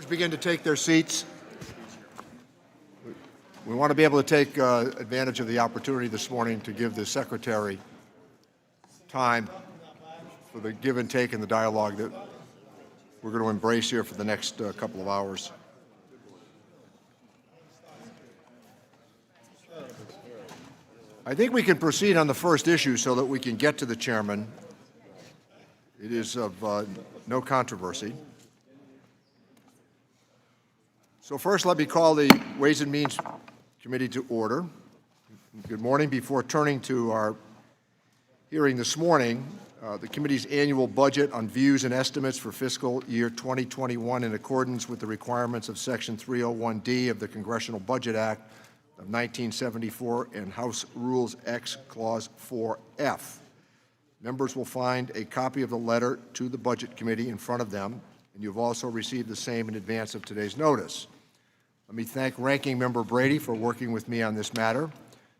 Begin to take their seats. We want to be able to take advantage of the opportunity this morning to give the Secretary time for the give and take and the dialogue that we're going to embrace here for the next couple of hours. I think we can proceed on the first issue so that we can get to the chairman. It is of no controversy. So first, let me call the Ways and Means Committee to order. Good morning. Before turning to our hearing this morning, the committee's annual budget on views and estimates for fiscal year 2021 in accordance with the requirements of Section 301D of the Congressional Budget Act of 1974 and House Rules X Clause 4F. Members will find a copy of the letter to the Budget Committee in front of them, and you've also received the same in advance of today's notice. Let me thank Ranking Member Brady for working with me on this matter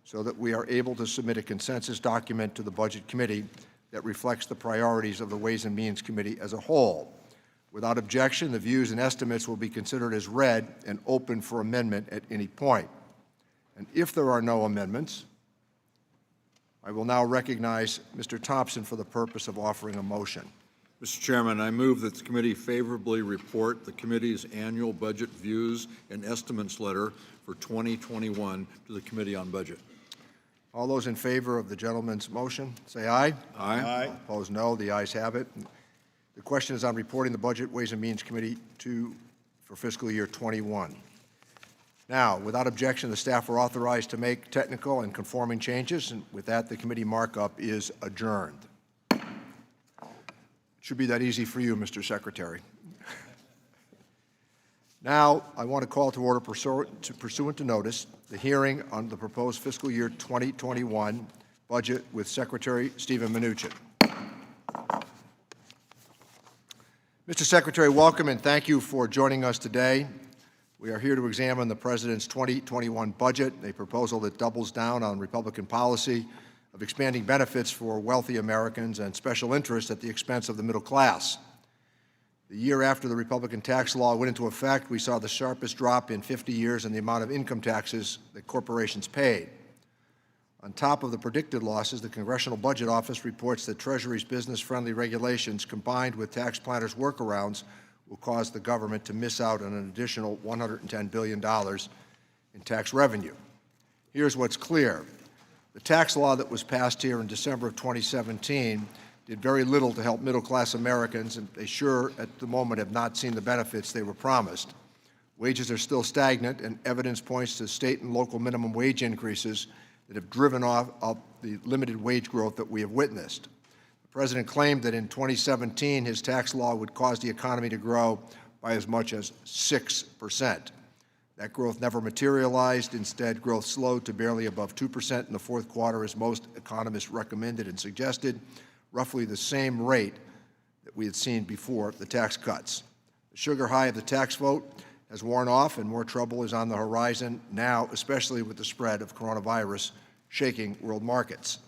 so that we are able to submit a consensus document to the Budget Committee that reflects the priorities of the Ways and Means Committee as a whole. Without objection, the views and estimates will be considered as read and open for amendment at any point. And if there are no amendments, I will now recognize Mr. Thompson for the purpose of offering a motion. Mr. Chairman, I move that the committee favorably report the committee's annual budget views and estimates letter for 2021 to the Committee on Budget. All those in favor of the gentleman's motion, say aye. Aye. Aye. Opposed, no. The ayes have it. The question is on reporting the Budget, Ways and Means Committee for fiscal year 21. Now, without objection, the staff are authorized to make technical and conforming changes, and with that, the committee markup is adjourned. Should be that easy for you, Mr. Secretary. Now, I want to call to order pursuant to notice the hearing on the proposed fiscal year 2021 budget with Secretary Stephen Mnuchin. Mr. Secretary, welcome and thank you for joining us today. We are here to examine the President's 2021 budget, a proposal that doubles down on Republican policy of expanding benefits for wealthy Americans and special interests at the expense of the middle class. The year after the Republican tax law went into effect, we saw the sharpest drop in 50 years in the amount of income taxes that corporations paid. On top of the predicted losses, the Congressional Budget Office reports that Treasury's business-friendly regulations combined with tax planners' workarounds will cause the government to miss out on an additional $110 billion in tax revenue. Here's what's clear. The tax law that was passed here in December of 2017 did very little to help middle-class Americans, and they sure at the moment have not seen the benefits they were promised. Wages are still stagnant, and evidence points to state and local minimum wage increases that have driven up the limited wage growth that we have witnessed. The President claimed that in 2017 his tax law would cause the economy to grow by as much as 6%. That growth never materialized. Instead, growth slowed to barely above 2% in the fourth quarter, as most economists recommended and suggested, roughly the same rate that we had seen before the tax cuts. The sugar high of the tax vote has worn off, and more trouble is on the horizon now, especially with the spread of coronavirus shaking world markets.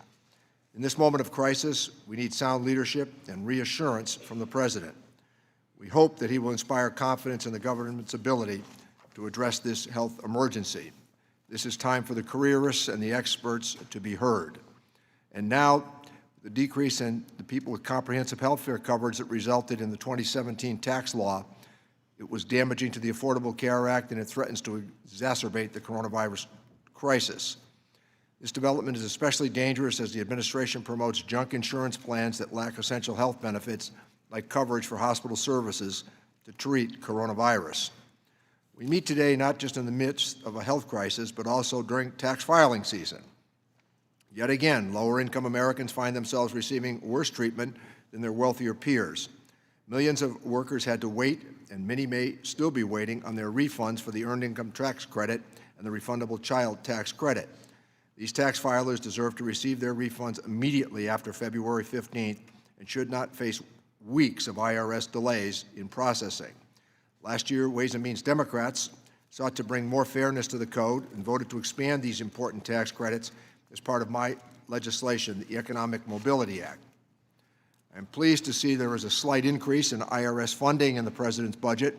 In this moment of crisis, we need sound leadership and reassurance from the President. We hope that he will inspire confidence in the government's ability to address this health emergency. This is time for the careerists and the experts to be heard. And now, the decrease in the people with comprehensive health care coverage that resulted in the 2017 tax law, it was damaging to the Affordable Care Act, and it threatens to exacerbate the coronavirus crisis. This development is especially dangerous as the administration promotes junk insurance plans that lack essential health benefits like coverage for hospital services to treat coronavirus. We meet today not just in the midst of a health crisis, but also during tax filing season. Yet again, lower-income Americans find themselves receiving worse treatment than their wealthier peers. Millions of workers had to wait, and many may still be waiting on their refunds for the Earned Income Tax Credit and the Refundable Child Tax Credit. These tax filers deserve to receive their refunds immediately after February 15th and should not face weeks of IRS delays in processing. Last year, Ways and Means Democrats sought to bring more fairness to the code and voted to expand these important tax credits as part of my legislation, the Economic Mobility Act. I'm pleased to see there is a slight increase in IRS funding in the President's budget,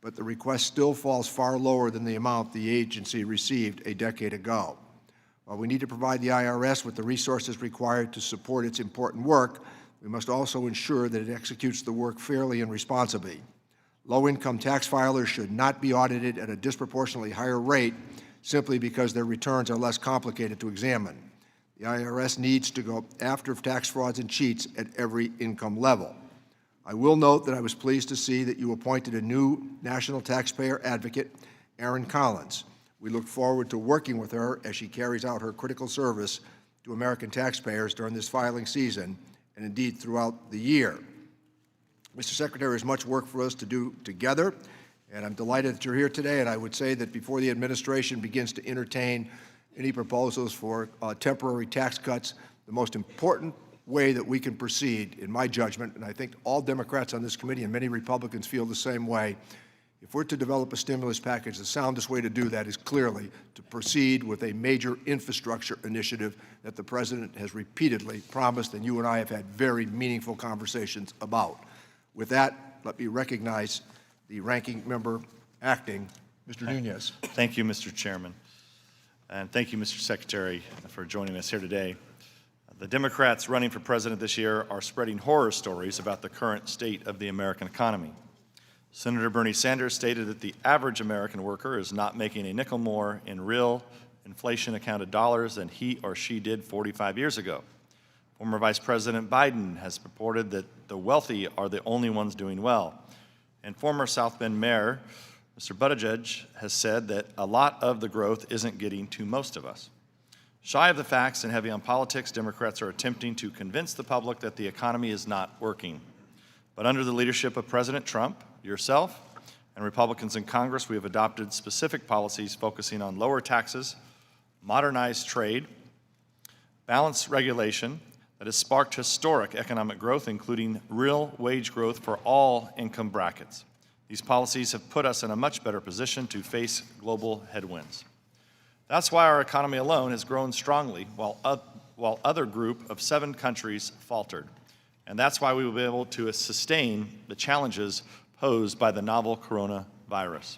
but the request still falls far lower than the amount the agency received a decade ago. While we need to provide the IRS with the resources required to support its important work, we must also ensure that it executes the work fairly and responsibly. Low-income tax filers should not be audited at a disproportionately higher rate simply because their returns are less complicated to examine. The IRS needs to go after tax frauds and cheats at every income level. I will note that I was pleased to see that you appointed a new national taxpayer advocate, Erin Collins. We look forward to working with her as she carries out her critical service to American taxpayers during this filing season and indeed throughout the year. Mr. Secretary, there's much work for us to do together, and I'm delighted that you're here today, and I would say that before the administration begins to entertain any proposals for temporary tax cuts, the most important way that we can proceed, in my judgment, and I think all Democrats on this committee and many Republicans feel the same way, if we're to develop a stimulus package, the soundest way to do that is clearly to proceed with a major infrastructure initiative that the President has repeatedly promised, and you and I have had very meaningful conversations about. With that, let me recognize the ranking member acting, Mr. Nunez. Thank you, Mr. Chairman. And thank you, Mr. Secretary, for joining us here today. The Democrats running for president this year are spreading horror stories about the current state of the American economy. Senator Bernie Sanders stated that the average American worker is not making a nickel more in real inflation-accounted dollars than he or she did 45 years ago. Former Vice President Biden has reported that the wealthy are the only ones doing well. And former South Bend Mayor, Mr. Buttigieg, has said that a lot of the growth isn't getting to most of us. Shy of the facts and heavy on politics, Democrats are attempting to convince the public that the economy is not working. But under the leadership of President Trump, yourself, and Republicans in Congress, we have adopted specific policies focusing on lower taxes, modernized trade, balanced regulation that has sparked historic economic growth, including real wage growth for all income brackets. These policies have put us in a much better position to face global headwinds. That's why our economy alone has grown strongly while other group of 7 countries faltered. And that's why we will be able to sustain the challenges posed by the novel coronavirus.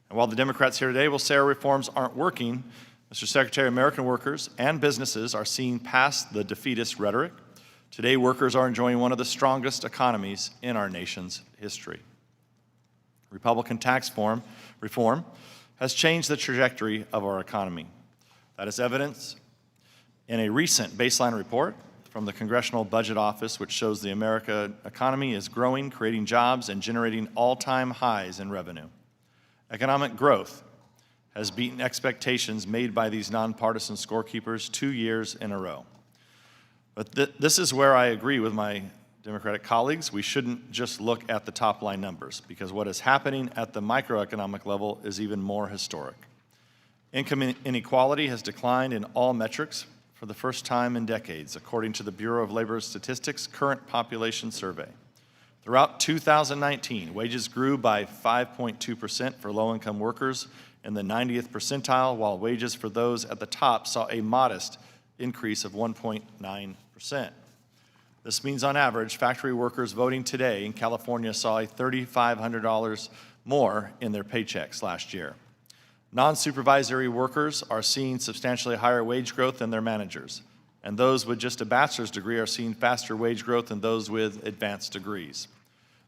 And while the Democrats here today will say our reforms aren't working, Mr. Secretary, American workers and businesses are seeing past the defeatist rhetoric. Today, workers are enjoying one of the strongest economies in our nation's history. Republican tax reform has changed the trajectory of our economy. That is evidenced in a recent baseline report from the Congressional Budget Office, which shows the American economy is growing, creating jobs, and generating all-time highs in revenue. Economic growth has beaten expectations made by these nonpartisan scorekeepers 2 years in a row. But this is where I agree with my Democratic colleagues. We shouldn't just look at the top-line numbers, because what is happening at the microeconomic level is even more historic. Income inequality has declined in all metrics for the first time in decades, according to the Bureau of Labor Statistics' current population survey. Throughout 2019, wages grew by 5.2% for low-income workers in the 90th percentile, while wages for those at the top saw a modest increase of 1.9%. This means, on average, factory workers voting today in California saw a $3,500 more in their paychecks last year. Non-supervisory workers are seeing substantially higher wage growth than their managers, and those with just a bachelor's degree are seeing faster wage growth than those with advanced degrees.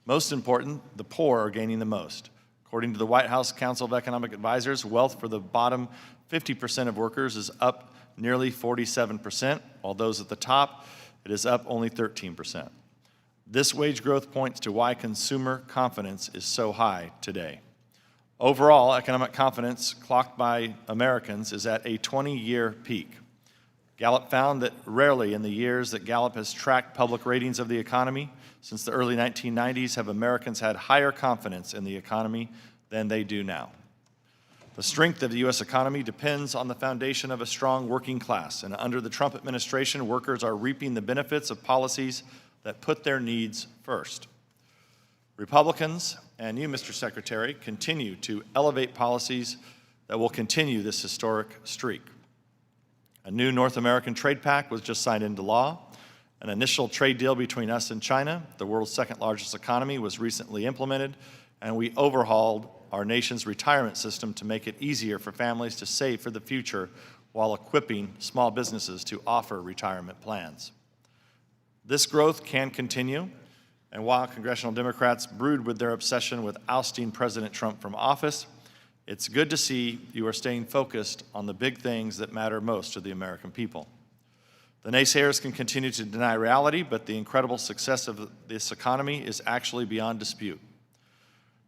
Most important, the poor are gaining the most. According to the White House Council of Economic Advisors, wealth for the bottom 50% of workers is up nearly 47%, while those at the top, it is up only 13%. This wage growth points to why consumer confidence is so high today. Overall, economic confidence clocked by Americans is at a 20-year peak. Gallup found that rarely in the years that Gallup has tracked public ratings of the economy since the early 1990s have Americans had higher confidence in the economy than they do now. The strength of the U.S. economy depends on the foundation of a strong working class, and under the Trump administration, workers are reaping the benefits of policies that put their needs first. Republicans and you, Mr. Secretary, continue to elevate policies that will continue this historic streak. A new North American trade pact was just signed into law. An initial trade deal between us and China, the world's second largest economy, was recently implemented, and we overhauled our nation's retirement system to make it easier for families to save for the future while equipping small businesses to offer retirement plans. This growth can continue, and while Congressional Democrats brood with their obsession with ousting President Trump from office, it's good to see you are staying focused on the big things that matter most to the American people. The naysayers can continue to deny reality, but the incredible success of this economy is actually beyond dispute.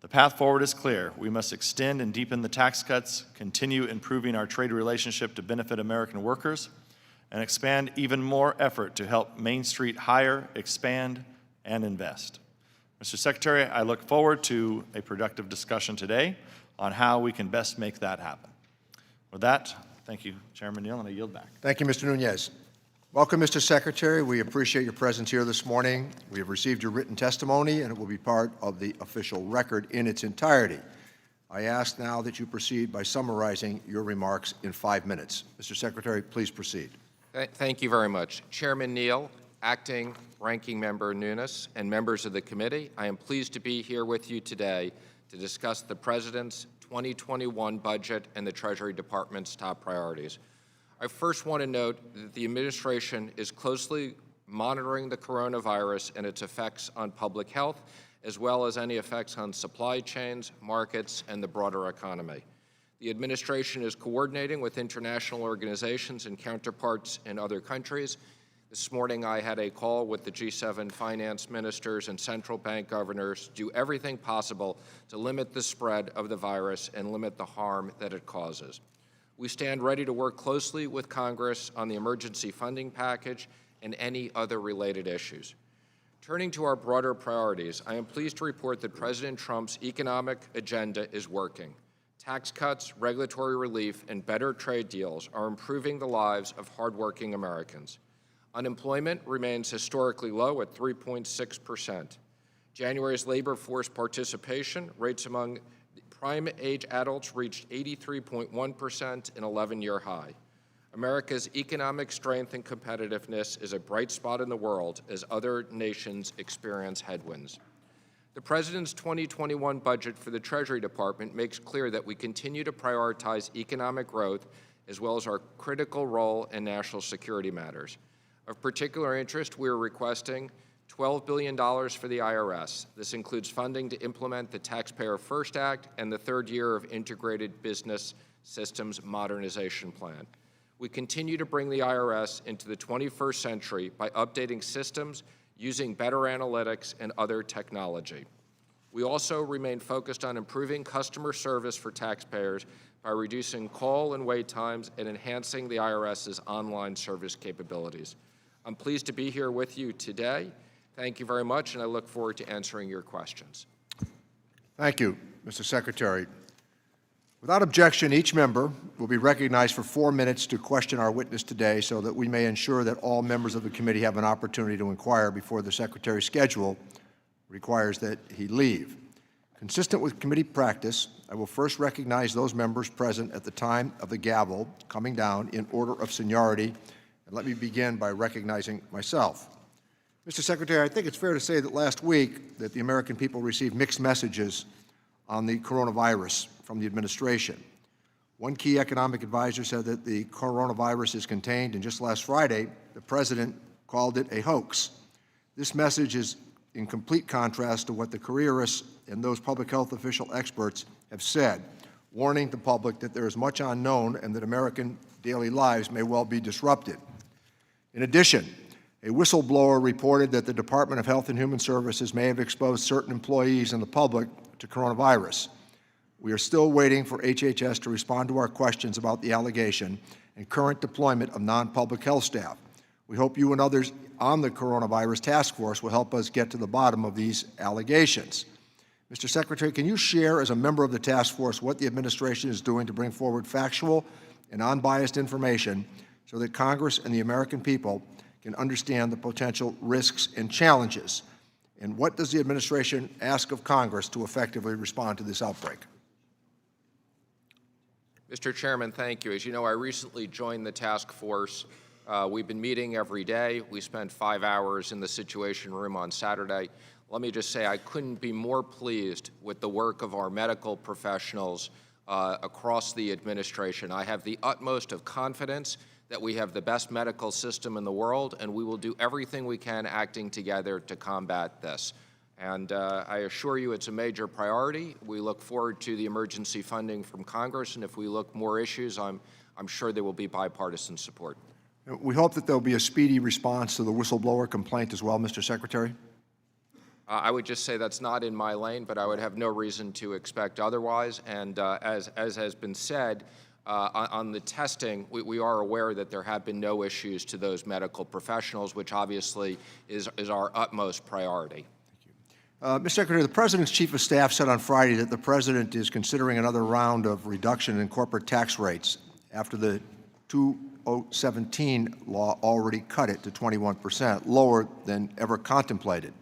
The path forward is clear. We must extend and deepen the tax cuts, continue improving our trade relationship to benefit American workers, and expand even more effort to help Main Street hire, expand, and invest. Mr. Secretary, I look forward to a productive discussion today on how we can best make that happen. With that, thank you, Chairman Neal, and I yield back. Thank you, Mr. Nunez. Welcome, Mr. Secretary. We appreciate your presence here this morning. We have received your written testimony, and it will be part of the official record in its entirety. I ask now that you proceed by summarizing your remarks in 5 minutes. Mr. Secretary, please proceed. Thank you very much. Chairman Neal, Acting Ranking Member Nunes, and members of the committee, I am pleased to be here with you today to discuss the President's 2021 budget and the Treasury Department's top priorities. I first want to note that the administration is closely monitoring the coronavirus and its effects on public health, as well as any effects on supply chains, markets, and the broader economy. The administration is coordinating with international organizations and counterparts in other countries. This morning I had a call with the G7 finance ministers and central bank governors to do everything possible to limit the spread of the virus and limit the harm that it causes. We stand ready to work closely with Congress on the emergency funding package and any other related issues. Turning to our broader priorities, I am pleased to report that President Trump's economic agenda is working. Tax cuts, regulatory relief, and better trade deals are improving the lives of hardworking Americans. Unemployment remains historically low at 3.6%. January's labor force participation rates among prime age adults reached 83.1%, an 11-year high. America's economic strength and competitiveness is a bright spot in the world as other nations experience headwinds. The President's 2021 budget for the Treasury Department makes clear that we continue to prioritize economic growth as well as our critical role in national security matters. Of particular interest, we are requesting $12 billion for the IRS. This includes funding to implement the Taxpayer First Act and the third year of Integrated Business Systems Modernization Plan. We continue to bring the IRS into the 21st century by updating systems, using better analytics and other technology. We also remain focused on improving customer service for taxpayers by reducing call and wait times and enhancing the IRS's online service capabilities. I'm pleased to be here with you today. Thank you very much, and I look forward to answering your questions. Thank you, Mr. Secretary. Without objection, each member will be recognized for 4 minutes to question our witness today so that we may ensure that all members of the committee have an opportunity to inquire before the Secretary's schedule requires that he leave. Consistent with committee practice, I will first recognize those members present at the time of the gavel coming down in order of seniority. And let me begin by recognizing myself. Mr. Secretary, I think it's fair to say that last week that the American people received mixed messages on the coronavirus from the administration. One key economic advisor said that the coronavirus is contained, and just last Friday, the President called it a hoax. This message is in complete contrast to what the careerists and those public health official experts have said, warning the public that there is much unknown and that American daily lives may well be disrupted. In addition, a whistleblower reported that the Department of Health and Human Services may have exposed certain employees and the public to coronavirus. We are still waiting for HHS to respond to our questions about the allegation and current deployment of non-public health staff. We hope you and others on the coronavirus task force will help us get to the bottom of these allegations. Mr. Secretary, can you share as a member of the task force what the administration is doing to bring forward factual and unbiased information so that Congress and the American people can understand the potential risks and challenges? And what does the administration ask of Congress to effectively respond to this outbreak? Mr. Chairman, thank you. As you know, I recently joined the task force. We've been meeting every day. We spent 5 hours in the Situation Room on Saturday. let me just say I couldn't be more pleased with the work of our medical professionals across the administration. I have the utmost of confidence that we have the best medical system in the world, and we will do everything we can acting together to combat this. And I assure you it's a major priority. We look forward to the emergency funding from Congress, and if we look more issues, I'm sure there will be bipartisan support. We hope that there will be a speedy response to the whistleblower complaint as well, Mr. Secretary. I would just say that's not in my lane, but I would have no reason to expect otherwise. And as has been said, on the testing, we are aware that there have been no issues to those medical professionals, which obviously is our utmost priority. Mr. Secretary, the President's Chief of Staff said on Friday that the President is considering another round of reduction in corporate tax rates after the 2017 law already cut it to 21%, lower than ever contemplated.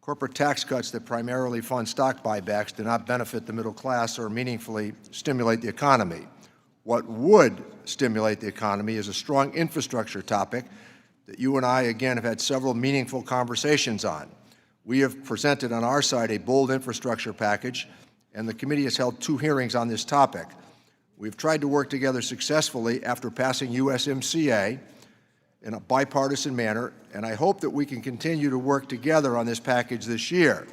Corporate tax cuts that primarily fund stock buybacks do not benefit the middle class or meaningfully stimulate the economy. What would stimulate the economy is a strong infrastructure topic that you and I, again, have had several meaningful conversations on. We have presented on our side a bold infrastructure package, and the committee has held 2 hearings on this topic. We've tried to work together successfully after passing USMCA in a bipartisan manner, and I hope that we can continue to work together on this package this year.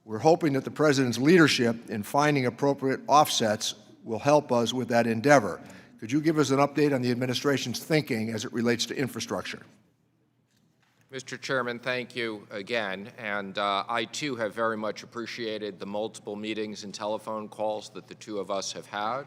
We're hoping that the President's leadership in finding appropriate offsets will help us with that endeavor. Could you give us an update on the administration's thinking as it relates to infrastructure? Mr. Chairman, thank you again. And I, too, have very much appreciated the multiple meetings and telephone calls that the 2 of us have had.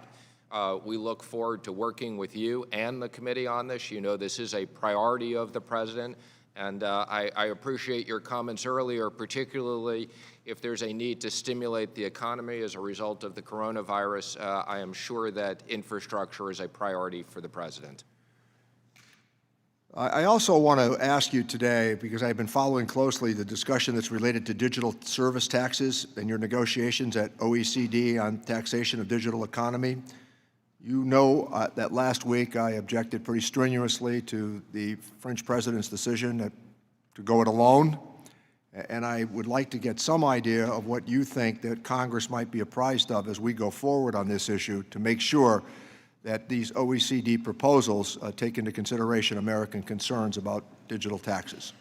We look forward to working with you and the committee on this. You know this is a priority of the President. And I appreciate your comments earlier, particularly if there's a need to stimulate the economy as a result of the coronavirus. I am sure that infrastructure is a priority for the President. I also want to ask you today, because I've been following closely the discussion that's related to digital service taxes and your negotiations at OECD on taxation of digital economy. You know that last week I objected pretty strenuously to the French president's decision to go it alone, and I would like to get some idea of what you think that Congress might be apprised of as we go forward on this issue to make sure that these OECD proposals take into consideration American concerns about digital taxes.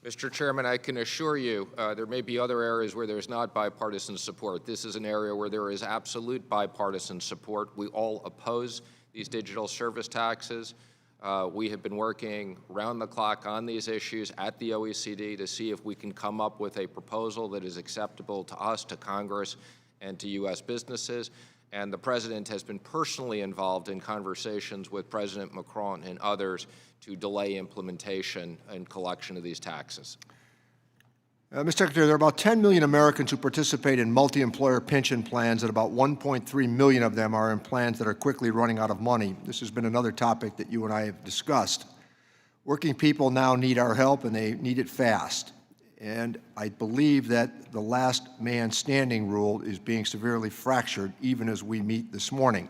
Mr. Chairman, I can assure you there may be other areas where there's not bipartisan support. This is an area where there is absolute bipartisan support. We all oppose these digital service taxes. We have been working round the clock on these issues at the OECD to see if we can come up with a proposal that is acceptable to us, to Congress, and to U.S. businesses. And the President has been personally involved in conversations with President Macron and others to delay implementation and collection of these taxes. Mr. Secretary, there are about 10 million Americans who participate in multi-employer pension plans, and about 1.3 million of them are in plans that are quickly running out of money. This has been another topic that you and I have discussed. Working people now need our help, and they need it fast. And I believe that the last man standing rule is being severely fractured even as we meet this morning.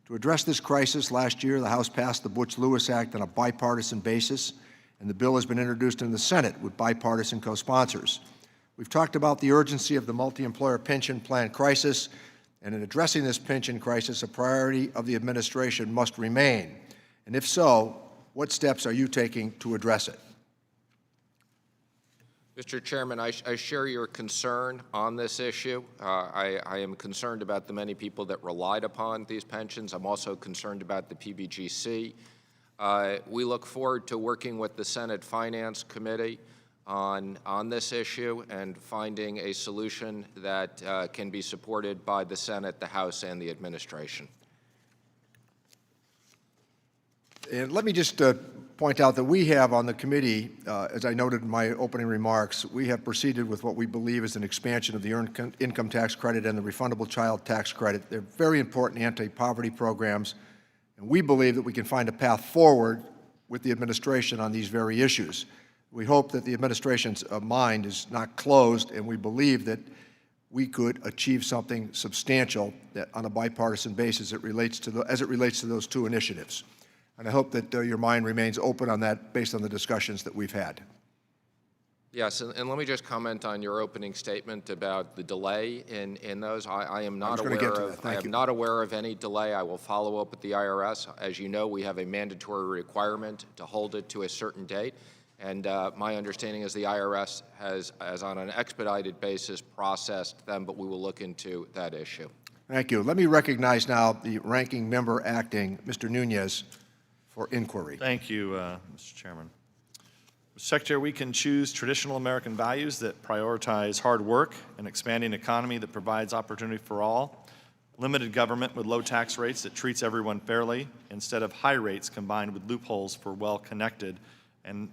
To address this crisis, last year the House passed the Butch-Lewis Act on a bipartisan basis, and the bill has been introduced in the Senate with bipartisan co-sponsors. We've talked about the urgency of the multi-employer pension plan crisis, and in addressing this pension crisis, a priority of the administration must remain. And if so, what steps are you taking to address it? Mr. Chairman, I share your concern on this issue. I am concerned about the many people that relied upon these pensions. I'm also concerned about the PBGC. We look forward to working with the Senate Finance Committee on this issue and finding a solution that can be supported by the Senate, the House, and the administration. And let me just point out that we have on the committee, as I noted in my opening remarks, we have proceeded with what we believe is an expansion of the Earned Income Tax Credit and the Refundable Child Tax Credit. They're very important anti-poverty programs, and we believe that we can find a path forward with the administration on these very issues. We hope that the administration's mind is not closed, and we believe that we could achieve something substantial that on a bipartisan basis as it relates to those 2 initiatives. And I hope that your mind remains open on that based on the discussions that we've had. Yes, and let me just comment on your opening statement about the delay in those. I am not not aware of any delay. I will follow up with the IRS. As you know, we have a mandatory requirement to hold it to a certain date, and my understanding is the IRS has on an expedited basis processed them, but we will look into that issue. Thank you. Let me recognize now the ranking member acting, Mr. Nunez, for inquiry. Thank you, Mr. Chairman. Mr. Secretary, we can choose traditional American values that prioritize hard work, an expanding economy that provides opportunity for all, limited government with low tax rates that treats everyone fairly, instead of high rates combined with loopholes for well-connected, and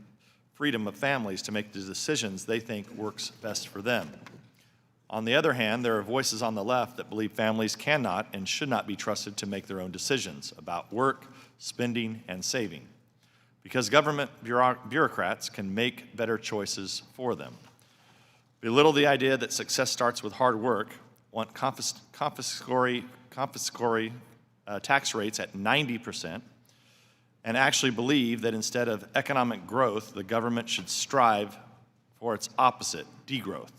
freedom of families to make the decisions they think works best for them. On the other hand, there are voices on the left that believe families cannot and should not be trusted to make their own decisions about work, spending, and saving, because government bureaucrats can make better choices for them. Belittle the idea that success starts with hard work, want confiscatory tax rates at 90%, and actually believe that instead of economic growth, the government should strive for its opposite, degrowth.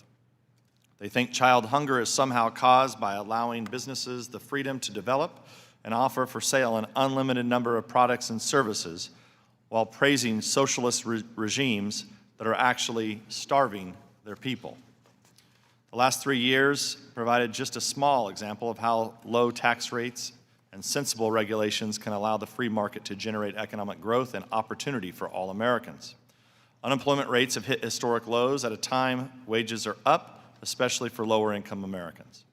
They think child hunger is somehow caused by allowing businesses the freedom to develop and offer for sale an unlimited number of products and services, while praising socialist regimes that are actually starving their people. The last 3 years provided just a small example of how low tax rates and sensible regulations can allow the free market to generate economic growth and opportunity for all Americans. Unemployment rates have hit historic lows at a time wages are up, especially for lower-income Americans.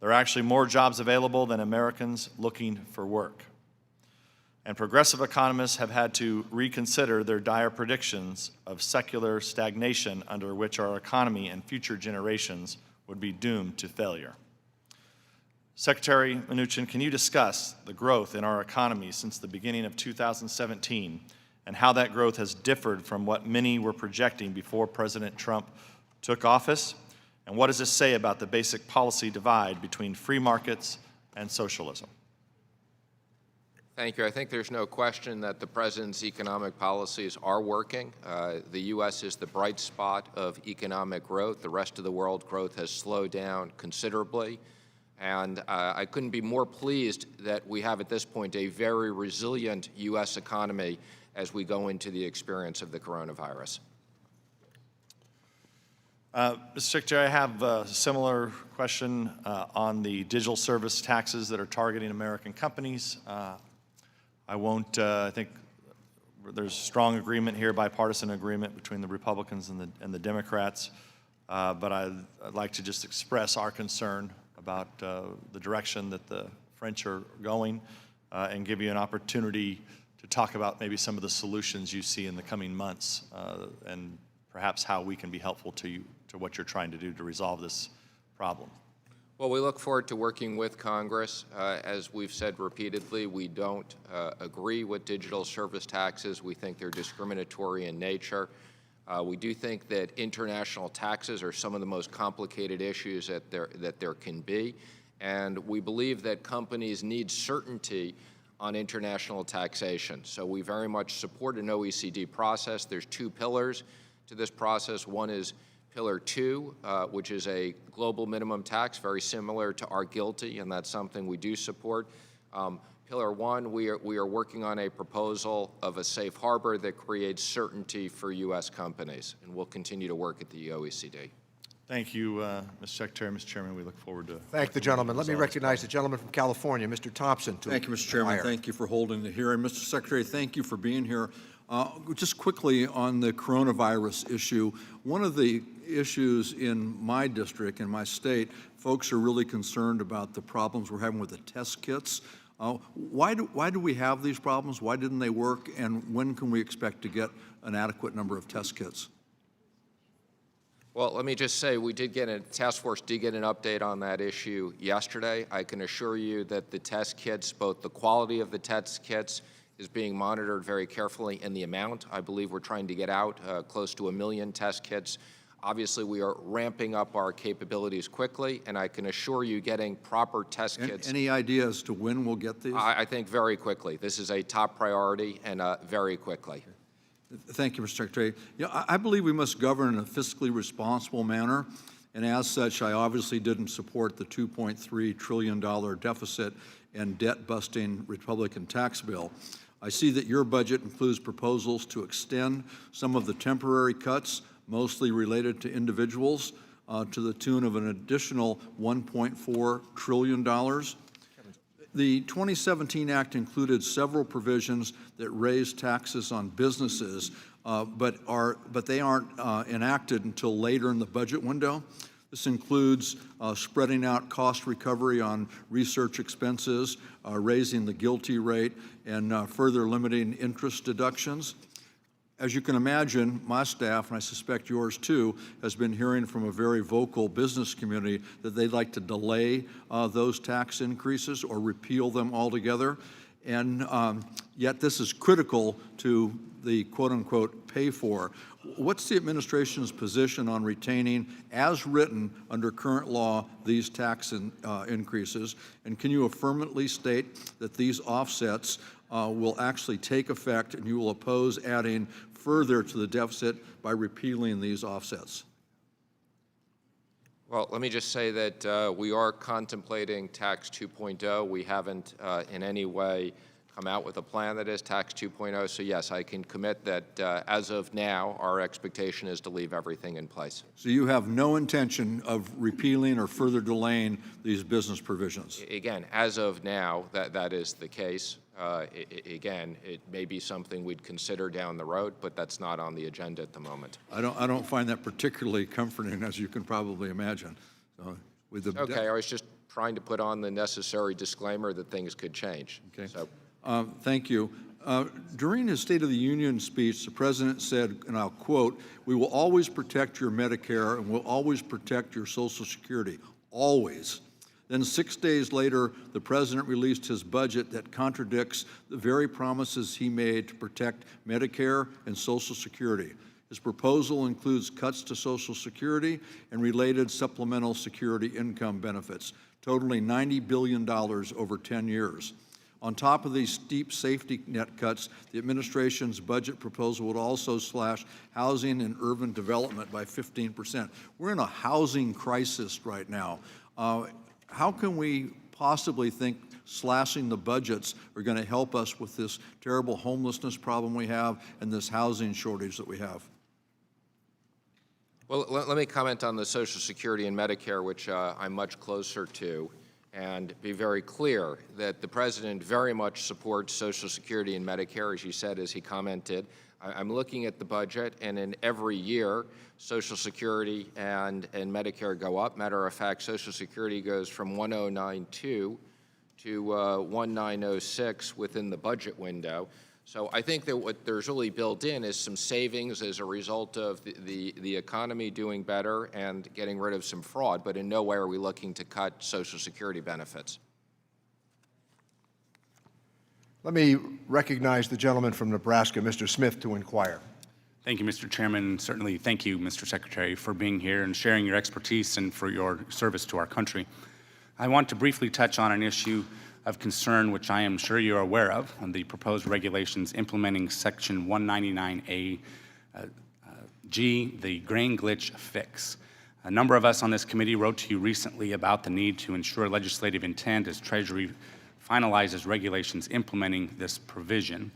There are actually more jobs available than Americans looking for work. And progressive economists have had to reconsider their dire predictions of secular stagnation under which our economy and future generations would be doomed to failure. Secretary Mnuchin, can you discuss the growth in our economy since the beginning of 2017 and how that growth has differed from what many were projecting before President Trump took office? And what does this say about the basic policy divide between free markets and socialism? Thank you. I think there's no question that the President's economic policies are working. The U.S. is the bright spot of economic growth. The rest of the world growth has slowed down considerably. And I couldn't be more pleased that we have at this point a very resilient U.S. economy as we go into the experience of the coronavirus. Mr. Secretary, I have a similar question on the digital service taxes that are targeting American companies. I think there's strong agreement here, bipartisan agreement between the Republicans and the Democrats, but I'd like to just express our concern about the direction that the French are going and give you an opportunity to talk about maybe some of the solutions you see in the coming months and perhaps how we can be helpful to you, to what you're trying to do to resolve this problem. Well, we look forward to working with Congress. As we've said repeatedly, we don't agree with digital service taxes. We think they're discriminatory in nature. We do think that international taxes are some of the most complicated issues that there can be. And we believe that companies need certainty on international taxation. So we very much support an OECD process. There's two pillars to this process. One is Pillar 2, which is a global minimum tax, very similar to our GILTI, and that's something we do support. Pillar 1, we are working on a proposal of a safe harbor that creates certainty for U.S. companies, and we'll continue to work at the OECD. Thank you, Mr. Secretary. Mr. Chairman, we look forward to... Thank the gentleman. Let me recognize the gentleman from California, Mr. Thompson. Thank you, Mr. Chairman. Inquire. Thank you for holding the hearing. Mr. Secretary, thank you for being here. Just quickly on the coronavirus issue, one of the issues in my district, in my state, folks are really concerned about the problems we're having with the test kits. Why do we have these problems? Why didn't they work? And when can we expect to get an adequate number of test kits? Well, let me just say, task force did get an update on that issue yesterday. I can assure you that the test kits, both the quality of the test kits is being monitored very carefully, and the amount. I believe we're trying to get out close to 1 million test kits. Obviously, we are ramping up our capabilities quickly, and I can assure you getting proper test kits. Any idea as to when we'll get these? I think very quickly. This is a top priority, and very quickly. Thank you, Mr. Secretary. I believe we must govern in a fiscally responsible manner, and as such, I obviously didn't support the $2.3 trillion deficit and debt-busting Republican tax bill. I see that your budget includes proposals to extend some of the temporary cuts, mostly related to individuals, to the tune of an additional $1.4 trillion. The 2017 Act included several provisions that raise taxes on businesses, but they aren't enacted until later in the budget window. This includes spreading out cost recovery on research expenses, raising the GILTI rate, and further limiting interest deductions. As you can imagine, my staff, and I suspect yours too, has been hearing from a very vocal business community that they'd like to delay those tax increases or repeal them altogether. And yet this is critical to the quote-unquote pay for. What's the administration's position on retaining, as written under current law, these tax increases? And can you affirmatively state that these offsets will actually take effect and you will oppose adding further to the deficit by repealing these offsets? Well, let me just say that we are contemplating Tax 2.0. We haven't in any way come out with a plan that is Tax 2.0. So yes, I can commit that as of now, our expectation is to leave everything in place. So you have no intention of repealing or further delaying these business provisions? Again, as of now, that is the case. Again, it may be something we'd consider down the road, but that's not on the agenda at the moment. I don't find that particularly comforting, as you can probably imagine. Okay, I was just trying to put on the necessary disclaimer that things could change. Okay. So. Thank you. During his State of the Union speech, the President said, and I'll quote, "We will always protect your Medicare and we'll always protect your Social Security, always." Then 6 days later, the President released his budget that contradicts the very promises he made to protect Medicare and Social Security. His proposal includes cuts to Social Security and related supplemental security income benefits, totaling $90 billion over 10 years. On top of these steep safety net cuts, the administration's budget proposal would also slash housing and urban development by 15%. We're in a housing crisis right now. How can we possibly think slashing the budgets are going to help us with this terrible homelessness problem we have and this housing shortage that we have? Well, let me comment on the Social Security and Medicare, which I'm much closer to, and be very clear that the President very much supports Social Security and Medicare, as you said, as he commented. I'm looking at the budget, and in every year, Social Security and Medicare go up. Matter of fact, Social Security goes from 1092 to 1906 within the budget window. So I think that what there's really built in is some savings as a result of the economy doing better and getting rid of some fraud, but in no way are we looking to cut Social Security benefits. Let me recognize the gentleman from Nebraska, Mr. Smith, to inquire. Thank you, Mr. Chairman. Certainly thank you, Mr. Secretary, for being here and sharing your expertise and for your service to our country. I want to briefly touch on an issue of concern, which I am sure you're aware of, on the proposed regulations implementing Section 199A G, the grain glitch fix. A number of us on this committee wrote to you recently about the need to ensure legislative intent as Treasury finalizes regulations implementing this provision.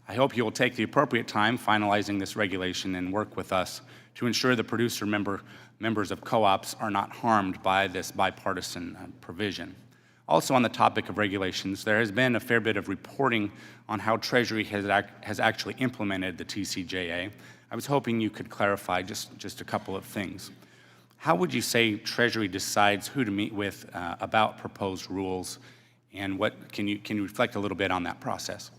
I hope you will take the appropriate time finalizing this regulation and work with us to ensure the producer members of co-ops are not harmed by this bipartisan provision. Also on the topic of regulations, there has been a fair bit of reporting on how Treasury has actually implemented the TCJA. I was hoping you could clarify just a couple of things. How would you say Treasury decides who to meet with about proposed rules, and can you reflect a little bit on that process?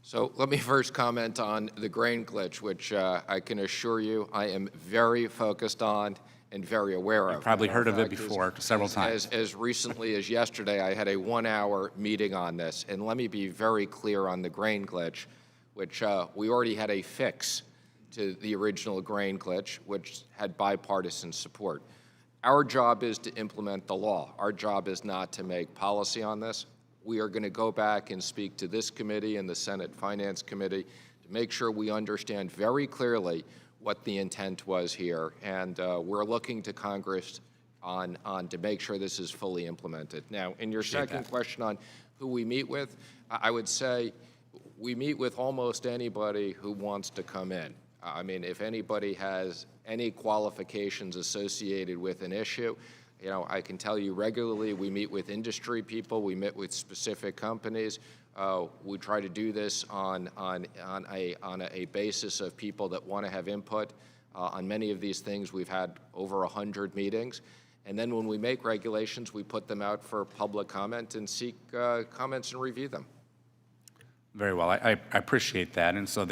So let me first comment on the grain glitch, which I can assure you I am very focused on and very aware of. You've probably heard of it before several times. As recently as yesterday, I had a 1-hour meeting on this. And let me be very clear on the grain glitch, which we already had a fix to the original grain glitch, which had bipartisan support. Our job is to implement the law. Our job is not to make policy on this. We are going to go back and speak to this committee and the Senate Finance Committee to make sure we understand very clearly what the intent was here. And we're looking to Congress on to make sure this is fully implemented. Now, in your second question on who we meet with, I would say we meet with almost anybody who wants to come in. I mean, if anybody has any qualifications associated with an issue, you know, I can tell you regularly we meet with industry people, we meet with specific companies. We try to do this on a basis of people that want to have input on many of these things. We've had over 100 meetings. And then when we make regulations, we put them out for public comment and seek comments and review them. Very well. I appreciate that. And so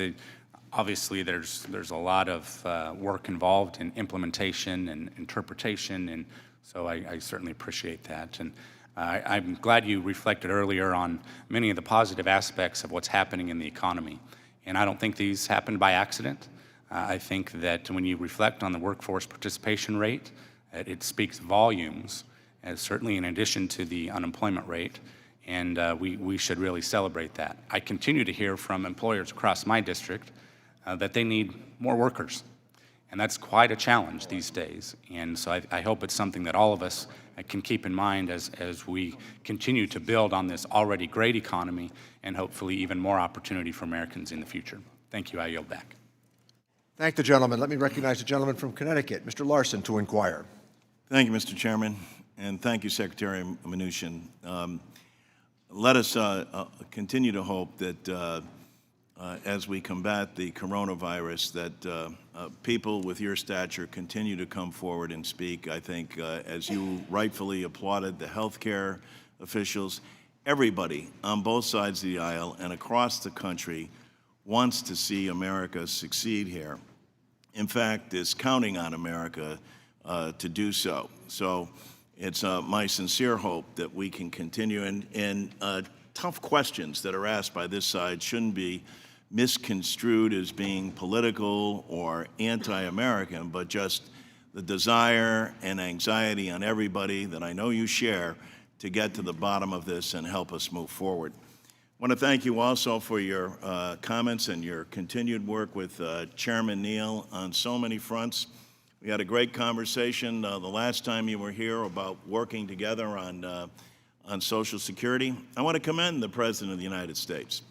obviously there's a lot of work involved in implementation and interpretation, and so I certainly appreciate that. And I'm glad you reflected earlier on many of the positive aspects of what's happening in the economy. And I don't think these happened by accident. I think that when you reflect on the workforce participation rate, it speaks volumes, certainly in addition to the unemployment rate, and we should really celebrate that. I continue to hear from employers across my district that they need more workers, and that's quite a challenge these days. And so I hope it's something that all of us can keep in mind as we continue to build on this already great economy and hopefully even more opportunity for Americans in the future. Thank you. I yield back. Thank the gentleman. Let me recognize the gentleman from Connecticut, Mr. Larson, to inquire. Thank you, Mr. Chairman, and thank you, Secretary Mnuchin. Let us continue to hope that as we combat the coronavirus, that people with your stature continue to come forward and speak. I think, as you rightfully applauded the healthcare officials, everybody on both sides of the aisle and across the country wants to see America succeed here. In fact, is counting on America to do so. So it's my sincere hope that we can continue, and tough questions that are asked by this side shouldn't be misconstrued as being political or anti-American, but just the desire and anxiety on everybody that I know you share to get to the bottom of this and help us move forward. I want to thank you also for your comments and your continued work with Chairman Neal on so many fronts. We had a great conversation the last time you were here about working together on Social Security. I want to commend the President of the United States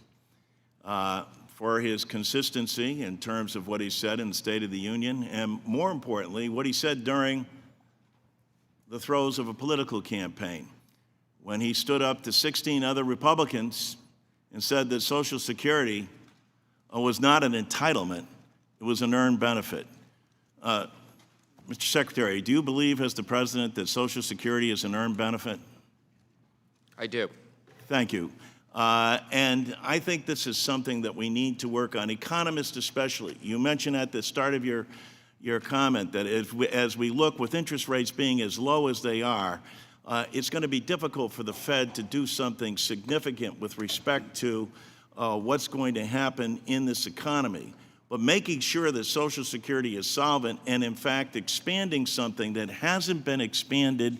for his consistency in terms of what he said in the State of the Union, and more importantly, what he said during the throes of a political campaign, when he stood up to 16 other Republicans and said that Social Security was not an entitlement, it was an earned benefit. Mr. Secretary, do you believe, as the President, that Social Security is an earned benefit? I do. Thank you. And I think this is something that we need to work on, economists especially. You mentioned at the start of your comment that as we look, with interest rates being as low as they are, it's going to be difficult for the Fed to do something significant with respect to what's going to happen in this economy. But making sure that Social Security is solvent and, in fact, expanding something that hasn't been expanded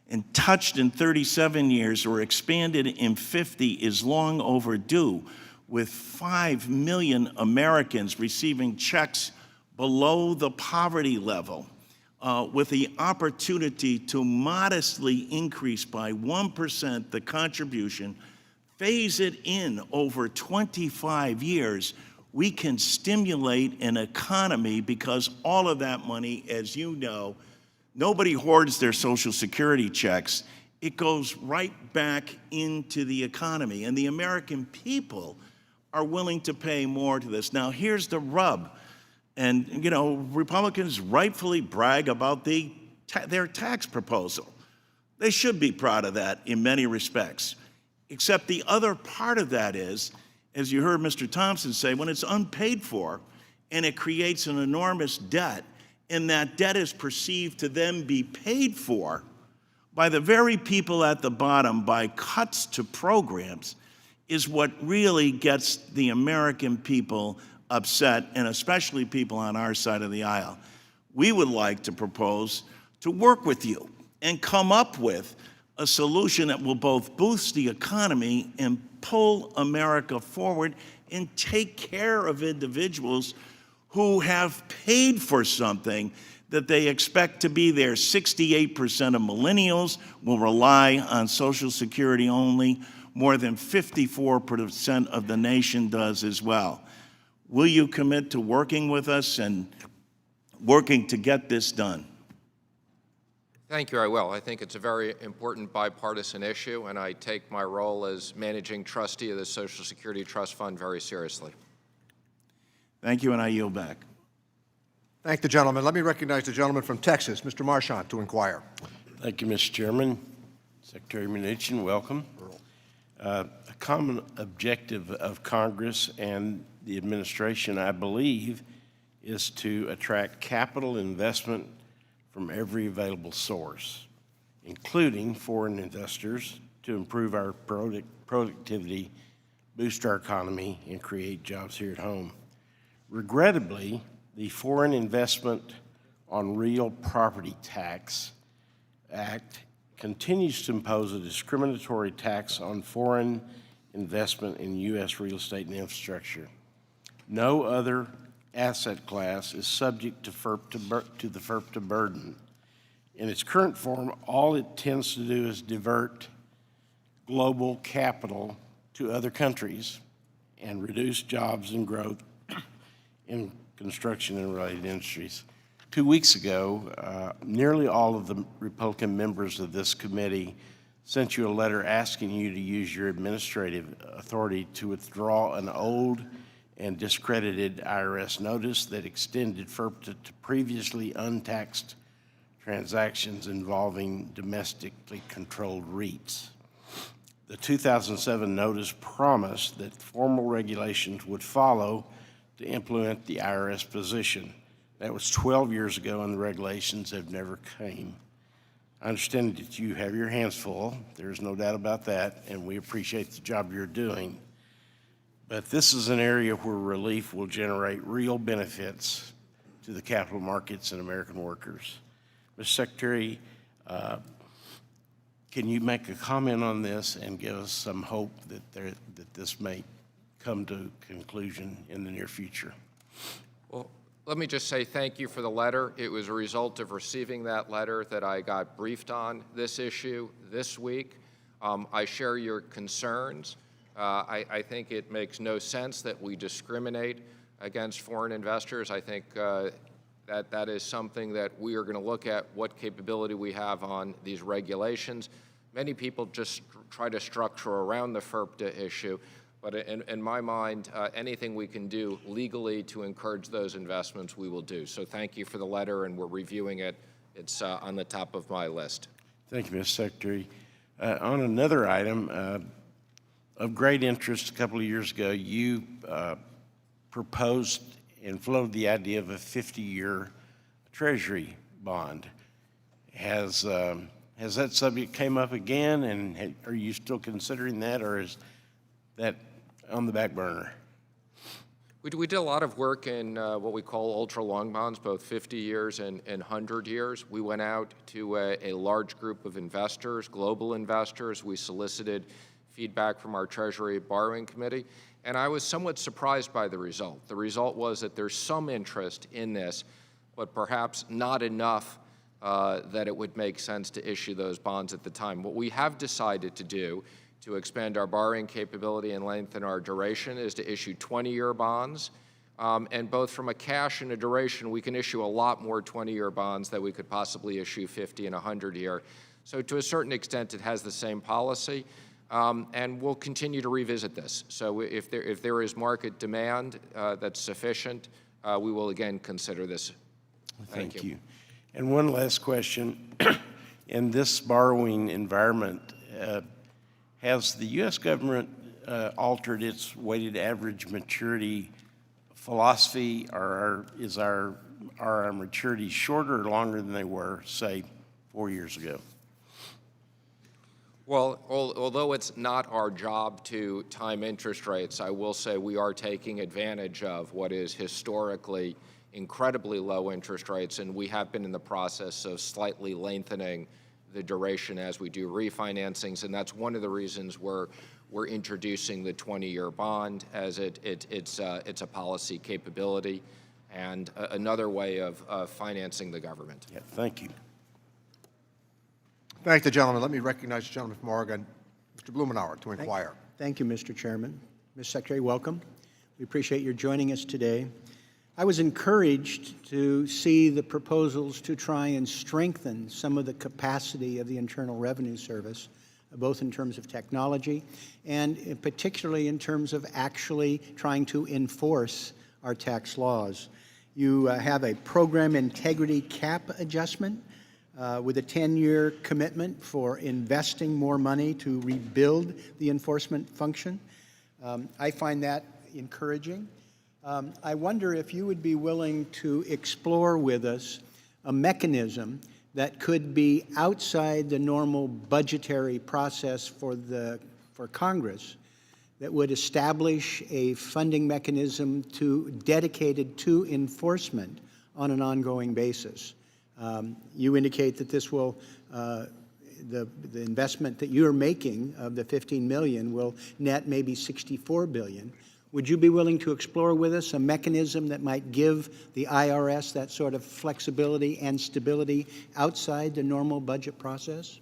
and touched in 37 years or expanded in 50 is long overdue, with 5 million Americans receiving checks below the poverty level, with the opportunity to modestly increase by 1% the contribution, phase it in over 25 years, we can stimulate an economy, because all of that money, as you know, nobody hoards their Social Security checks. It goes right back into the economy, and the American people are willing to pay more to this. Now, here's the rub. And, you know, Republicans rightfully brag about their tax proposal. They should be proud of that in many respects. Except the other part of that is, as you heard Mr. Thompson say, when it's unpaid for and it creates an enormous debt, and that debt is perceived to then be paid for by the very people at the bottom by cuts to programs, is what really gets the American people upset, and especially people on our side of the aisle. We would like to propose to work with you and come up with a solution that will both boost the economy and pull America forward and take care of individuals who have paid for something that they expect to be there. 68% of millennials will rely on Social Security only. More than 54% of the nation does as well. Will you commit to working with us and working to get this done? Thank you, I will. I think it's a very important bipartisan issue, and I take my role as managing trustee of the Social Security Trust Fund very seriously. Thank you, and I yield back. Thank the gentleman. Let me recognize the gentleman from Texas, Mr. Marchant, to inquire. Thank you, Mr. Chairman. Secretary Mnuchin, welcome. A common objective of Congress and the administration, I believe, is to attract capital investment from every available source, including foreign investors, to improve our productivity, boost our economy, and create jobs here at home. Regrettably, the Foreign Investment on Real Property Tax Act continues to impose a discriminatory tax on foreign investment in U.S. real estate and infrastructure. No other asset class is subject to the FIRPTA burden. In its current form, all it tends to do is divert global capital to other countries and reduce jobs and growth in construction and related industries. 2 weeks ago, nearly all of the Republican members of this committee sent you a letter asking you to use your administrative authority to withdraw an old and discredited IRS notice that extended FIRPTA to previously untaxed transactions involving domestically controlled REITs. The 2007 notice promised that formal regulations would follow to implement the IRS position. That was 12 years ago, and the regulations have never came. I understand that you have your hands full. There's no doubt about that, and we appreciate the job you're doing. But this is an area where relief will generate real benefits to the capital markets and American workers. Mr. Secretary, can you make a comment on this and give us some hope that this may come to conclusion in the near future? Well, let me just say thank you for the letter. It was a result of receiving that letter that I got briefed on this issue this week. I share your concerns. I think it makes no sense that we discriminate against foreign investors. I think that is something that we are going to look at, what capability we have on these regulations. Many people just try to structure around the FIRPTA issue, but in my mind, anything we can do legally to encourage those investments, we will do. So thank you for the letter, and we're reviewing it. It's on the top of my list. Thank you, Mr. Secretary. On another item, of great interest, a couple of years ago, you proposed and floated the idea of a 50-year Treasury bond. Has that subject came up again, and are you still considering that, or is that on the back burner? We did a lot of work in what we call ultra-long bonds, both 50 years and 100 years. We went out to a large group of investors, global investors. We solicited feedback from our Treasury Borrowing Committee, and I was somewhat surprised by the result. The result was that there's some interest in this, but perhaps not enough that it would make sense to issue those bonds at the time. What we have decided to do to expand our borrowing capability and lengthen our duration is to issue 20-year bonds. And both from a cash and a duration, we can issue a lot more 20-year bonds that we could possibly issue 50 and 100-year. So to a certain extent, it has the same policy. And we'll continue to revisit this. So if there is market demand that's sufficient, we will again consider this. Thank you. And one last question. In this borrowing environment, has the U.S. government altered its weighted average maturity philosophy, or are our maturities shorter or longer than they were, say, 4 years ago? Well, although it's not our job to time interest rates, I will say we are taking advantage of what is historically incredibly low interest rates, and we have been in the process of slightly lengthening the duration as we do refinancings, and that's one of the reasons we're introducing the 20-year bond, as it's a policy capability and another way of financing the government. Yeah, thank you. Thank the gentleman. Let me recognize the gentleman from Oregon, Mr. Blumenauer, to inquire. Thank you, Mr. Chairman. Ms. Secretary, welcome. We appreciate your joining us today. I was encouraged to see the proposals to try and strengthen some of the capacity of the Internal Revenue Service, both in terms of technology and particularly in terms of actually trying to enforce our tax laws. You have a program integrity cap adjustment with a 10-year commitment for investing more money to rebuild the enforcement function. I find that encouraging. I wonder if you would be willing to explore with us a mechanism that could be outside the normal budgetary process for Congress, that would establish a funding mechanism dedicated to enforcement on an ongoing basis. You indicate that this will, the investment that you're making of the $15 million will net maybe $64 billion. Would you be willing to explore with us a mechanism that might give the IRS that sort of flexibility and stability outside the normal budget process?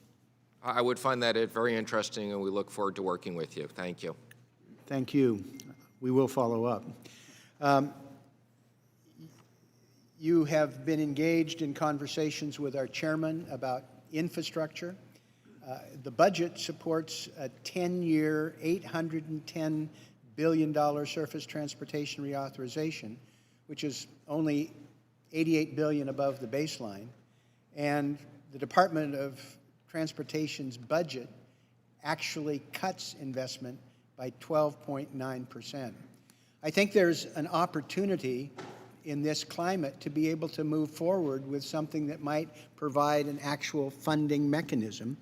I would find that very interesting, and we look forward to working with you. Thank you. Thank you. We will follow up. You have been engaged in conversations with our chairman about infrastructure. The budget supports a 10-year, $810 billion surface transportation reauthorization, which is only $88 billion above the baseline. And the Department of Transportation's budget actually cuts investment by 12.9%. I think there's an opportunity in this climate to be able to move forward with something that might provide an actual funding mechanism.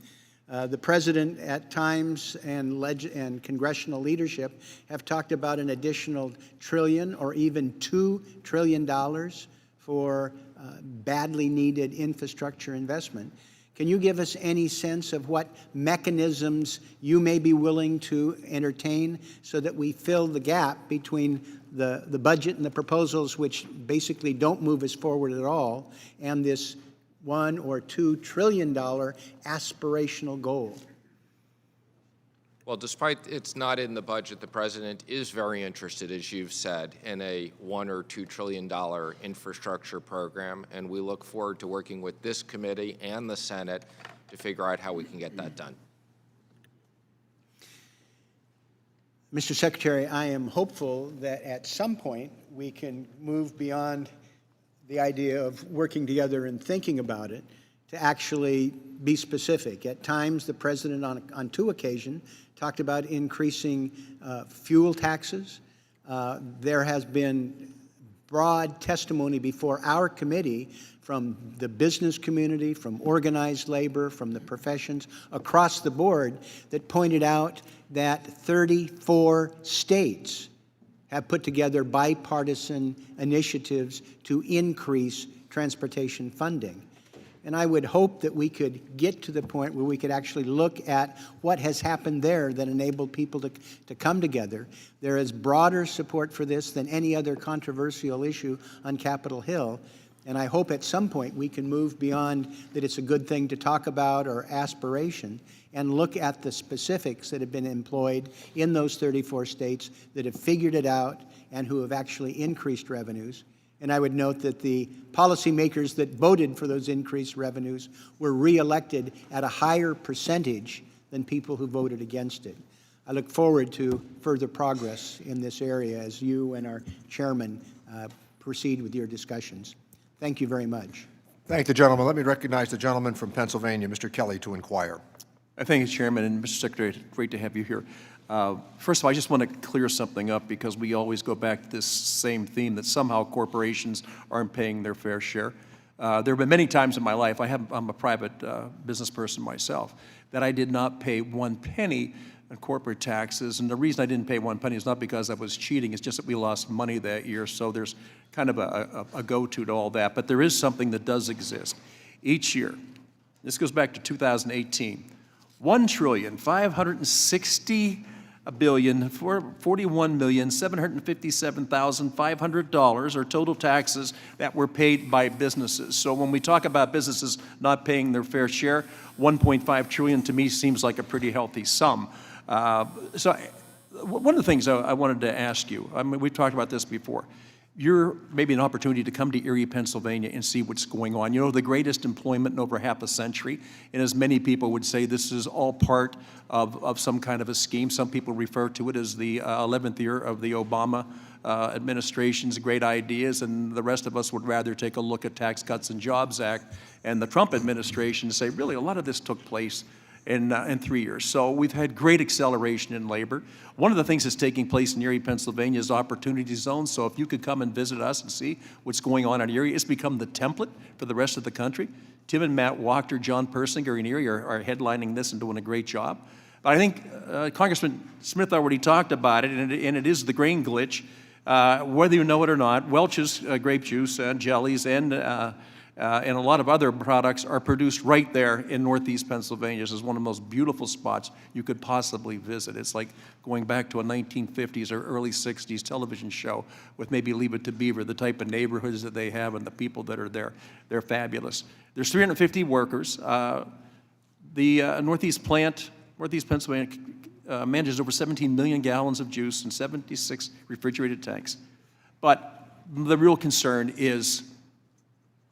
The President at times and Congressional leadership have talked about an additional trillion or even $2 trillion for badly needed infrastructure investment. Can you give us any sense of what mechanisms you may be willing to entertain so that we fill the gap between the budget and the proposals which basically don't move us forward at all and this $1 or $2 trillion aspirational goal? Well, despite it's not in the budget, the President is very interested, as you've said, in a $1 or $2 trillion infrastructure program, and we look forward to working with this committee and the Senate to figure out how we can get that done. Mr. Secretary, I am hopeful that at some point we can move beyond the idea of working together and thinking about it to actually be specific. At times, the President on 2 occasions talked about increasing fuel taxes. There has been broad testimony before our committee from the business community, from organized labor, from the professions across the board that pointed out that 34 states have put together bipartisan initiatives to increase transportation funding. And I would hope that we could get to the point where we could actually look at what has happened there that enabled people to come together. There is broader support for this than any other controversial issue on Capitol Hill. And I hope at some point we can move beyond that it's a good thing to talk about or aspiration and look at the specifics that have been employed in those 34 states that have figured it out and who have actually increased revenues. And I would note that the policymakers that voted for those increased revenues were reelected at a higher percentage than people who voted against it. I look forward to further progress in this area as you and our chairman proceed with your discussions. Thank you very much. Thank the gentleman. Let me recognize the gentleman from Pennsylvania, Mr. Kelly, to inquire. Thank you, Chairman, and Mr. Secretary, great to have you here. First of all, I just want to clear something up because we always go back to this same theme that somehow corporations aren't paying their fair share. There have been many times in my life, I'm a private business person myself, that I did not pay 1 penny in corporate taxes. And the reason I didn't pay 1 penny is not because I was cheating, it's just that we lost money that year. So there's kind of a go-to to all that. But there is something that does exist. Each year, This goes back to 2018. $1,560,041,757,500 are total taxes that were paid by businesses. So when we talk about businesses not paying their fair share, $1.5 trillion to me seems like a pretty healthy sum. One of the things I wanted to ask you, I mean, we've talked about this before. You're maybe an opportunity to come to Erie, Pennsylvania and see what's going on. You know, the greatest employment in over half a century, and as many people would say, this is all part of some kind of a scheme. Some people refer to it as the 11th year of the Obama administration's great ideas, and the rest of us would rather take a look at Tax Cuts and Jobs Act and the Trump administration and say, really, a lot of this took place in 3 years. So we've had great acceleration in labor. One of the things that's taking place in Erie, Pennsylvania is opportunity zones. So if you could come and visit us and see what's going on in Erie, it's become the template for the rest of the country. Tim and Matt Wachter, John Persinger in Erie are headlining this and doing a great job. But I think Congressman Smith already talked about it, and it is the grain glitch. Whether you know it or not, Welch's grape juice and jellies and a lot of other products are produced right there in Northeast Pennsylvania. This is one of the most beautiful spots you could possibly visit. It's like going back to a 1950s or early 60s television show with maybe Leave It to Beaver, the type of neighborhoods that they have and the people that are there. They're fabulous. There's 350 workers. The Northeast plant, Northeast Pennsylvania, manages over 17 million gallons of juice and 76 refrigerated tanks. But the real concern is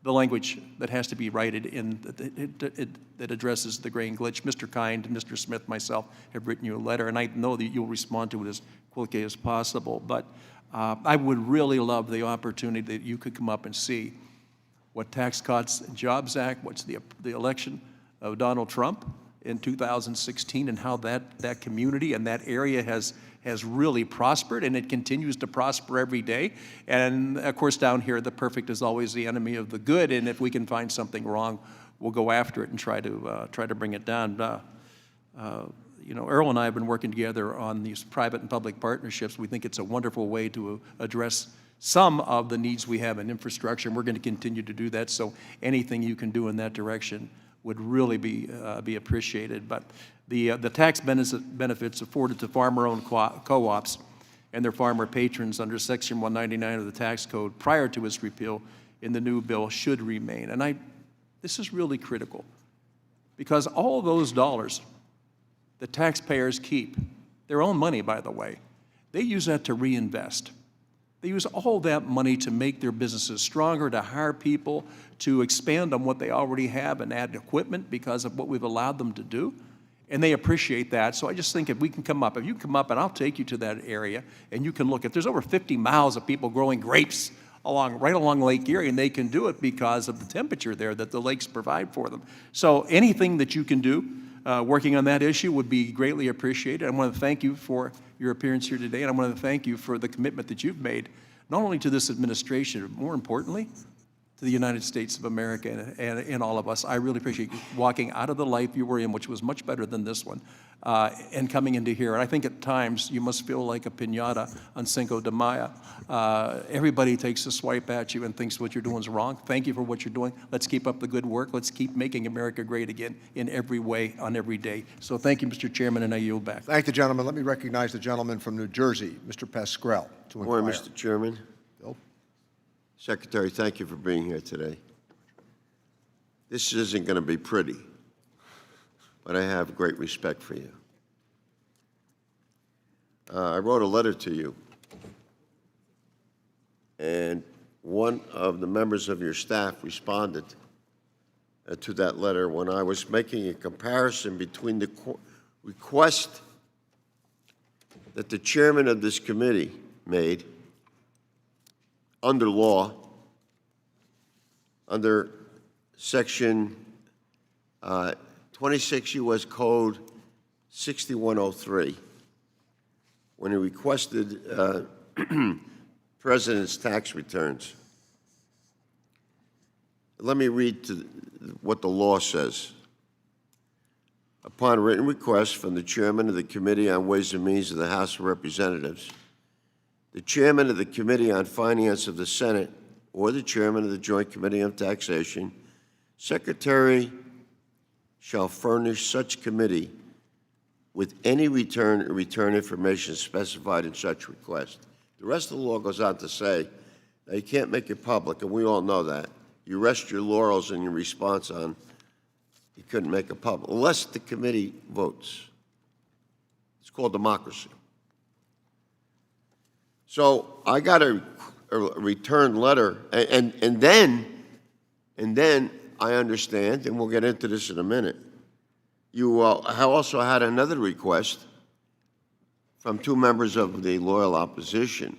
the language that has to be righted in that addresses the grain glitch. Mr. Kind, Mr. Smith, myself have written you a letter, and I know that you'll respond to it as quickly as possible. But I would really love the opportunity that you could come up and see what Tax Cuts and Jobs Act, what's the election of Donald Trump in 2016, and how that community and that area has really prospered, and it continues to prosper every day. And of course, down here, the perfect is always the enemy of the good, and if we can find something wrong, we'll go after it and try to bring it down. You know, Earl and I have been working together on these private and public partnerships. We think it's a wonderful way to address some of the needs we have in infrastructure, and we're going to continue to do that. So anything you can do in that direction would really be appreciated. But the tax benefits afforded to farmer-owned co-ops and their farmer patrons under Section 199 of the tax code prior to its repeal in the new bill should remain. And this is really critical, because all those dollars the taxpayers keep, their own money, by the way, they use that to reinvest. They use all that money to make their businesses stronger, to hire people, to expand on what they already have and add equipment because of what we've allowed them to do. And they appreciate that. So I just think if you can come up and I'll take you to that area and you can look at, there's over 50 miles of people growing grapes right along Lake Erie, and they can do it because of the temperature there that the lakes provide for them. So anything that you can do working on that issue would be greatly appreciated. I want to thank you for your appearance here today, and I want to thank you for the commitment that you've made, not only to this administration, but more importantly, to the United States of America and all of us. I really appreciate you walking out of the life you were in, which was much better than this one, and coming into here. And I think at times you must feel like a piñata on Cinco de Mayo. Everybody takes a swipe at you and thinks what you're doing is wrong. Thank you for what you're doing. Let's keep up the good work. Let's keep making America great again in every way, on every day. So thank you, Mr. Chairman, and I yield back. Thank the gentleman. Let me recognize the gentleman from New Jersey, Mr. Pascrell, to inquire. Morning, Mr. Chairman. Bill? Secretary, thank you for being here today. This isn't going to be pretty, but I have great respect for you. I wrote a letter to you, and one of the members of your staff responded to that letter when I was making a comparison between the request that the chairman of this committee made under law, under Section 26 U.S. Code 6103, when he requested President's tax returns. Let me read what the law says. Upon written request from the chairman of the Committee on Ways and Means of the House of Representatives, the chairman of the Committee on Finance of the Senate, or the chairman of the Joint Committee on Taxation, Secretary shall furnish such committee with any return information specified in such request. The rest of the law goes on to say that you can't make it public, and we all know that. You rest your laurels in your response on you couldn't make it public, unless the committee votes. It's called democracy. So I got a return letter, and then I understand, and we'll get into this in a minute, you also had another request from two members of the loyal opposition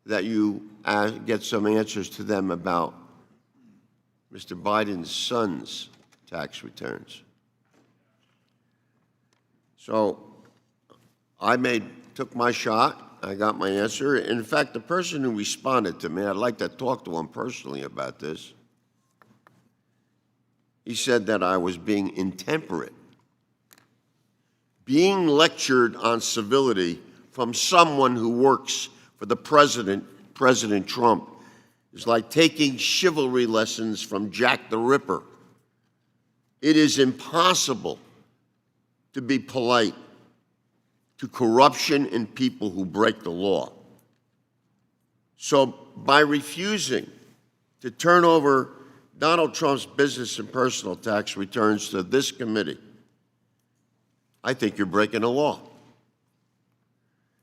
that you get some answers to them about Mr. Biden's son's tax returns. So I took my shot. I got my answer. In fact, the person who responded to me, I'd like to talk to him personally about this. He said that I was being intemperate. Being lectured on civility from someone who works for the president, President Trump, is like taking chivalry lessons from Jack the Ripper. It is impossible to be polite to corruption and people who break the law. So by refusing to turn over Donald Trump's business and personal tax returns to this committee, I think you're breaking the law.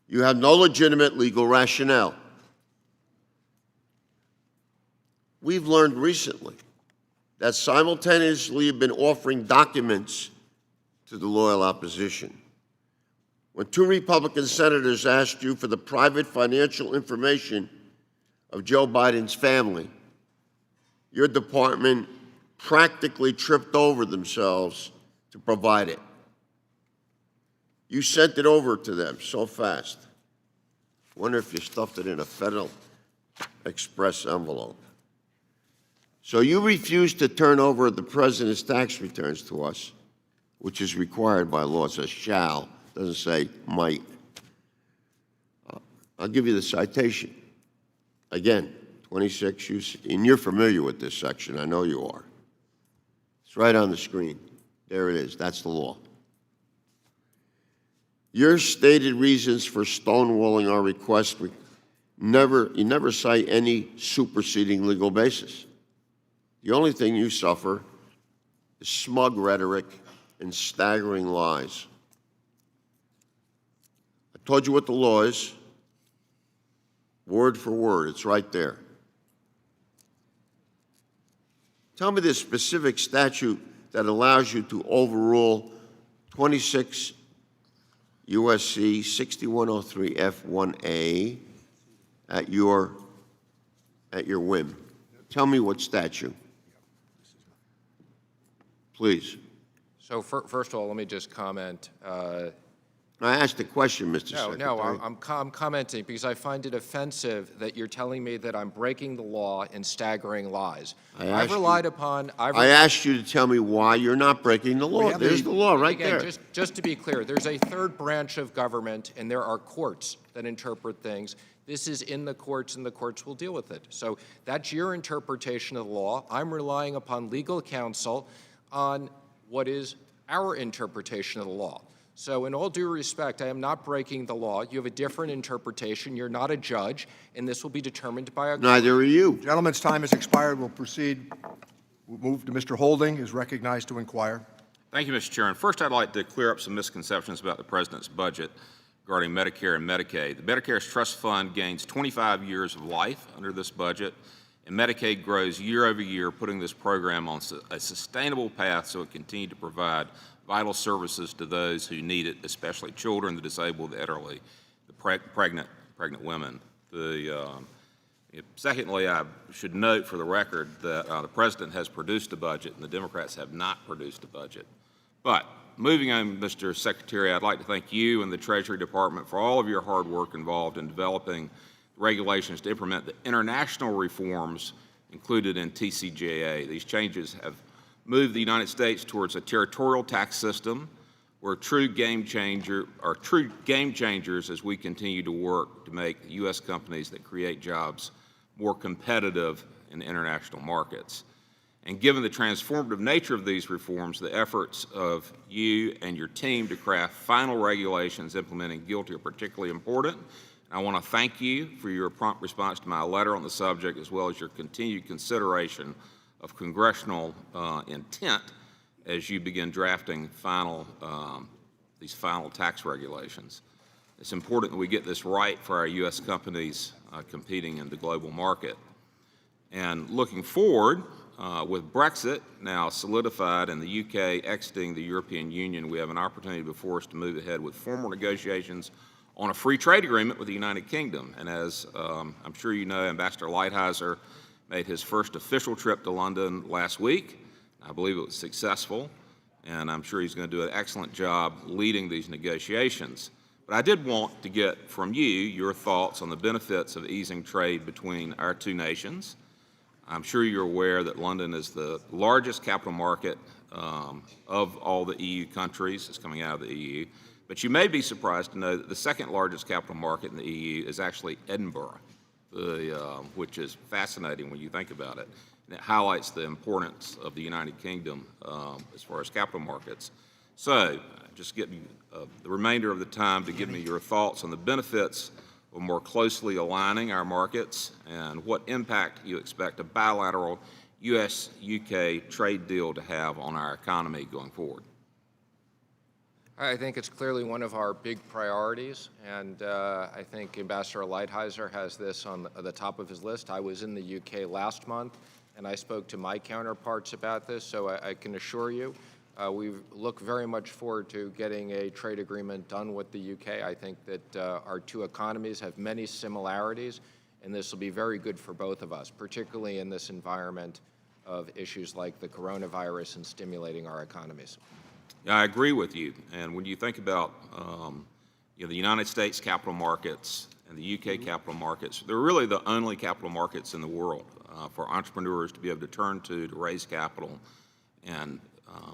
You have no legitimate legal rationale. We've learned recently that simultaneously have been offering documents to the loyal opposition. When two Republican senators asked you for the private financial information of Joe Biden's family, your department practically tripped over themselves to provide it. You sent it over to them so fast. I wonder if you stuffed it in a Federal Express envelope. So you refused to turn over the president's tax returns to us, which is required by law. It says shall, doesn't say might. I'll give you the citation. Again, 26, and you're familiar with this section, I know you are. It's right on the screen. There it is, that's the law. Your stated reasons for stonewalling our request, you never cite any superseding legal basis. The only thing you suffer is smug rhetoric and staggering lies. I told you what the law is, word for word, it's right there. Tell me the specific statute that allows you to overrule 26 USC 6103 F1A at your whim. Tell me what statute. Please. So first of all, let me just comment. I asked a question, Mr. Secretary. No, I'm commenting because I find it offensive that you're telling me that I'm breaking the law and staggering lies. I asked you to tell me why you're not breaking the law. There's the law right there. Just to be clear, there's a third branch of government, and there are courts that interpret things. This is in the courts, and the courts will deal with it. So that's your interpretation of the law. I'm relying upon legal counsel on what is our interpretation of the law. So in all due respect, I am not breaking the law. You have a different interpretation. You're not a judge, and this will be determined by a... Neither are you. Gentleman's time has expired. We'll proceed. We'll move to Mr. Holding, is recognized to inquire. Thank you, Mr. Chairman. First, I'd like to clear up some misconceptions about the President's budget regarding Medicare and Medicaid. The Medicare's trust fund gains 25 years of life under this budget, and Medicaid grows year over year, putting this program on a sustainable path so it can continue to provide vital services to those who need it, especially children, the disabled, the elderly, the pregnant women. Secondly, I should note for the record that the President has produced a budget and the Democrats have not produced a budget. But moving on, Mr. Secretary, I'd like to thank you and the Treasury Department for all of your hard work involved in developing regulations to implement the international reforms included in TCJA. These changes have moved the United States towards a territorial tax system where true game changers as we continue to work to make U.S. companies that create jobs more competitive in international markets. And given the transformative nature of these reforms, the efforts of you and your team to craft final regulations implementing GILTI are particularly important. I want to thank you for your prompt response to my letter on the subject, as well as your continued consideration of congressional intent as you begin drafting these final tax regulations. It's important that we get this right for our U.S. companies competing in the global market. And looking forward, with Brexit now solidified and the UK exiting the European Union, we have an opportunity before us to move ahead with formal negotiations on a free trade agreement with the United Kingdom. And as I'm sure you know, Ambassador Lighthizer made his first official trip to London last week. I believe it was successful, and I'm sure he's going to do an excellent job leading these negotiations. But I did want to get from you your thoughts on the benefits of easing trade between our two nations. I'm sure you're aware that London is the largest capital market of all the EU countries. It's coming out of the EU. But you may be surprised to know that the second largest capital market in the EU is actually Edinburgh, which is fascinating when you think about it. And it highlights the importance of the United Kingdom as far as capital markets. So just get the remainder of the time to give me your thoughts on the benefits of more closely aligning our markets and what impact you expect a bilateral U.S.-UK trade deal to have on our economy going forward. I think it's clearly one of our big priorities, and I think Ambassador Lighthizer has this on the top of his list. I was in the UK last month, and I spoke to my counterparts about this, so I can assure you we look very much forward to getting a trade agreement done with the UK. I think that our two economies have many similarities, and this will be very good for both of us, particularly in this environment of issues like the coronavirus and stimulating our economies. Yeah, I agree with you. And when you think about the United States capital markets and the UK capital markets, they're really the only capital markets in the world for entrepreneurs to be able to turn to raise capital. And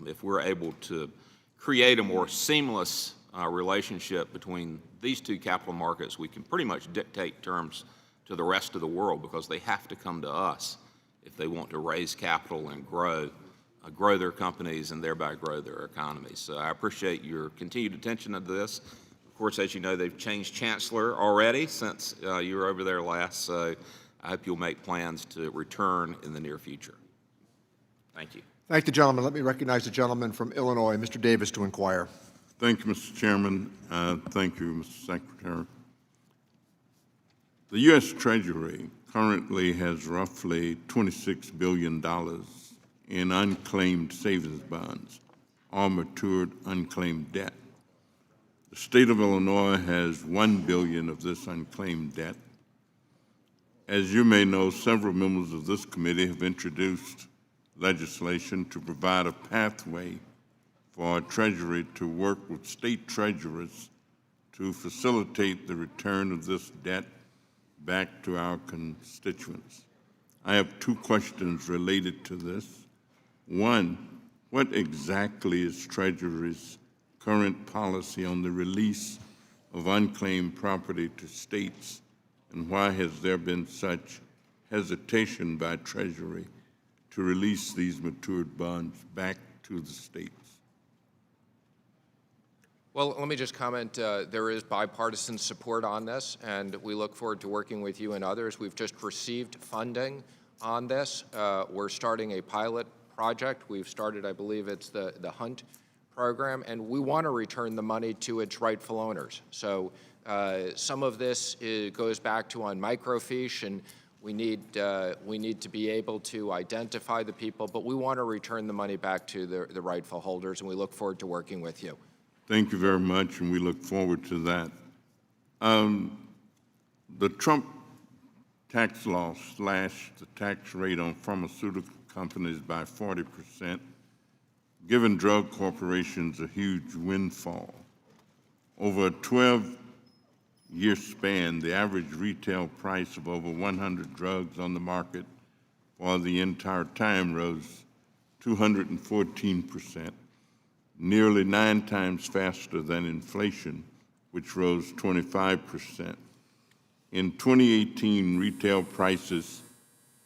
if we're able to create a more seamless relationship between these two capital markets, we can pretty much dictate terms to the rest of the world because they have to come to us if they want to raise capital and grow their companies and thereby grow their economies. So I appreciate your continued attention to this. Of course, as you know, they've changed chancellor already since you were over there last, so I hope you'll make plans to return in the near future. Thank you. Thank the gentleman. Let me recognize the gentleman from Illinois, Mr. Davis, to inquire. Thank you, Mr. Chairman. Thank you, Mr. Secretary. The U.S. Treasury currently has roughly $26 billion in unclaimed savings bonds or matured unclaimed debt. The state of Illinois has $1 billion of this unclaimed debt. As you may know, several members of this committee have introduced legislation to provide a pathway for our Treasury to work with state treasurers to facilitate the return of this debt back to our constituents. I have two questions related to this. One, what exactly is Treasury's current policy on the release of unclaimed property to states, and why has there been such hesitation by Treasury to release these matured bonds back to the states? Well, let me just comment. There is bipartisan support on this, and we look forward to working with you and others. We've just received funding on this. We're starting a pilot project. We've started, I believe it's the Hunt program, and we want to return the money to its rightful owners. So some of this goes back to on microfiche, and we need to be able to identify the people, but we want to return the money back to the rightful holders, and we look forward to working with you. Thank you very much, and we look forward to that. The Trump tax law slashed the tax rate on pharmaceutical companies by 40%, giving drug corporations a huge windfall. Over a 12-year span, the average retail price of over 100 drugs on the market for the entire time rose 214%, nearly 9 times faster than inflation, which rose 25%. In 2018, retail prices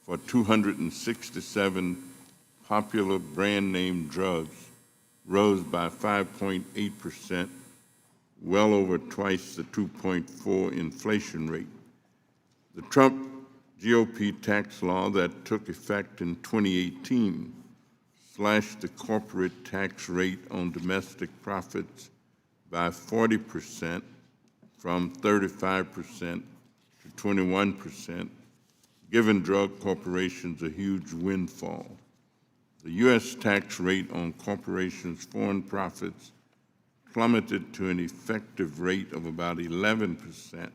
for 267 popular brand name drugs rose by 5.8%, well over twice the 2.4 inflation rate. The Trump GOP tax law that took effect in 2018 slashed the corporate tax rate on domestic profits by 40%, from 35% to 21%, giving drug corporations a huge windfall. The U.S. tax rate on corporations' foreign profits plummeted to an effective rate of about 11%.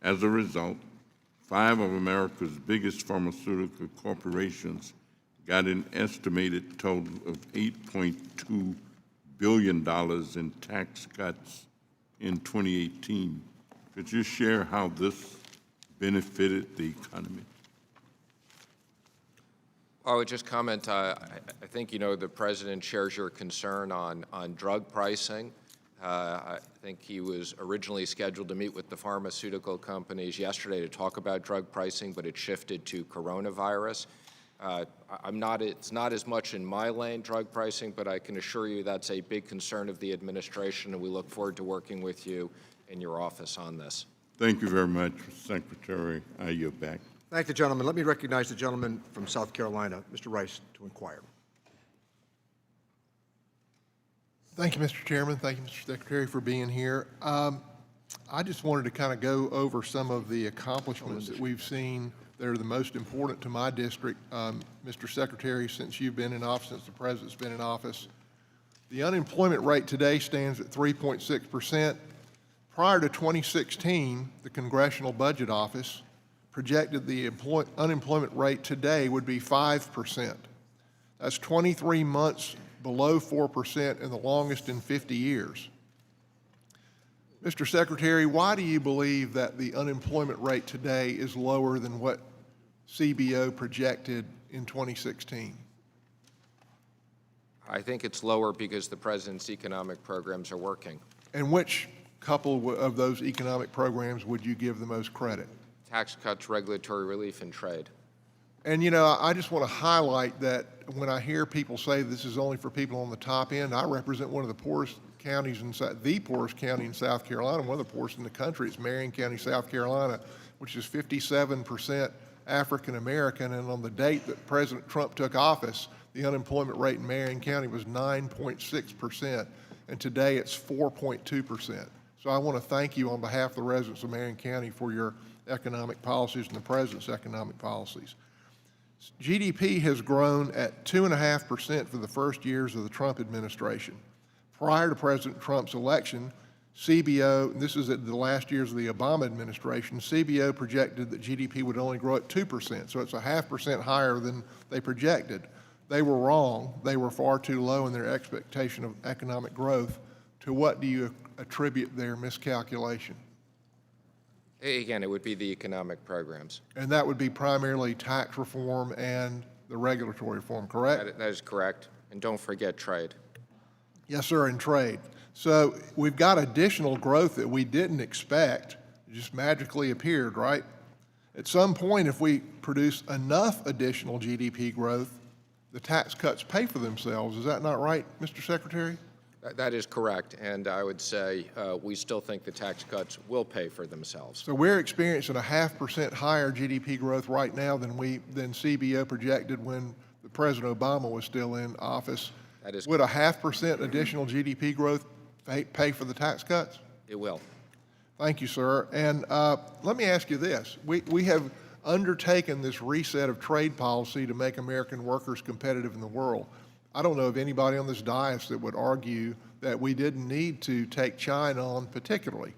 As a result, 5 of America's biggest pharmaceutical corporations got an estimated total of $8.2 billion in tax cuts in 2018. Could you share how this benefited the economy? I would just comment, I think the President shares your concern on drug pricing. I think he was originally scheduled to meet with the pharmaceutical companies yesterday to talk about drug pricing, but it shifted to coronavirus. It's not as much in my lane, drug pricing, but I can assure you that's a big concern of the administration, and we look forward to working with you in your office on this. Thank you very much, Mr. Secretary. I yield back. Thank the gentleman. Let me recognize the gentleman from South Carolina, Mr. Rice, to inquire. Thank you, Mr. Chairman. Thank you, Mr. Secretary, for being here. I just wanted to kind of go over some of the accomplishments that we've seen that are the most important to my district, Mr. Secretary, since you've been in office, since the President's been in office. The unemployment rate today stands at 3.6%. Prior to 2016, the Congressional Budget Office projected the unemployment rate today would be 5%. That's 23 months below 4% and the longest in 50 years. Mr. Secretary, why do you believe that the unemployment rate today is lower than what CBO projected in 2016? I think it's lower because the President's economic programs are working. And which couple of those economic programs would you give the most credit? Tax cuts, regulatory relief, and trade. And I just want to highlight that when I hear people say this is only for people on the top end, I represent one of the poorest counties the poorest county in South Carolina, one of the poorest in the country. It's Marion County, South Carolina, which is 57% African American. And on the date that President Trump took office, the unemployment rate in Marion County was 9.6%, and today it's 4.2%. So I want to thank you on behalf of the residents of Marion County for your economic policies and the President's economic policies. GDP has grown at 2.5% for the first years of the Trump administration. Prior to President Trump's election, CBO, and this is at the last years of the Obama administration, CBO projected that GDP would only grow at 2%, so it's 0.5% higher than they projected. They were wrong. They were far too low in their expectation of economic growth. To what do you attribute their miscalculation? Again, it would be the economic programs. And that would be primarily tax reform and the regulatory reform, correct? That is correct. And don't forget trade. Yes, sir, and trade. So we've got additional growth that we didn't expect. It just magically appeared, right? At some point, if we produce enough additional GDP growth, the tax cuts pay for themselves. Is that not right, Mr. Secretary? That is correct, and I would say we still think the tax cuts will pay for themselves. So we're experiencing a 0.5% higher GDP growth right now than CBO projected when the President Obama was still in office. That is Would a 0.5% additional GDP growth pay for the tax cuts? It will. Thank you, sir. And let me ask you this. We have undertaken this reset of trade policy to make American workers competitive in the world. I don't know of anybody on this dais that would argue that we didn't need to take China on particularly.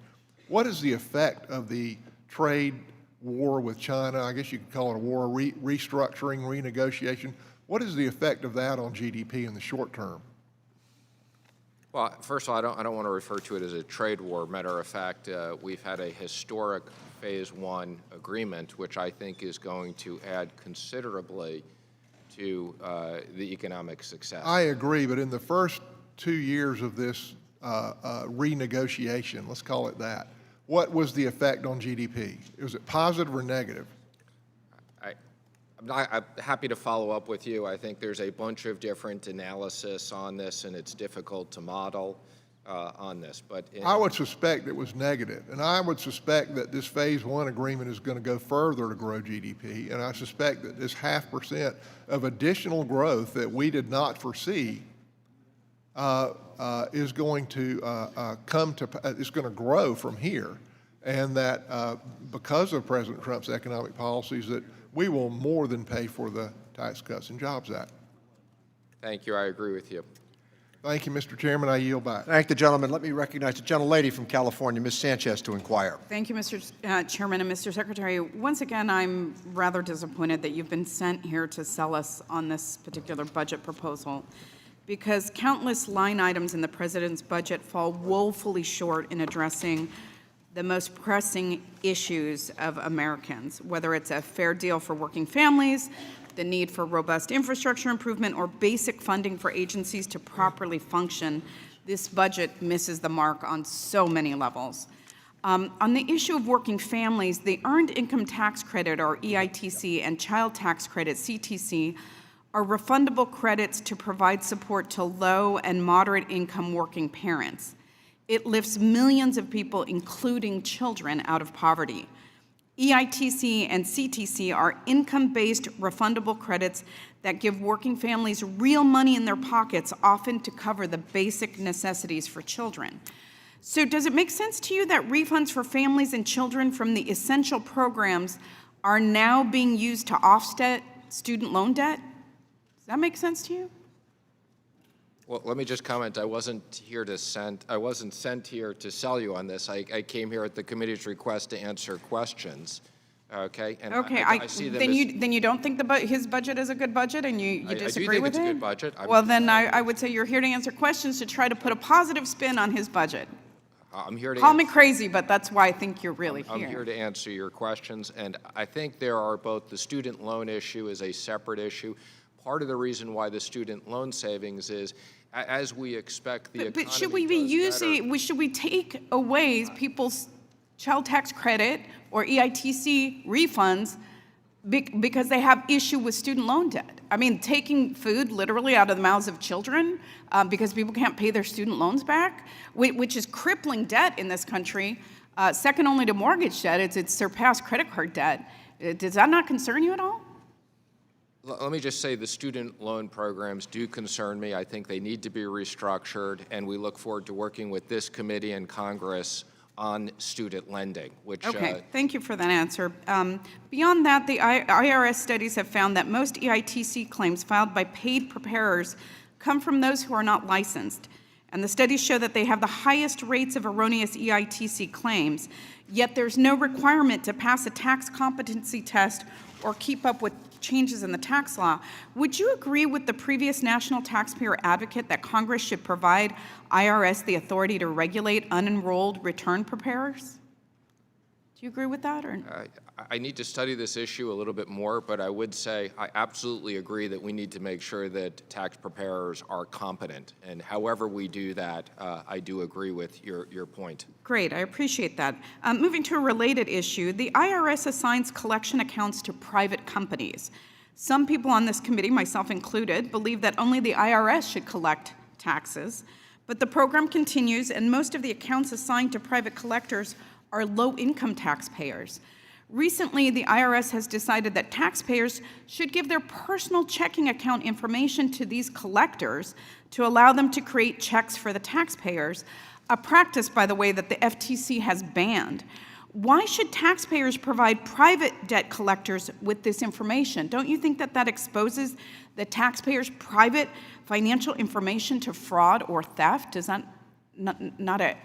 What is the effect of the trade war with China? I guess you could call it a war, restructuring, renegotiation. What is the effect of that on GDP in the short term? Well, first of all, I don't want to refer to it as a trade war. Matter of fact, we've had a historic Phase 1 agreement, which I think is going to add considerably to the economic success. I agree, but in the first 2 years of this renegotiation, let's call it that, what was the effect on GDP? Was it positive or negative? I'm happy to follow up with you. I think there's a bunch of different analysis on this, and it's difficult to model on this. But I would suspect it was negative, and I would suspect that this Phase 1 agreement is going to go further to grow GDP, and I suspect that this 0.5% of additional growth that we did not foresee is going to is going to grow from here, and that because of President Trump's economic policies, that we will more than pay for the Tax Cuts and Jobs Act. thank you. I agree with you. Thank you, Mr. Chairman. I yield back. Thank the gentleman. Let me recognize the gentlelady from California, Ms. Sanchez, to inquire. Thank you, Mr. Chairman and Mr. Secretary. Once again, I'm rather disappointed that you've been sent here to sell us on this particular budget proposal, because countless line items in the president's budget fall woefully short in addressing the most pressing issues of Americans, whether it's a fair deal for working families, the need for robust infrastructure improvement, or basic funding for agencies to properly function. This budget misses the mark on so many levels. On the issue of working families, the Earned Income Tax Credit, or EITC, and Child Tax Credit, CTC, are refundable credits to provide support to low and moderate income working parents. It lifts millions of people, including children, out of poverty. EITC and CTC are income-based refundable credits that give working families real money in their pockets, often to cover the basic necessities for children. So does it make sense to you that refunds for families and children from the essential programs are now being used to offset student loan debt? Does that make sense to you? Well, let me just comment. I wasn't sent here to sell you on this. I came here at the committee's request to answer questions. Okay. And okay. I see them then you don't think his budget is a good budget, and you disagree with it? I do think it's a good budget. Well, then I would say you're here to answer questions to try to put a positive spin on his budget. I'm here to call me crazy, but that's why I think you're really here. I'm here to answer your questions, and I think there are both the student loan issue is a separate issue. Part of the reason why the student loan savings is, as we expect the economy but should we be using, should we take away people's child tax credit or EITC refunds because they have issue with student loan debt? I mean, taking food literally out of the mouths of children because people can't pay their student loans back, which is crippling debt in this country, second only to mortgage debt. It's surpassed credit card debt. Does that not concern you at all? Let me just say the student loan programs do concern me. I think they need to be restructured, and we look forward to working with this committee and Congress on student lending, which... Okay, thank you for that answer. Beyond that, the IRS studies have found that most EITC claims filed by paid preparers come from those who are not licensed. And the studies show that they have the highest rates of erroneous EITC claims, yet there's no requirement to pass a tax competency test or keep up with changes in the tax law. Would you agree with the previous national taxpayer advocate that Congress should provide IRS the authority to regulate unenrolled return preparers? Do you agree with that? Or? I need to study this issue a little bit more, but I would say I absolutely agree that we need to make sure that tax preparers are competent. And however we do that, I do agree with your point. Great, I appreciate that. Moving to a related issue, the IRS assigns collection accounts to private companies. Some people on this committee, myself included, believe that only the IRS should collect taxes. But the program continues, and most of the accounts assigned to private collectors are low-income taxpayers. Recently, the IRS has decided that taxpayers should give their personal checking account information to these collectors to allow them to create checks for the taxpayers, a practice, by the way, that the FTC has banned. Why should taxpayers provide private debt collectors with this information? Don't you think that that exposes the taxpayers' private financial information to fraud or theft? Does that not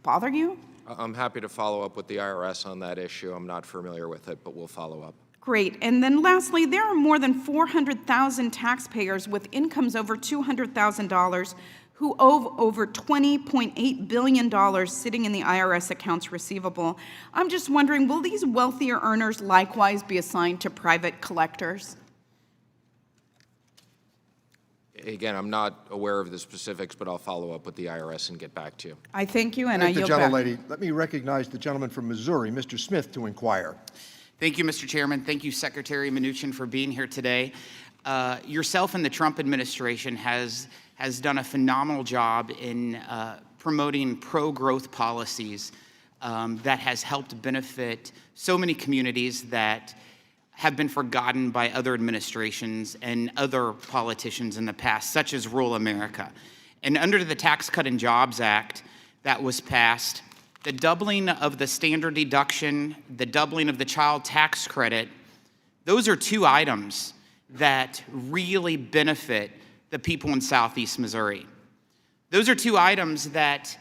bother you? I'm happy to follow up with the IRS on that issue. I'm not familiar with it, but we'll follow up. Great. And then lastly, there are more than 400,000 taxpayers with incomes over $200,000 who owe over $20.8 billion sitting in the IRS accounts receivable. I'm just wondering, will these wealthier earners likewise be assigned to private collectors? Again, I'm not aware of the specifics, but I'll follow up with the IRS and get back to you. I thank you, and I yield the back. gentlelady. Let me recognize the gentleman from Missouri, Mr. Smith, to inquire. Thank you, Mr. Chairman. Thank you, Secretary Mnuchin, for being here today. Yourself and the Trump administration has done a phenomenal job in promoting pro-growth policies that has helped benefit so many communities that have been forgotten by other administrations and other politicians in the past, such as rural America. And under the Tax Cut and Jobs Act that was passed, the doubling of the standard deduction, the doubling of the child tax credit, those are two items that really benefit the people in Southeast Missouri. Those are two items that,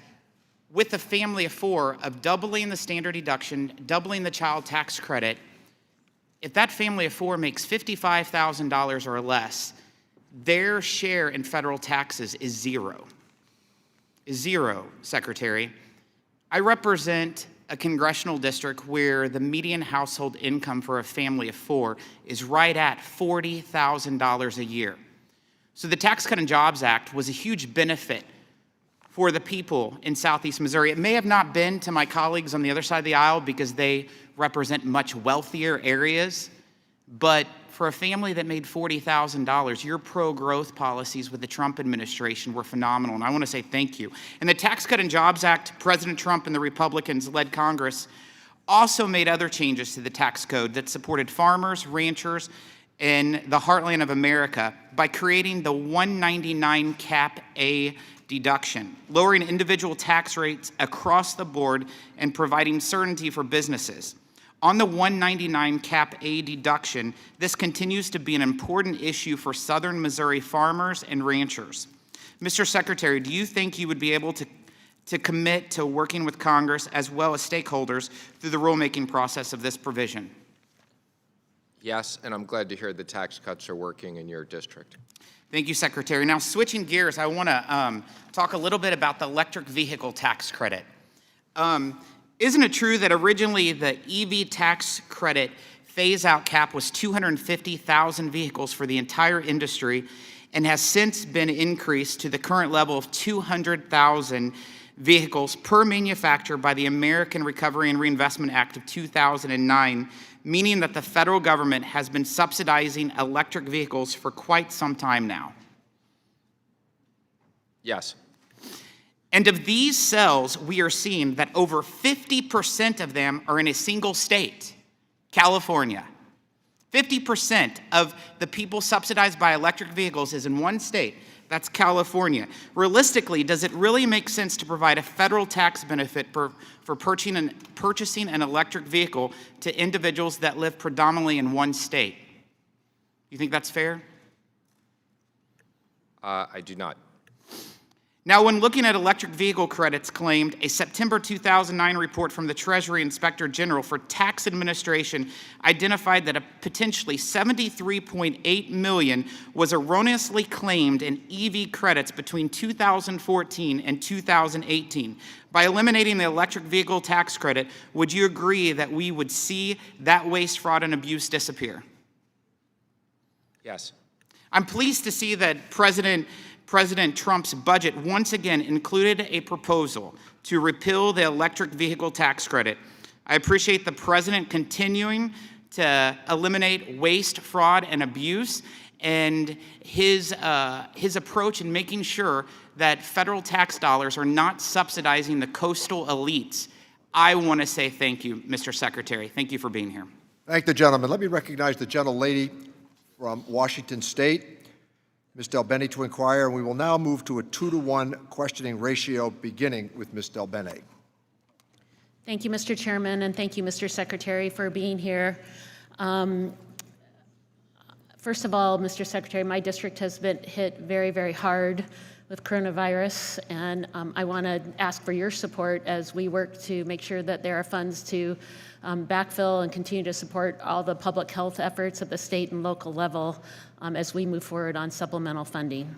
with a family of four, of doubling the standard deduction, doubling the child tax credit, if that family of four makes $55,000 or less, their share in federal taxes is zero. Is zero, Secretary. I represent a congressional district where the median household income for a family of four is right at $40,000 a year. So the Tax Cut and Jobs Act was a huge benefit for the people in Southeast Missouri. It may have not been to my colleagues on the other side of the aisle because they represent much wealthier areas, but for a family that made $40,000, your pro-growth policies with the Trump administration were phenomenal, and I want to say thank you. And the Tax Cut and Jobs Act, President Trump and the Republicans-led Congress also made other changes to the tax code that supported farmers, ranchers, in the heartland of America by creating the 199 Cap A deduction, lowering individual tax rates across the board and providing certainty for businesses. On the 199 Cap A deduction, this continues to be an important issue for southern Missouri farmers and ranchers. Mr. Secretary, do you think you would be able to commit to working with Congress as well as stakeholders through the rulemaking process of this provision? Yes, and I'm glad to hear the tax cuts are working in your district. Thank you, Secretary. Now, switching gears, I want to talk a little bit about the electric vehicle tax credit. Isn't it true that originally the EV tax credit phase-out cap was 250,000 vehicles for the entire industry and has since been increased to the current level of 200,000 vehicles per manufacturer by the American Recovery and Reinvestment Act of 2009, meaning that the federal government has been subsidizing electric vehicles for quite some time now? Yes. And of these cells, we are seeing that over 50% of them are in a single state, California. 50% of the people subsidized by electric vehicles is in one state, that's California. Realistically, does it really make sense to provide a federal tax benefit for purchasing an electric vehicle to individuals that live predominantly in one state? You think that's fair? I do not. Now, when looking at electric vehicle credits claimed, a September 2009 report from the Treasury Inspector General for Tax Administration identified that a potentially $73.8 million was erroneously claimed in EV credits between 2014 and 2018. By eliminating the electric vehicle tax credit, would you agree that we would see that waste, fraud, and abuse disappear? Yes. I'm pleased to see that President Trump's budget once again included a proposal to repeal the electric vehicle tax credit. I appreciate the president continuing to eliminate waste, fraud, and abuse, and his approach in making sure that federal tax dollars are not subsidizing the coastal elites. I want to say thank you, Mr. Secretary. Thank you for being here. Thank the gentleman. Let me recognize the gentlelady from Washington State, Ms. Delbene, to inquire, and we will now move to a 2-to-1 questioning ratio, beginning with Ms. Delbene. Thank you, Mr. Chairman, and thank you, Mr. Secretary, for being here. First of all, Mr. Secretary, my district has been hit very, very hard with coronavirus, and I want to ask for your support as we work to make sure that there are funds to backfill and continue to support all the public health efforts at the state and local level as we move forward on supplemental funding.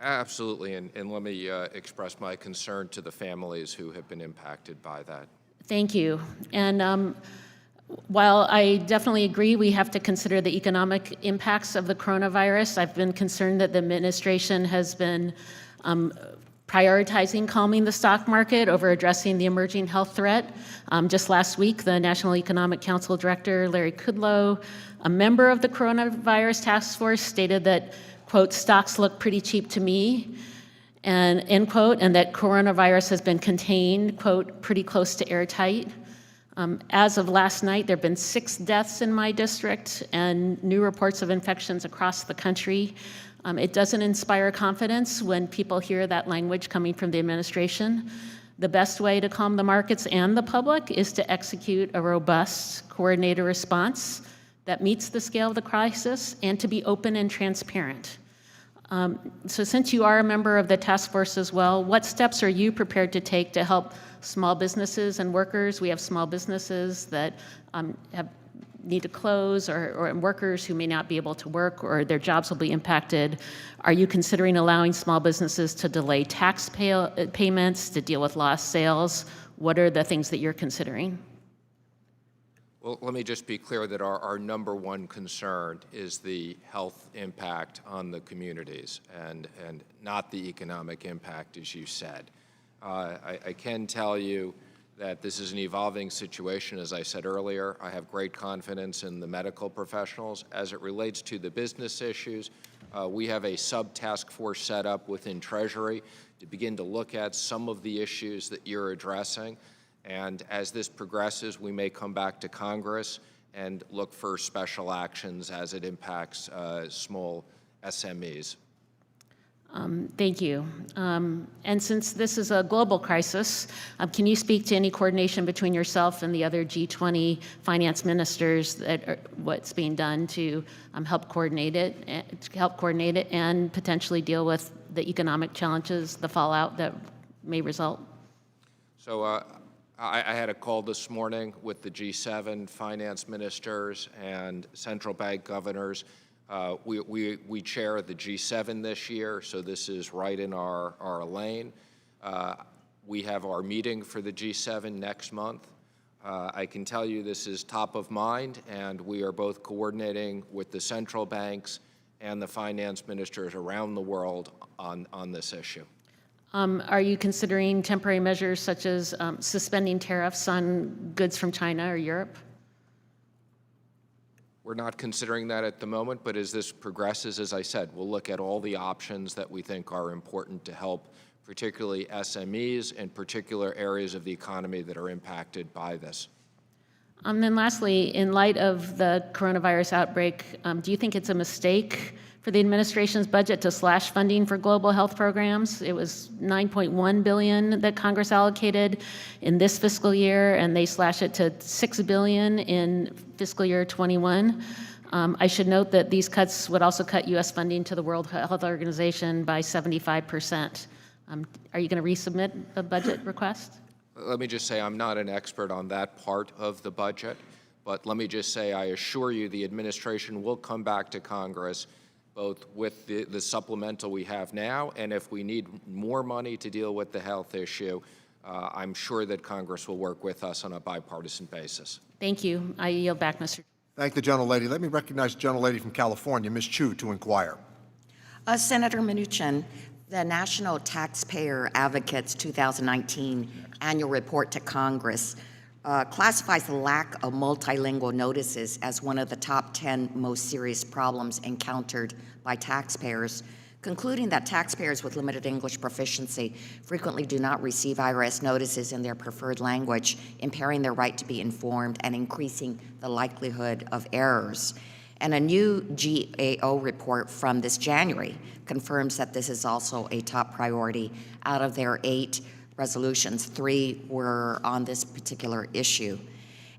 Absolutely, and let me express my concern to the families who have been impacted by that. Thank you. And while I definitely agree we have to consider the economic impacts of the coronavirus, I've been concerned that the administration has been prioritizing calming the stock market over addressing the emerging health threat. Just last week, the National Economic Council Director, Larry Kudlow, a member of the coronavirus task force, stated that, quote, stocks look pretty cheap to me, and end quote, and that coronavirus has been contained, quote, pretty close to airtight. As of last night, there have been 6 deaths in my district and new reports of infections across the country. It doesn't inspire confidence when people hear that language coming from the administration. The best way to calm the markets and the public is to execute a robust, coordinated response that meets the scale of the crisis and to be open and transparent. So since you are a member of the task force as well, what steps are you prepared to take to help small businesses and workers? We have small businesses that need to close, or workers who may not be able to work, or their jobs will be impacted. Are you considering allowing small businesses to delay tax payments, to deal with lost sales? What are the things that you're considering? Well, let me just be clear that our number one concern is the health impact on the communities and not the economic impact, as you said. I can tell you that this is an evolving situation. As I said earlier, I have great confidence in the medical professionals. As it relates to the business issues, we have a sub-task force set up within Treasury to begin to look at some of the issues that you're addressing. And as this progresses, we may come back to Congress and look for special actions as it impacts small SMEs. Thank you. And since this is a global crisis, can you speak to any coordination between yourself and the other G20 finance ministers what's being done to help coordinate it and potentially deal with the economic challenges, the fallout that may result? So I had a call this morning with the G7 finance ministers and central bank governors. We chair the G7 this year, so this is right in our lane. We have our meeting for the G7 next month. I can tell you this is top of mind, and we are both coordinating with the central banks and the finance ministers around the world on this issue. Are you considering temporary measures such as suspending tariffs on goods from China or Europe? We're not considering that at the moment, but as this progresses, as I said, we'll look at all the options that we think are important to help, particularly SMEs and particular areas of the economy that are impacted by this. Then lastly, in light of the coronavirus outbreak, do you think it's a mistake for the administration's budget to slash funding for global health programs? It was $9.1 billion that Congress allocated in this fiscal year, and they slashed it to $6 billion in fiscal year 21. I should note that these cuts would also cut U.S. funding to the World Health Organization by 75%. Are you going to resubmit a budget request? Let me just say I'm not an expert on that part of the budget, but let me just say I assure you the administration will come back to Congress both with the supplemental we have now, and if we need more money to deal with the health issue, I'm sure that Congress will work with us on a bipartisan basis. Thank you. I yield back, Mr. Thank the gentlelady. Let me recognize the gentlelady from California, Ms. Chu, to inquire. Senator Mnuchin, the National Taxpayer Advocate's 2019 annual report to Congress classifies the lack of multilingual notices as one of the top 10 most serious problems encountered by taxpayers, concluding that taxpayers with limited English proficiency frequently do not receive IRS notices in their preferred language, impairing their right to be informed and increasing the likelihood of errors. And a new GAO report from this January confirms that this is also a top priority. Out of their 8 resolutions, 3 were on this particular issue.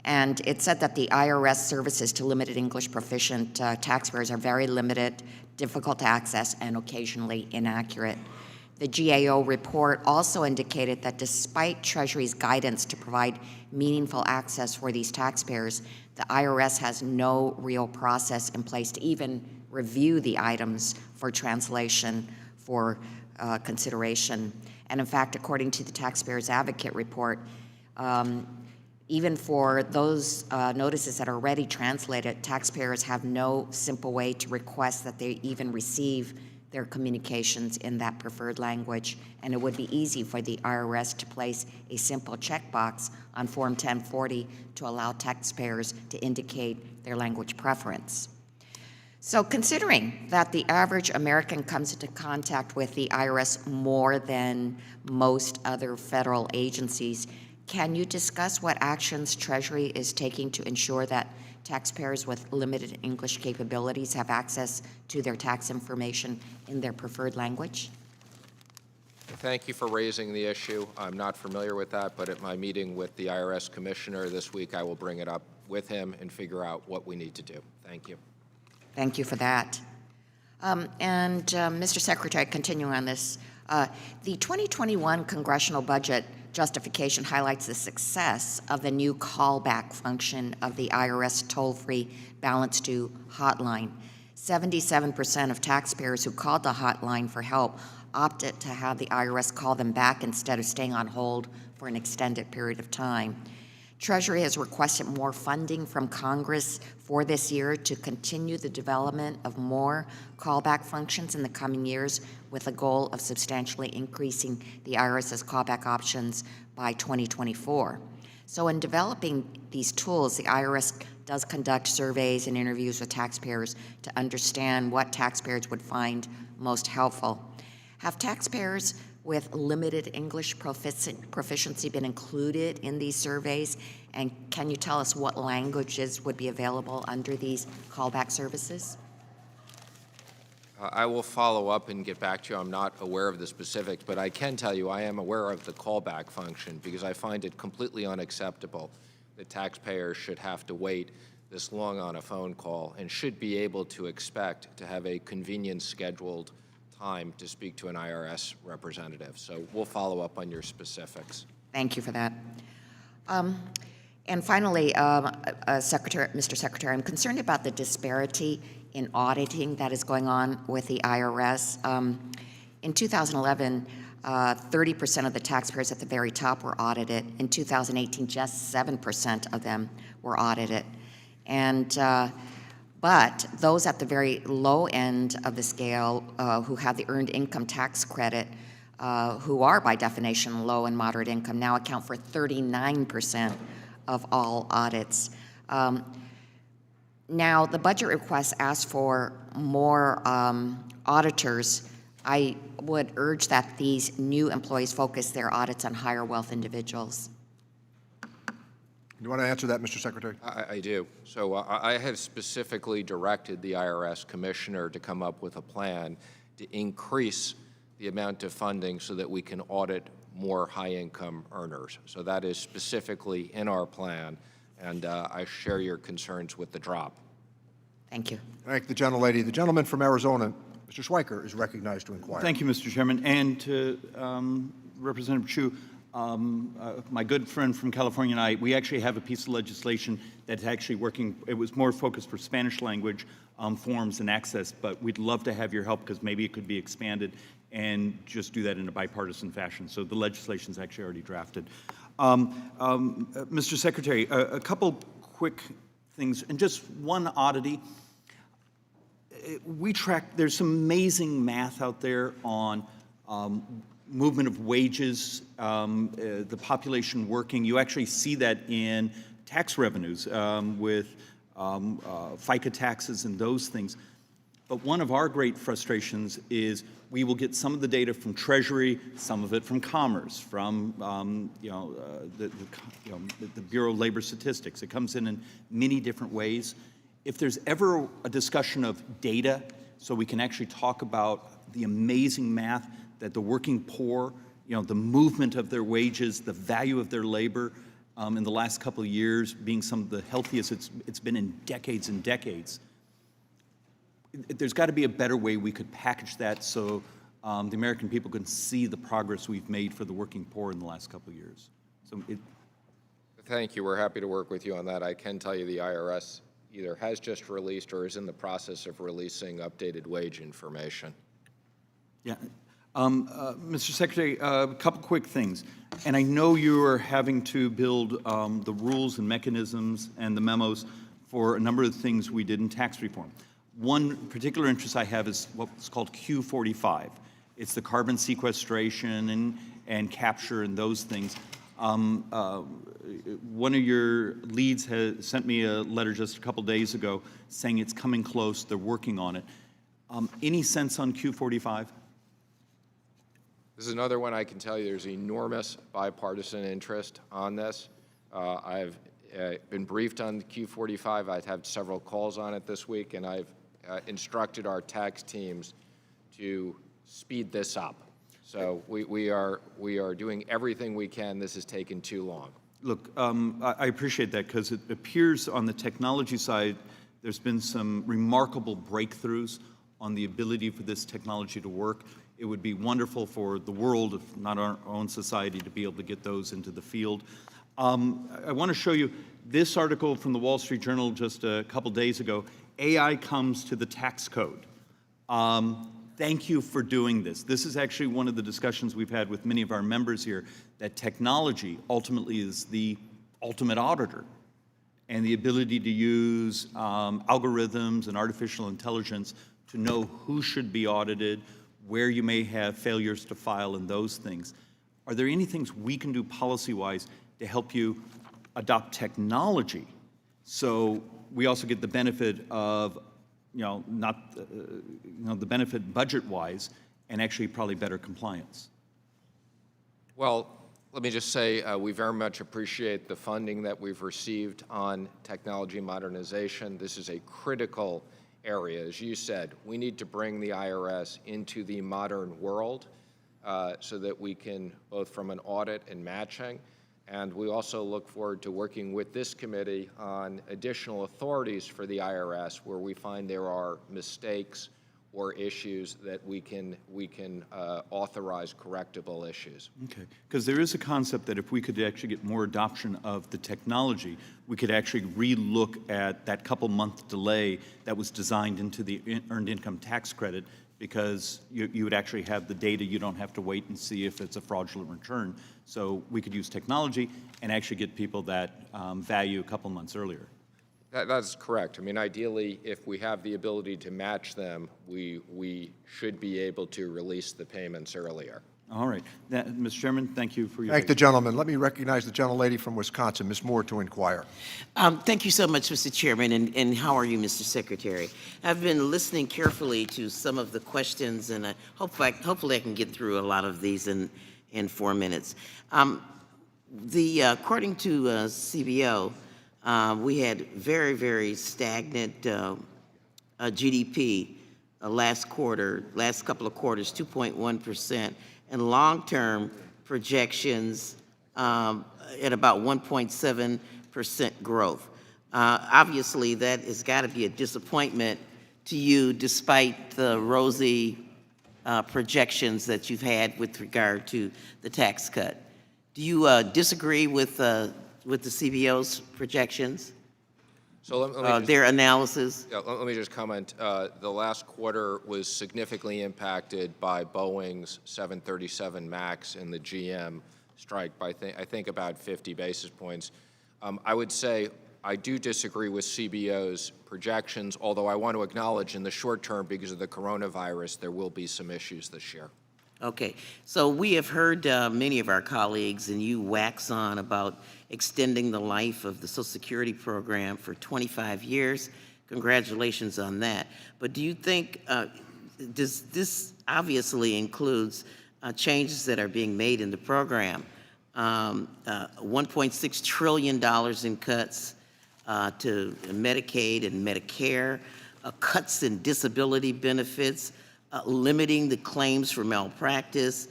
And it said that the IRS services to limited English proficient taxpayers are very limited, difficult to access, and occasionally inaccurate. The GAO report also indicated that despite Treasury's guidance to provide meaningful access for these taxpayers, the IRS has no real process in place to even review the items for translation for consideration. And in fact, according to the Taxpayers Advocate report, even for those notices that are already translated, taxpayers have no simple way to request that they even receive their communications in that preferred language, and it would be easy for the IRS to place a simple checkbox on Form 1040 to allow taxpayers to indicate their language preference. So considering that the average American comes into contact with the IRS more than most other federal agencies, can you discuss what actions Treasury is taking to ensure that taxpayers with limited English capabilities have access to their tax information in their preferred language? Thank you for raising the issue. I'm not familiar with that, but at my meeting with the IRS Commissioner this week, I will bring it up with him and figure out what we need to do. Thank you. Thank you for that. Mr. Secretary, continuing on this, the 2021 congressional budget justification highlights the success of the new callback function of the IRS toll-free balance due hotline. 77% of taxpayers who called the hotline for help opted to have the IRS call them back instead of staying on hold for an extended period of time. Treasury has requested more funding from Congress for this year to continue the development of more callback functions in the coming years, with a goal of substantially increasing the IRS's callback options by 2024. So in developing these tools, the IRS does conduct surveys and interviews with taxpayers to understand what taxpayers would find most helpful. Have taxpayers with limited English proficiency been included in these surveys? And can you tell us what languages would be available under these callback services? I will follow up and get back to you. I'm not aware of the specifics, but I can tell you I am aware of the callback function because I find it completely unacceptable that taxpayers should have to wait this long on a phone call and should be able to expect to have a convenient scheduled time to speak to an IRS representative. So we'll follow up on your specifics. Thank you for that. And finally, Mr. Secretary, I'm concerned about the disparity in auditing that is going on with the IRS. In 2011, 30% of the taxpayers at the very top were audited. In 2018, just 7% of them were audited. But those at the very low end of the scale who have the earned income tax credit, who are by definition low and moderate income, now account for 39% of all audits. Now, the budget request asks for more auditors. I would urge that these new employees focus their audits on higher wealth individuals. You want to answer that, Mr. Secretary? I do. So I have specifically directed the IRS Commissioner to come up with a plan to increase the amount of funding so that we can audit more high-income earners. So that is specifically in our plan, and I share your concerns with the drop. Thank you. Thank the gentlelady. The gentleman from Arizona, Mr. Schweiker, is recognized to inquire. Thank you, Mr. Chairman. And to Representative Chu, my good friend from California and I, we actually have a piece of legislation that's actually working. It was more focused for Spanish language forms and access, but we'd love to have your help because maybe it could be expanded and just do that in a bipartisan fashion. So the legislation is actually already drafted. Mr. Secretary, a couple quick things, and just one oddity. We track, there's some amazing math out there on movement of wages, the population working. You actually see that in tax revenues with FICA taxes and those things. But one of our great frustrations is we will get some of the data from Treasury, some of it from Commerce, from the Bureau of Labor Statistics. It comes in many different ways. If there's ever a discussion of data, so we can actually talk about the amazing math that the working poor, the movement of their wages, the value of their labor in the last couple of years being some of the healthiest it's been in decades and decades. There's got to be a better way we could package that so the American people can see the progress we've made for the working poor in the last couple of years. So Thank you. We're happy to work with you on that. I can tell you the IRS either has just released or is in the process of releasing updated wage information. Yeah. Mr. Secretary, a couple quick things. And I know you are having to build the rules and mechanisms and the memos for a number of things we did in tax reform. One particular interest I have is what's called Q45. It's the carbon sequestration and capture and those things. One of your leads has sent me a letter just a couple days ago saying it's coming close, they're working on it. Any sense on Q45? This is another one I can tell you there's enormous bipartisan interest on this. I've been briefed on Q45. I've had several calls on it this week, and I've instructed our tax teams to speed this up. So we are doing everything we can. This has taken too long. Look, I appreciate that because it appears on the technology side there's been some remarkable breakthroughs on the ability for this technology to work. It would be wonderful for the world, if not our own society, to be able to get those into the field. I want to show you this article from the Wall Street Journal just a couple days ago. AI comes to the tax code. Thank you for doing this. This is actually one of the discussions we've had with many of our members here, that technology ultimately is the ultimate auditor. And the ability to use algorithms and artificial intelligence to know who should be audited, where you may have failures to file and those things. Are there any things we can do policy-wise to help you adopt technology so we also get the benefit of, the benefit budget-wise and actually probably better compliance? Well, let me just say we very much appreciate the funding that we've received on technology modernization. This is a critical area. As you said, we need to bring the IRS into the modern world so that we can, both from an audit and matching, and we also look forward to working with this committee on additional authorities for the IRS where we find there are mistakes or issues that we can authorize correctable issues. Okay, because there is a concept that if we could actually get more adoption of the technology, we could actually re-look at that couple-month delay that was designed into the earned income tax credit, because you would actually have the data. You don't have to wait and see if it's a fraudulent return. So we could use technology and actually get people that value a couple months earlier. That's correct. I mean, ideally, if we have the ability to match them, we should be able to release the payments earlier. All right. Mr. Chairman, thank you for your... Thank the gentleman. Let me recognize the gentlelady from Wisconsin, Ms. Moore, to inquire. Thank you so much, Mr. Chairman, and how are you, Mr. Secretary? I've been listening carefully to some of the questions, and hopefully I can get through a lot of these in 4 minutes. According to CBO, we had very, very stagnant GDP last couple of quarters, 2.1%. And long-term projections at about 1.7% growth. Obviously, that has got to be a disappointment to you, despite the rosy projections that you've had with regard to the tax cut. Do you disagree with the CBO's projections? So let me their analysis? Yeah, let me just comment. The last quarter was significantly impacted by Boeing's 737 MAX and the GM strike by, I think, about 50 basis points. I would say I do disagree with CBO's projections, although I want to acknowledge in the short term, because of the coronavirus, there will be some issues this year. Okay, so we have heard many of our colleagues, and you wax on about extending the life of the Social Security program for 25 years. Congratulations on that. But do you think, this obviously includes changes that are being made in the program, $1.6 trillion in cuts to Medicaid and Medicare, cuts in disability benefits, limiting the claims for malpractice,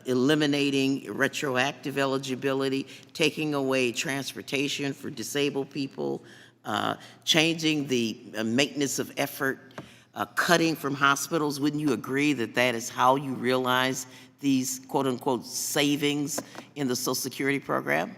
eliminating retroactive eligibility, taking away transportation for disabled people, changing the maintenance of effort, cutting from hospitals. Wouldn't you agree that that is how you realize these quote-unquote savings in the Social Security program?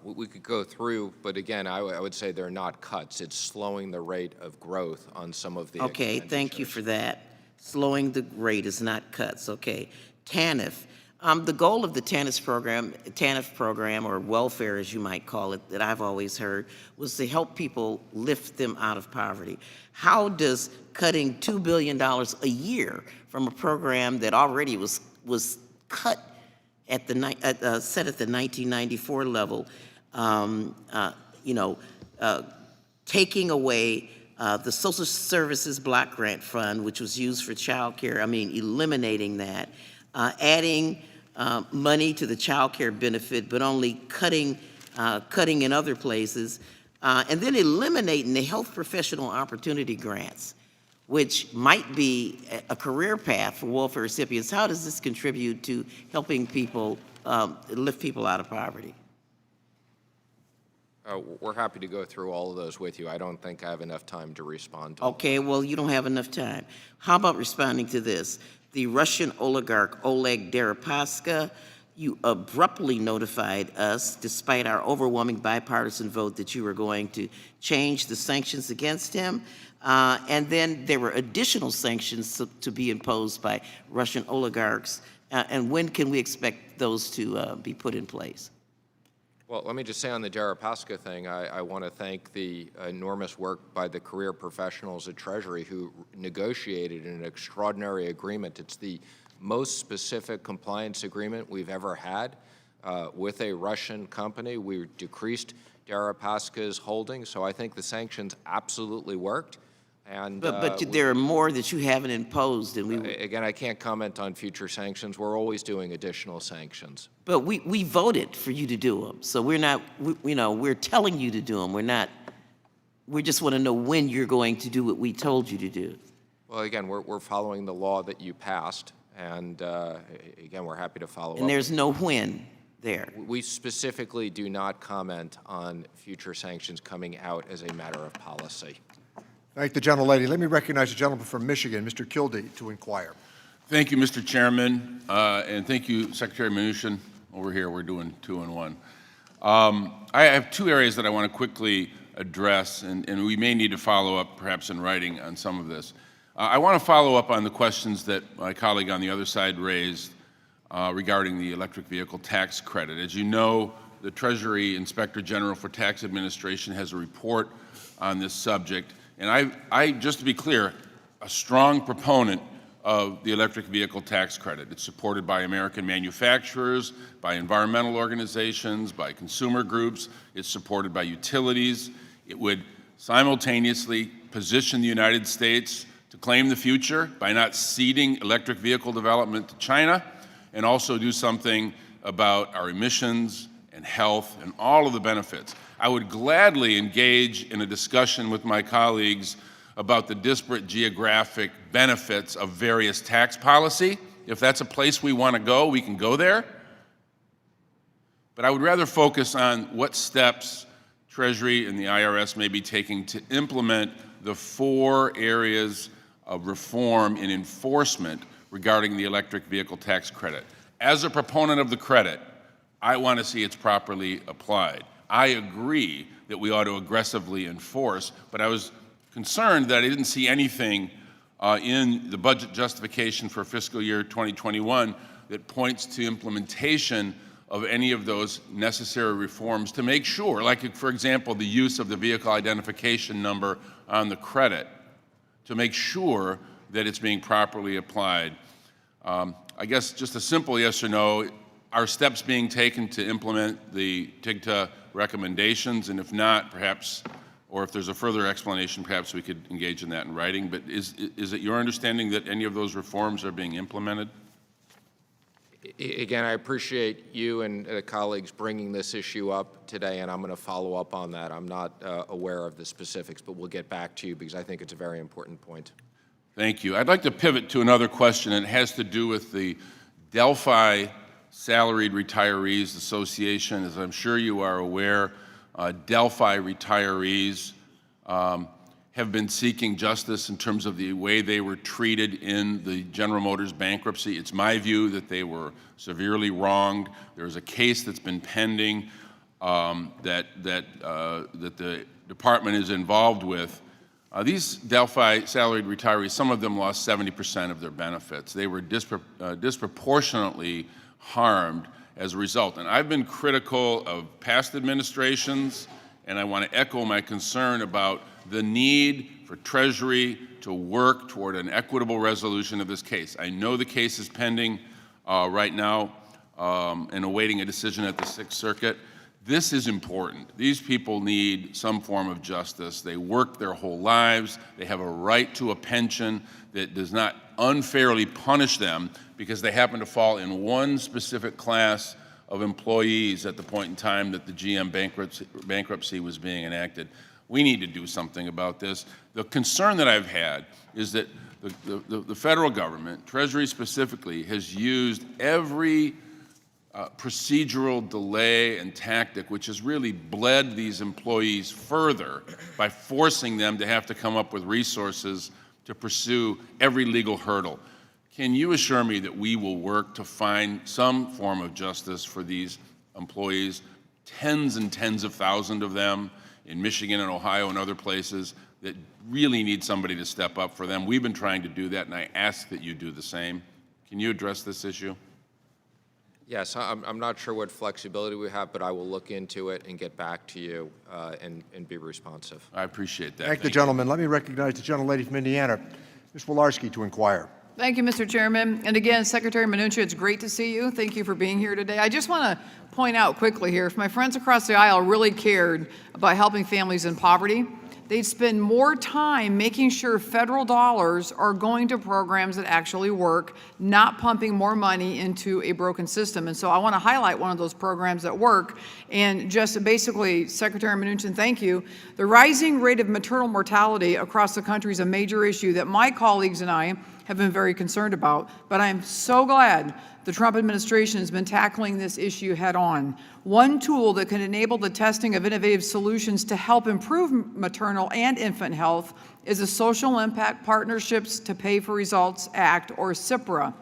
We could go through, but again, I would say they're not cuts. It's slowing the rate of growth on some of the Okay, thank you for that. Slowing the rate is not cuts, okay. TANF, The goal of the TANF program, or welfare as you might call it, that I've always heard, was to help people lift them out of poverty. How does cutting $2 billion a year from a program that already was cut at the set at the 1994 level, taking away the Social Services Block Grant Fund, which was used for child care, eliminating that, adding money to the child care benefit, but only cutting in other places, and then eliminating the health professional opportunity grants, which might be a career path for welfare recipients. How does this contribute to helping people lift people out of poverty? We're happy to go through all of those with you. I don't think I have enough time to respond to Okay, well, you don't have enough time. How about responding to this? The Russian oligarch Oleg Deripaska, you abruptly notified us, despite our overwhelming bipartisan vote, that you were going to change the sanctions against him. And then there were additional sanctions to be imposed by Russian oligarchs. And when can we expect those to be put in place? Well, let me just say on the Deripaska thing, I want to thank the enormous work by the career professionals at Treasury who negotiated an extraordinary agreement. It's the most specific compliance agreement we've ever had with a Russian company. We decreased Deripaska's holdings, so I think the sanctions absolutely worked. And, but there are more that you haven't imposed, and we again, I can't comment on future sanctions. We're always doing additional sanctions. But we voted for you to do them, so we're not. We're telling you to do them. We're not. We just want to know when you're going to do what we told you to do. Well, again, we're following the law that you passed, and again, we're happy to follow up. And there's no when there. We specifically do not comment on future sanctions coming out as a matter of policy. Thank the gentlelady. Let me recognize the gentleman from Michigan, Mr. Kildee, to inquire. Thank you, Mr. Chairman, and thank you, Secretary Minuchin. Over here, we're doing 2 in 1. I have 2 areas that I want to quickly address, and we may need to follow up, perhaps in writing, on some of this. I want to follow up on the questions that my colleague on the other side raised regarding the electric vehicle tax credit. As you know, the Treasury Inspector General for Tax Administration has a report on this subject. And I, just to be clear, a strong proponent of the electric vehicle tax credit. It's supported by American manufacturers, by environmental organizations, by consumer groups. It's supported by utilities. It would simultaneously position the United States to claim the future by not ceding electric vehicle development to China, and also do something about our emissions and health and all of the benefits. I would gladly engage in a discussion with my colleagues about the disparate geographic benefits of various tax policy. If that's a place we want to go, we can go there. But I would rather focus on what steps Treasury and the IRS may be taking to implement the 4 areas of reform and enforcement regarding the electric vehicle tax credit. As a proponent of the credit, I want to see it's properly applied. I agree that we ought to aggressively enforce, but I was concerned that I didn't see anything in the budget justification for fiscal year 2021 that points to implementation of any of those necessary reforms to make sure, like, for example, the use of the vehicle identification number on the credit, to make sure that it's being properly applied. I guess just a simple yes or no, are steps being taken to implement the TIGTA recommendations? And if not, perhaps, or if there's a further explanation, perhaps we could engage in that in writing. But is it your understanding that any of those reforms are being implemented? Again, I appreciate you and colleagues bringing this issue up today, and I'm going to follow up on that. I'm not aware of the specifics, but we'll get back to you because I think it's a very important point. Thank you. I'd like to pivot to another question, and it has to do with the Delphi Salaried Retirees Association. As I'm sure you are aware, Delphi retirees have been seeking justice in terms of the way they were treated in the General Motors bankruptcy. It's my view that they were severely wronged. There's a case that's been pending that the department is involved with. These Delphi salaried retirees, some of them lost 70% of their benefits. They were disproportionately harmed as a result. And I've been critical of past administrations, and I want to echo my concern about the need for Treasury to work toward an equitable resolution of this case. I know the case is pending right now and awaiting a decision at the Sixth Circuit. This is important. These people need some form of justice. They worked their whole lives. They have a right to a pension that does not unfairly punish them because they happen to fall in one specific class of employees at the point in time that the GM bankruptcy was being enacted. We need to do something about this. The concern that I've had is that the federal government, Treasury specifically, has used every procedural delay and tactic which has really bled these employees further by forcing them to have to come up with resources to pursue every legal hurdle. Can you assure me that we will work to find some form of justice for these employees, tens and tens of thousands of them in Michigan and Ohio and other places that really need somebody to step up for them? We've been trying to do that, and I ask that you do the same. Can you address this issue? Yes, I'm not sure what flexibility we have, but I will look into it and get back to you and be responsive. I appreciate that. Thank the gentleman. Let me recognize the gentlelady from Indiana, Ms. Wolarski, to inquire. Thank you, Mr. Chairman. And again, Secretary Mnuchin, it's great to see you. Thank you for being here today. I just want to point out quickly here, if my friends across the aisle really cared about helping families in poverty, they'd spend more time making sure federal dollars are going to programs that actually work, not pumping more money into a broken system. And so I want to highlight one of those programs that work. And just basically, Secretary Mnuchin, thank you. The rising rate of maternal mortality across the country is a major issue that my colleagues and I have been very concerned about. But I'm so glad the Trump administration has been tackling this issue head on. One tool that can enable the testing of innovative solutions to help improve maternal and infant health is the Social Impact Partnerships to Pay for Results Act, or SIPRA.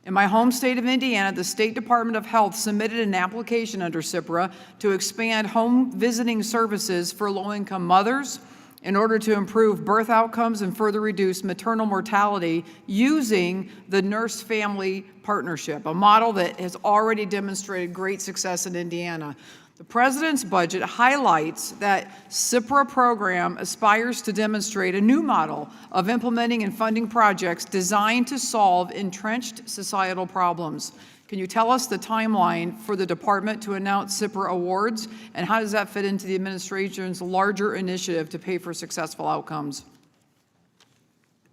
In my home state of Indiana, the State Department of Health submitted an application under SIPRA to expand home visiting services for low-income mothers in order to improve birth outcomes and further reduce maternal mortality using the nurse-family partnership, a model that has already demonstrated great success in Indiana. The President's budget highlights that SIPRA program aspires to demonstrate a new model of implementing and funding projects designed to solve entrenched societal problems. Can you tell us the timeline for the department to announce SIPRA awards, and how does that fit into the administration's larger initiative to pay for successful outcomes?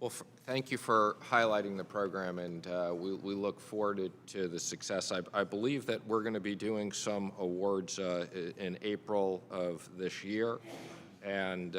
Well, thank you for highlighting the program, and we look forward to the success. I believe that we're going to be doing some awards in April of this year, and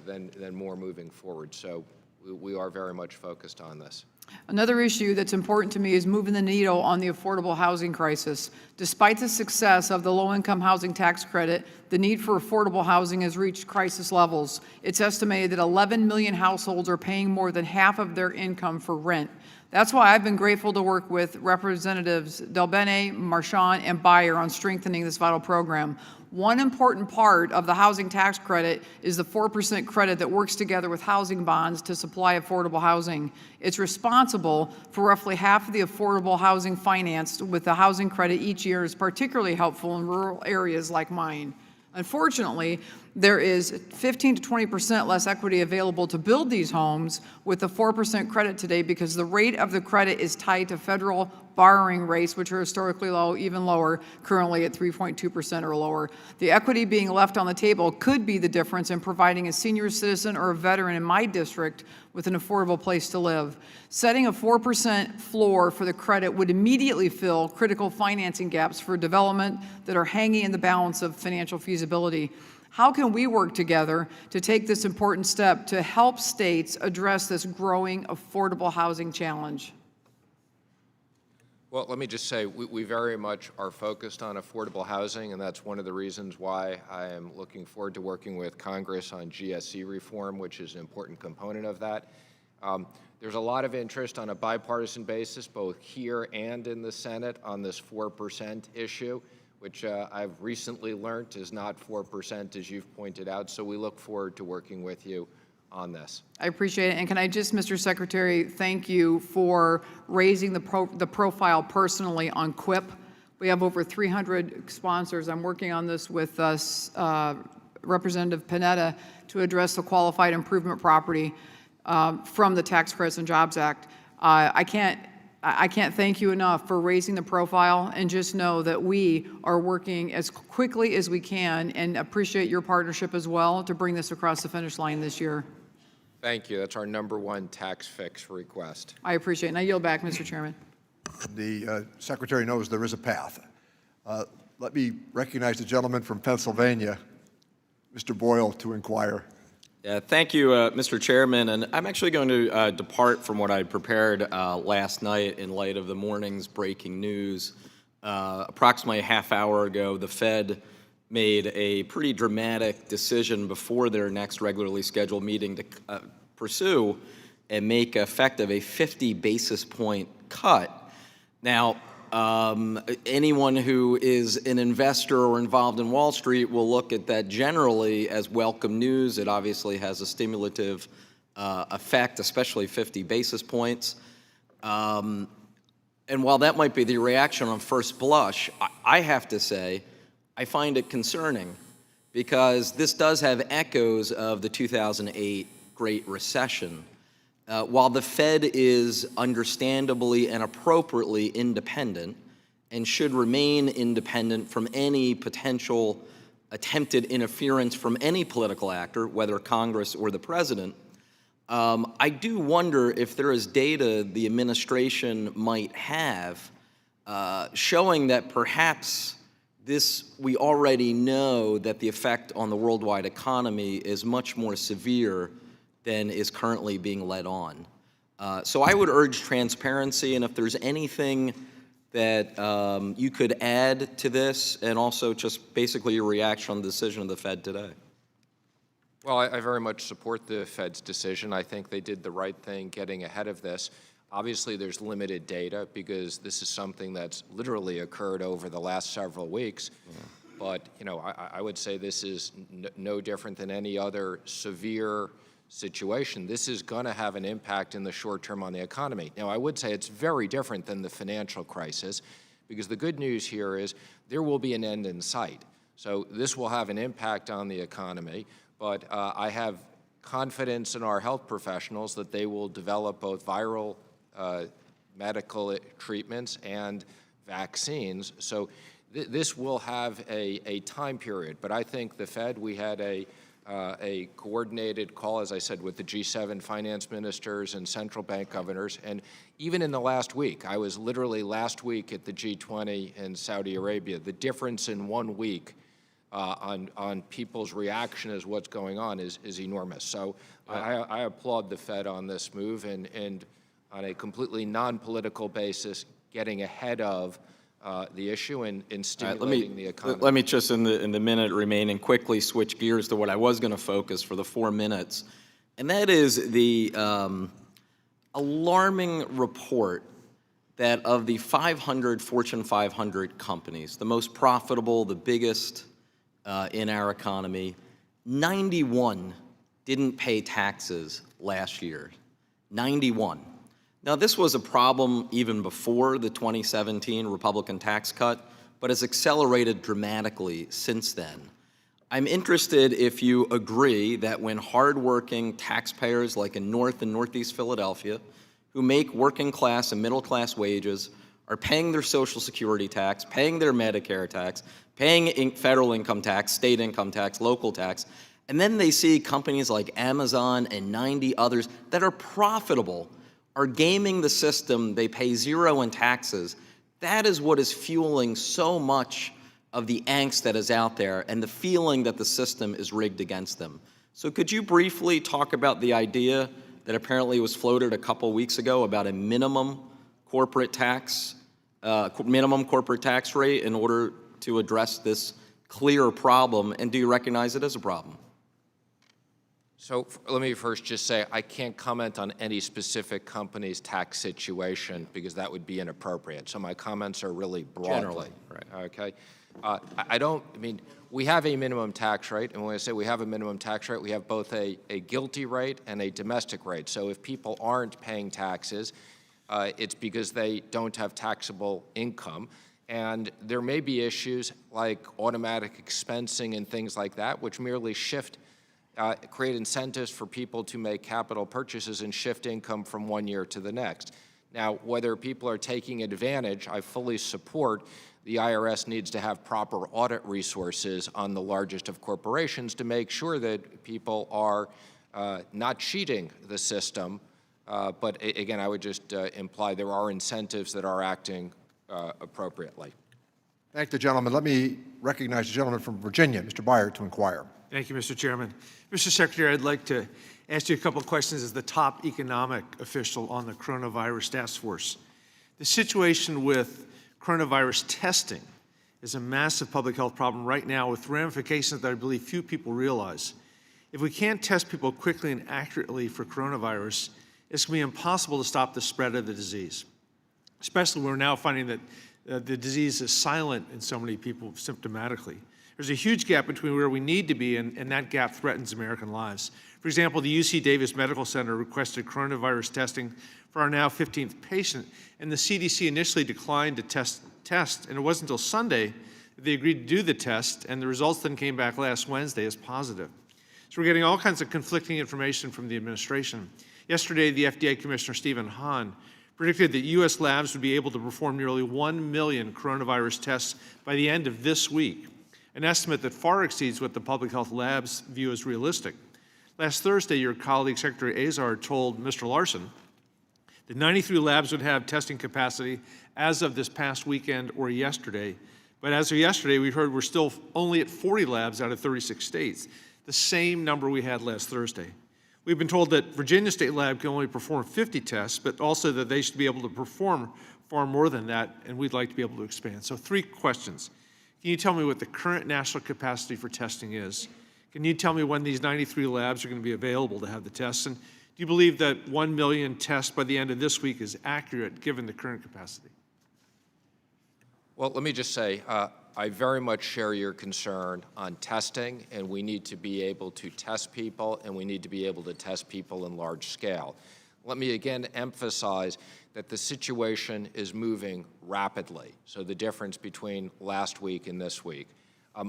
then more moving forward. So we are very much focused on this. Another issue that's important to me is moving the needle on the affordable housing crisis. Despite the success of the low-income housing tax credit, the need for affordable housing has reached crisis levels. It's estimated that 11 million households are paying more than half of their income for rent. That's why I've been grateful to work with Representatives Del Bene, Marchand, and Beyer on strengthening this vital program. One important part of the housing tax credit is the 4% credit that works together with housing bonds to supply affordable housing. It's responsible for roughly half of the affordable housing financed with the housing credit each year, is particularly helpful in rural areas like mine. Unfortunately, there is 15 to 20% less equity available to build these homes with the 4% credit today because the rate of the credit is tied to federal borrowing rates, which are historically low, even lower, currently at 3.2% or lower. The equity being left on the table could be the difference in providing a senior citizen or a veteran in my district with an affordable place to live. Setting a 4% floor for the credit would immediately fill critical financing gaps for development that are hanging in the balance of financial feasibility. How can we work together to take this important step to help states address this growing affordable housing challenge? Well, let me just say, we very much are focused on affordable housing, and that's one of the reasons why I am looking forward to working with Congress on GSE reform, which is an important component of that. There's a lot of interest on a bipartisan basis, both here and in the Senate, on this 4% issue, which I've recently learned is not 4%, as you've pointed out. So we look forward to working with you on this. I appreciate it. And can I just, Mr. Secretary, thank you for raising the profile personally on QUIP. We have over 300 sponsors. I'm working on this with Representative Panetta to address the qualified improvement property from the Tax Credits and Jobs Act. I can't thank you enough for raising the profile, and just know that we are working as quickly as we can and appreciate your partnership as well to bring this across the finish line this year. Thank you. That's our #1 tax fix request. I appreciate it. And I yield back, Mr. Chairman. The Secretary knows there is a path. Let me recognize the gentleman from Pennsylvania, Mr. Boyle, to inquire. Yeah, thank you, Mr. Chairman. And I'm actually going to depart from what I prepared last night in light of the morning's breaking news. Approximately a half hour ago, the Fed made a pretty dramatic decision before their next regularly scheduled meeting to pursue and make effective a 50 basis point cut. Now, anyone who is an investor or involved in Wall Street will look at that generally as welcome news. It obviously has a stimulative effect, especially 50 basis points. And while that might be the reaction on first blush, I have to say, I find it concerning because this does have echoes of the 2008 Great Recession. While the Fed is understandably and appropriately independent and should remain independent from any potential attempted interference from any political actor, whether Congress or the President, I do wonder if there is data the administration might have showing that perhaps we already know that the effect on the worldwide economy is much more severe than is currently being led on. So I would urge transparency, and if there's anything that you could add to this, and also just basically your reaction on the decision of the Fed today. Well, I very much support the Fed's decision. I think they did the right thing getting ahead of this. Obviously, there's limited data because this is something that's literally occurred over the last several weeks. Yeah. But, I would say this is no different than any other severe situation. This is going to have an impact in the short term on the economy. Now, I would say it's very different than the financial crisis because the good news here is there will be an end in sight. So this will have an impact on the economy, but I have confidence in our health professionals that they will develop both viral medical treatments and vaccines. So this will have a time period. But I think the Fed, we had a coordinated call, as I said, with the G7 finance ministers and central bank governors. And even in the last week, I was literally last week at the G20 in Saudi Arabia. The difference in 1 week on people's reaction as what's going on is enormous. So I applaud the Fed on this move and on a completely non-political basis, getting ahead of the issue and stimulating the economy. Let me just, in the minute remaining, quickly switch gears to what I was going to focus for the 4 minutes, and that is the alarming report that of the 500 Fortune 500 companies, the most profitable, the biggest in our economy, 91 didn't pay taxes last year. 91. Now, this was a problem even before the 2017 Republican tax cut, but has accelerated dramatically since then. I'm interested if you agree that when hardworking taxpayers like in North and Northeast Philadelphia, who make working class and middle class wages, are paying their Social Security tax, paying their Medicare tax, paying federal income tax, state income tax, local tax, and then they see companies like Amazon and 90 others that are profitable are gaming the system, they pay zero in taxes. That is what is fueling so much of the angst that is out there and the feeling that the system is rigged against them. So could you briefly talk about the idea that apparently was floated a couple weeks ago about a minimum corporate tax rate in order to address this clear problem, and do you recognize it as a problem? So let me first just say I can't comment on any specific company's tax situation because that would be inappropriate. So my comments are really broadly. Generally, right. Okay. I mean, we have a minimum tax rate, and when I say we have a minimum tax rate, we have both a guilty rate and a domestic rate. So if people aren't paying taxes, it's because they don't have taxable income. And there may be issues like automatic expensing and things like that, which merely create incentives for people to make capital purchases and shift income from one year to the next. Now, whether people are taking advantage, I fully support the IRS needs to have proper audit resources on the largest of corporations to make sure that people are not cheating the system. But again, I would just imply there are incentives that are acting appropriately. Thank the gentleman. Let me recognize the gentleman from Virginia, Mr. Byer, to inquire. Thank you, Mr. Chairman. Mr. Secretary, I'd like to ask you a couple of questions as the top economic official on the coronavirus task force. The situation with coronavirus testing is a massive public health problem right now with ramifications that I believe few people realize. If we can't test people quickly and accurately for coronavirus, it's going to be impossible to stop the spread of the disease. Especially when we're now finding that the disease is silent in so many people symptomatically. There's a huge gap between where we need to be, and that gap threatens American lives. For example, the UC Davis Medical Center requested coronavirus testing for our now 15th patient, and the CDC initially declined to test, and it wasn't until Sunday that they agreed to do the test, and the results then came back last Wednesday as positive. So we're getting all kinds of conflicting information from the administration. Yesterday, the FDA Commissioner Stephen Hahn predicted that U.S. labs would be able to perform nearly 1 million coronavirus tests by the end of this week, an estimate that far exceeds what the public health labs view as realistic. Last Thursday, your colleague, Secretary Azar, told Mr. Larson that 93 labs would have testing capacity as of this past weekend or yesterday. But as of yesterday, we heard we're still only at 40 labs out of 36 states, the same number we had last Thursday. We've been told that Virginia State Lab can only perform 50 tests, but also that they should be able to perform far more than that, and we'd like to be able to expand. So 3 questions. Can you tell me what the current national capacity for testing is? Can you tell me when these 93 labs are going to be available to have the tests? And do you believe that 1 million tests by the end of this week is accurate given the current capacity? Well, let me just say, I very much share your concern on testing, and we need to be able to test people, and we need to be able to test people in large scale. Let me again emphasize that the situation is moving rapidly, so the difference between last week and this week.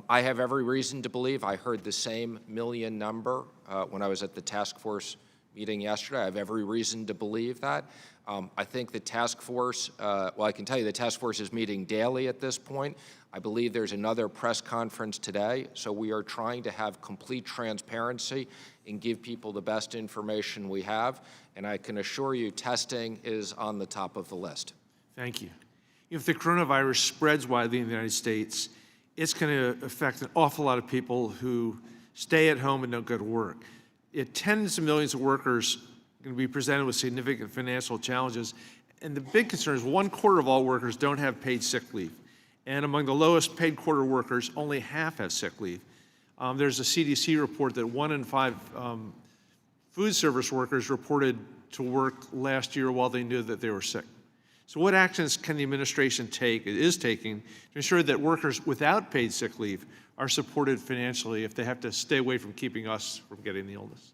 I have every reason to believe, I heard the same million number when I was at the task force meeting yesterday. I have every reason to believe that. I think the task force, well, I can tell you the task force is meeting daily at this point. I believe there's another press conference today, so we are trying to have complete transparency and give people the best information we have, and I can assure you testing is on the top of the list. Thank you. If the coronavirus spreads widely in the United States, it's going to affect an awful lot of people who stay at home and don't go to work. Tens of millions of workers are going to be presented with significant financial challenges, and the big concern is 1/4 of all workers don't have paid sick leave. And among the lowest paid quarter workers, only half have sick leave. There's a CDC report that 1 in 5 food service workers reported to work last year while they knew that they were sick. So what actions can the administration is taking to ensure that workers without paid sick leave are supported financially if they have to stay away from keeping us from getting the illness?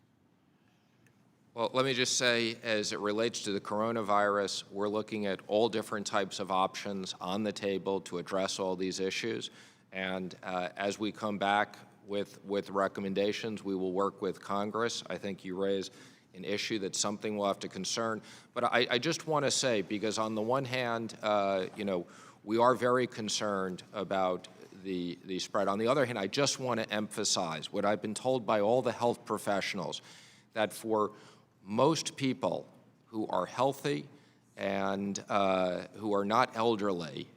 Well, let me just say, as it relates to the coronavirus, we're looking at all different types of options on the table to address all these issues. And as we come back with recommendations, we will work with Congress. I think you raise an issue that's something we'll have to concern. But I just want to say, because on the one hand, we are very concerned about the spread. On the other hand, I just want to emphasize what I've been told by all the health professionals, that for most people who are healthy and who are not elderly,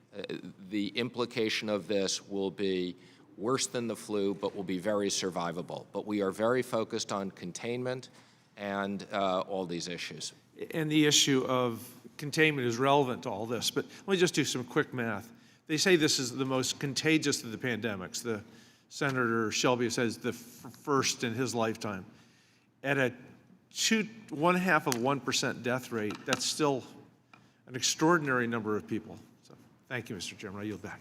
the implication of this will be worse than the flu, but will be very survivable. But we are very focused on containment and all these issues. And the issue of containment is relevant to all this, but let me just do some quick math. They say this is the most contagious of the pandemics. The Senator Shelby says the first in his lifetime. At a 0.5% death rate, that's still an extraordinary number of people. So thank you, Mr. Chairman. I yield back.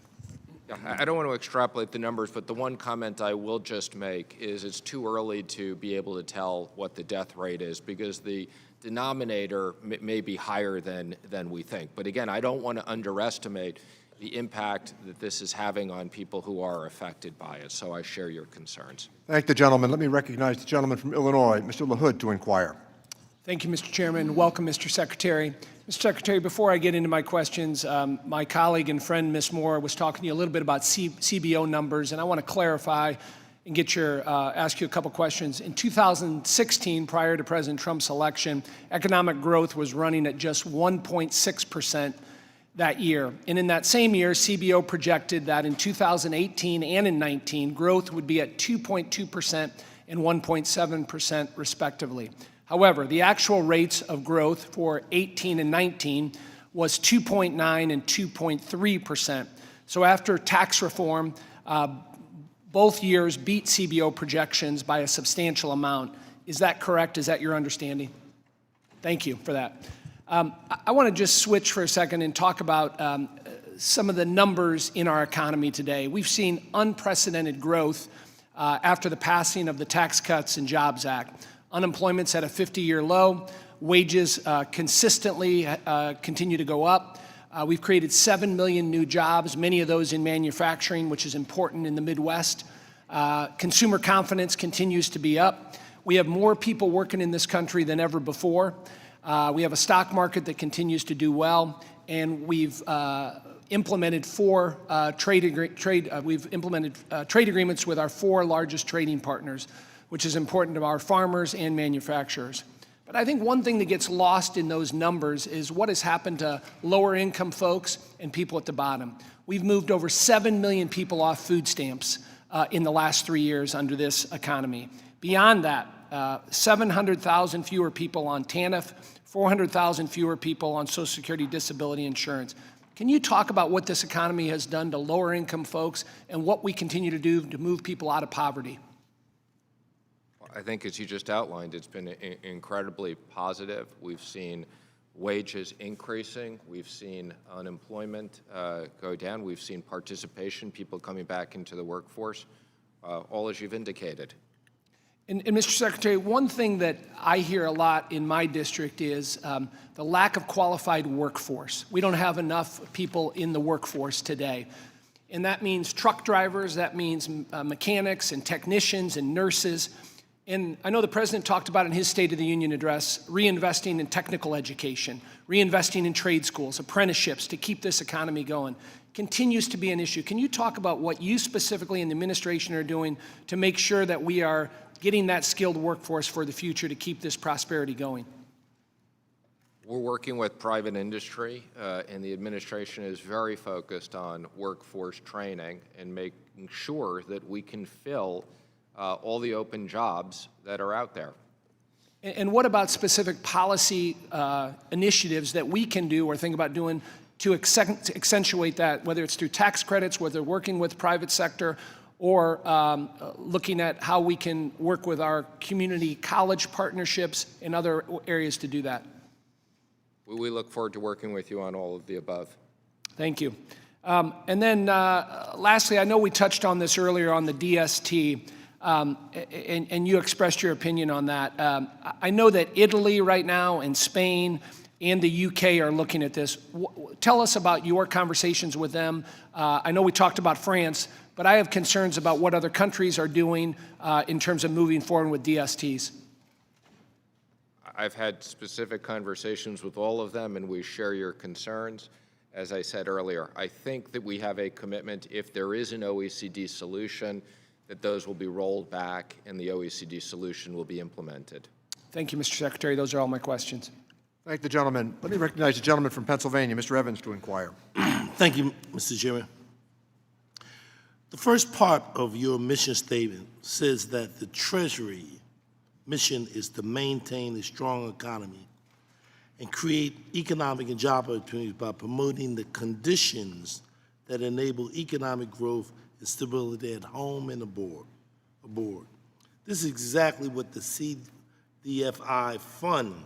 Yeah, I don't want to extrapolate the numbers, but the one comment I will just make is it's too early to be able to tell what the death rate is because the denominator may be higher than we think. But again, I don't want to underestimate the impact that this is having on people who are affected by it, so I share your concerns. Thank the gentleman. Let me recognize the gentleman from Illinois, Mr. LaHood, to inquire. Thank you, Mr. Chairman. Welcome, Mr. Secretary. Mr. Secretary, before I get into my questions, my colleague and friend, Ms. Moore, was talking to you a little bit about CBO numbers, and I want to clarify and get your ask you a couple questions. In 2016, prior to President Trump's election, economic growth was running at just 1.6% that year. And in that same year, CBO projected that in 2018 and in 19, growth would be at 2.2% and 1.7% respectively. However, the actual rates of growth for 18 and 19 was 2.9 and 2.3%. So after tax reform, both years beat CBO projections by a substantial amount. Is that correct? Is that your understanding? Thank you for that. I want to just switch for a second and talk about some of the numbers in our economy today. We've seen unprecedented growth after the passing of the Tax Cuts and Jobs Act. Unemployment's at a 50-year low. Wages consistently continue to go up. We've created 7 million new jobs, many of those in manufacturing, which is important in the Midwest. Consumer confidence continues to be up. We have more people working in this country than ever before. We have a stock market that continues to do well, and we've implemented trade agreements with our 4 largest trading partners, which is important to our farmers and manufacturers. But I think one thing that gets lost in those numbers is what has happened to lower income folks and people at the bottom. We've moved over 7 million people off food stamps in the last 3 years under this economy. Beyond that, 700,000 fewer people on TANF, 400,000 fewer people on Social Security disability insurance. Can you talk about what this economy has done to lower income folks and what we continue to do to move people out of poverty? I think as you just outlined, it's been incredibly positive. We've seen wages increasing. We've seen unemployment go down. We've seen participation, people coming back into the workforce, all as you've indicated. And Mr. Secretary, one thing that I hear a lot in my district is the lack of qualified workforce. We don't have enough people in the workforce today. And that means truck drivers, that means mechanics and technicians and nurses. And I know the President talked about in his State of the Union address, reinvesting in technical education, reinvesting in trade schools, apprenticeships to keep this economy going. Continues to be an issue. Can you talk about what you specifically in the administration are doing to make sure that we are getting that skilled workforce for the future to keep this prosperity going? We're working with private industry, and the administration is very focused on workforce training and making sure that we can fill all the open jobs that are out there. And what about specific policy initiatives that we can do or think about doing to accentuate that, whether it's through tax credits, whether working with private sector, or looking at how we can work with our community college partnerships and other areas to do that? We look forward to working with you on all of the above. Thank you. And then lastly, I know we touched on this earlier on the DST, and you expressed your opinion on that. I know that Italy right now and Spain and the UK are looking at this. Tell us about your conversations with them. I know we talked about France, but I have concerns about what other countries are doing in terms of moving forward with DSTs. I've had specific conversations with all of them, and we share your concerns. As I said earlier, I think that we have a commitment, if there is an OECD solution, that those will be rolled back and the OECD solution will be implemented. Thank you, Mr. Secretary. Those are all my questions. Thank the gentleman. Let me recognize the gentleman from Pennsylvania, Mr. Evans, to inquire. Thank you, Mr. Chairman. The first part of your mission statement says that the Treasury mission is to maintain a strong economy and create economic and job opportunities by promoting the conditions that enable economic growth and stability at home and abroad. This is exactly what the CDFI fund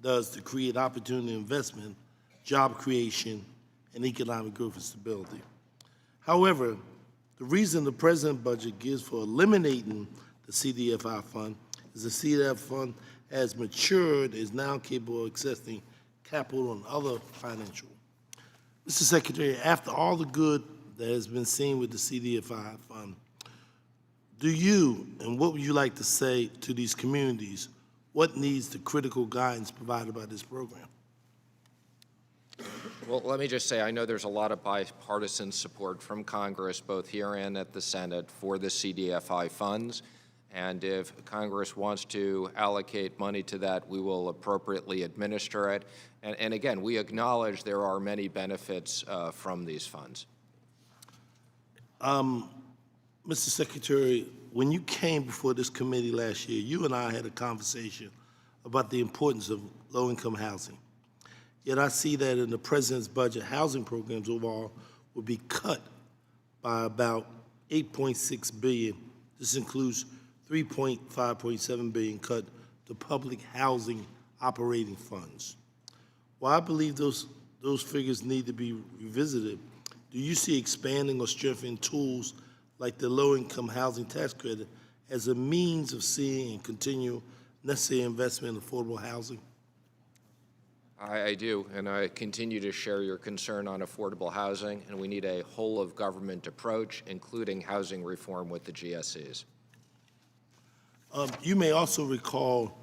does to create opportunity investment, job creation, and economic growth and stability. However, the reason the president budget gives for eliminating the CDFI fund is the CDFI fund has matured, is now capable of accessing capital and other financial. Mr. Secretary, after all the good that has been seen with the CDFI fund, do you, and what would you like to say to these communities, what needs the critical guidance provided by this program? Well, let me just say, I know there's a lot of bipartisan support from Congress, both here and at the Senate, for the CDFI funds. And if Congress wants to allocate money to that, we will appropriately administer it. And again, we acknowledge there are many benefits from these funds. Mr. Secretary, when you came before this committee last year, you and I had a conversation about the importance of low-income housing. Yet I see that in the president's budget, housing programs overall will be cut by about $8.6 billion. This includes $5.7 billion cut to public housing operating funds. While I believe those figures need to be revisited, do you see expanding or strengthening tools like the low-income housing tax credit as a means of seeing and continue necessary investment in affordable housing? I do, and I continue to share your concern on affordable housing, and we need a whole-of-government approach, including housing reform with the GSEs. You may also recall,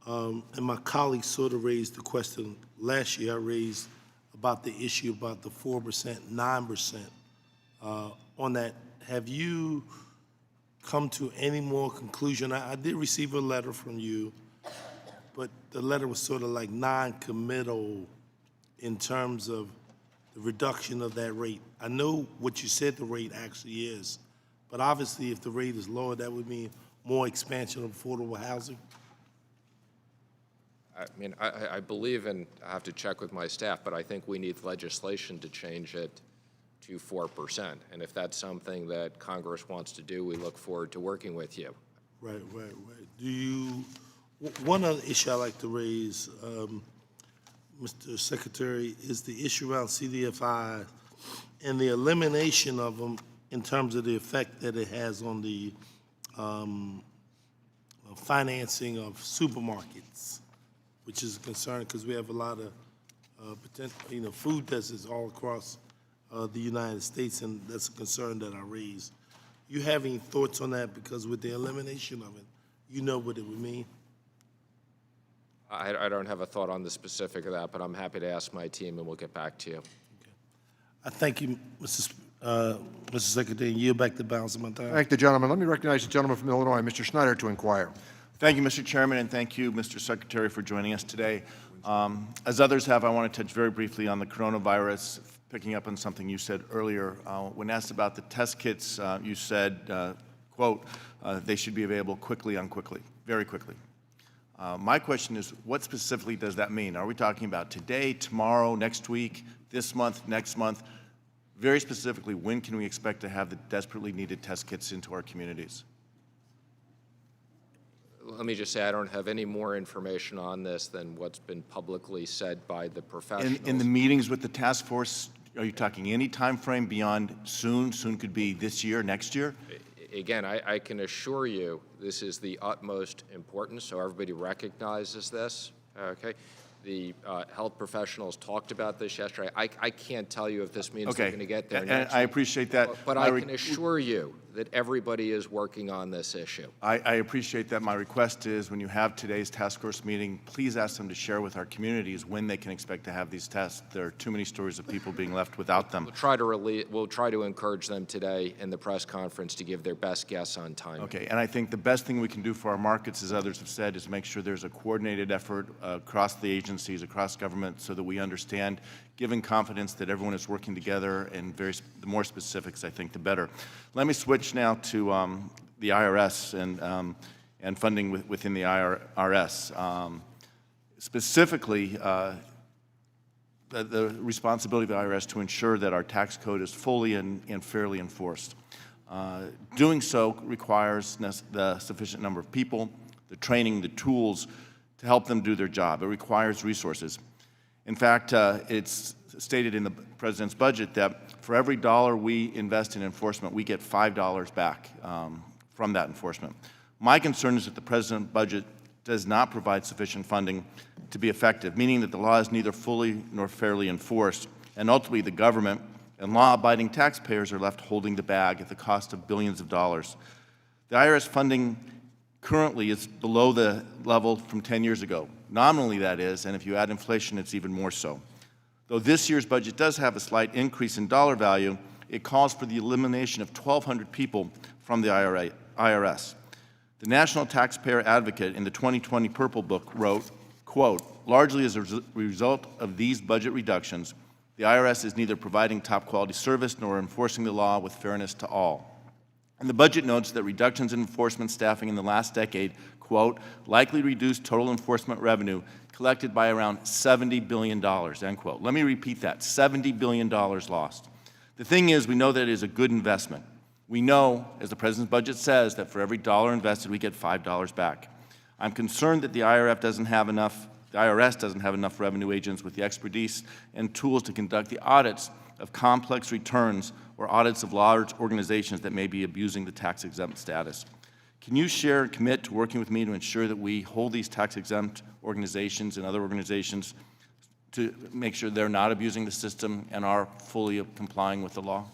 and my colleagues sort of raised the question last year, I raised about the issue about the 4%, 9% on that. Have you come to any more conclusion? I did receive a letter from you, but the letter was sort of like non-committal in terms of the reduction of that rate. I know what you said the rate actually is, but obviously if the rate is lower, that would mean more expansion of affordable housing. I mean, I believe, and I have to check with my staff, but I think we need legislation to change it to 4%. And if that's something that Congress wants to do, we look forward to working with you. Right. Do you, one other issue I'd like to raise, Mr. Secretary, is the issue around CDFI and the elimination of them in terms of the effect that it has on the financing of supermarkets, which is a concern because we have a lot of potential, food deserts all across the United States, and that's a concern that I raise. You have any thoughts on that? Because with the elimination of it, you know what it would mean. I don't have a thought on the specific of that, but I'm happy to ask my team, and we'll get back to you. I thank you, Mr. Secretary, and yield back the balance of my time. Thank the gentleman. Let me recognize the gentleman from Illinois, Mr. Schneider, to inquire. Thank you, Mr. Chairman, and thank you, Mr. Secretary, for joining us today. As others have, I want to touch very briefly on the coronavirus, picking up on something you said earlier. When asked about the test kits, you said, quote, they should be available very quickly. My question is, what specifically does that mean? Are we talking about today, tomorrow, next week, this month, next month? Very specifically, when can we expect to have the desperately needed test kits into our communities? Let me just say, I don't have any more information on this than what's been publicly said by the professionals. In the meetings with the task force, are you talking any time frame beyond soon? Soon could be this year, next year? Again, I can assure you this is the utmost importance, so everybody recognizes this, okay? The health professionals talked about this yesterday. I can't tell you if this means they're going to get there next I appreciate that. But I can assure you that everybody is working on this issue. I appreciate that. My request is when you have today's task force meeting, please ask them to share with our communities when they can expect to have these tests. There are too many stories of people being left without them. We'll try to encourage them today in the press conference to give their best guess on timing. Okay, and I think the best thing we can do for our markets, as others have said, is make sure there's a coordinated effort across the agencies, across government, so that we understand, giving confidence that everyone is working together, and the more specifics, I think, the better. Let me switch now to the IRS and funding within the IRS. Specifically, the responsibility of the IRS to ensure that our tax code is fully and fairly enforced. Doing so requires the sufficient number of people, the training, the tools to help them do their job. It requires resources. In fact, it's stated in the president's budget that for every dollar we invest in enforcement, we get $5 back from that enforcement. My concern is that the president's budget does not provide sufficient funding to be effective, meaning that the law is neither fully nor fairly enforced, and ultimately the government and law-abiding taxpayers are left holding the bag at the cost of billions of dollars. The IRS funding currently is below the level from 10 years ago. Nominally, that is, and if you add inflation, it's even more so. Though this year's budget does have a slight increase in dollar value, it calls for the elimination of 1,200 people from the IRS. The National Taxpayer Advocate in the 2020 Purple Book wrote, quote, "Largely as a result of these budget reductions, the IRS is neither providing top-quality service nor enforcing the law with fairness to all." And the budget notes that reductions in enforcement staffing in the last decade, quote, "likely reduced total enforcement revenue collected by around $70 billion, end quote. Let me repeat that, $70 billion lost. The thing is, we know that it is a good investment. We know, as the president's budget says, that for every dollar invested, we get $5 back. I'm concerned that the IRS doesn't have enough revenue agents with the expertise and tools to conduct the audits of complex returns or audits of large organizations that may be abusing the tax-exempt status. Can you share and commit to working with me to ensure that we hold these tax-exempt organizations and other organizations to make sure they're not abusing the system and are fully complying with the law?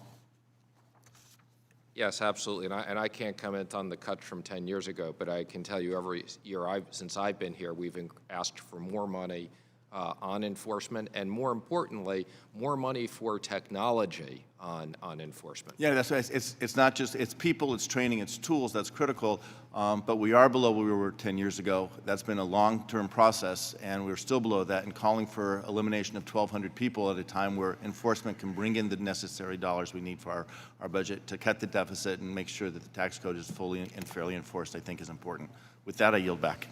Yes, absolutely, and I can't comment on the cuts from 10 years ago, but I can tell you every year since I've been here, we've asked for more money on enforcement, and more importantly, more money for technology on enforcement. Yeah, that's right. It's not just, it's people, it's training, it's tools, that's critical, but we are below where we were 10 years ago. That's been a long-term process, and we're still below that, and calling for elimination of 1,200 people at a time where enforcement can bring in the necessary dollars we need for our budget to cut the deficit and make sure that the tax code is fully and fairly enforced, I think is important. With that, I yield back.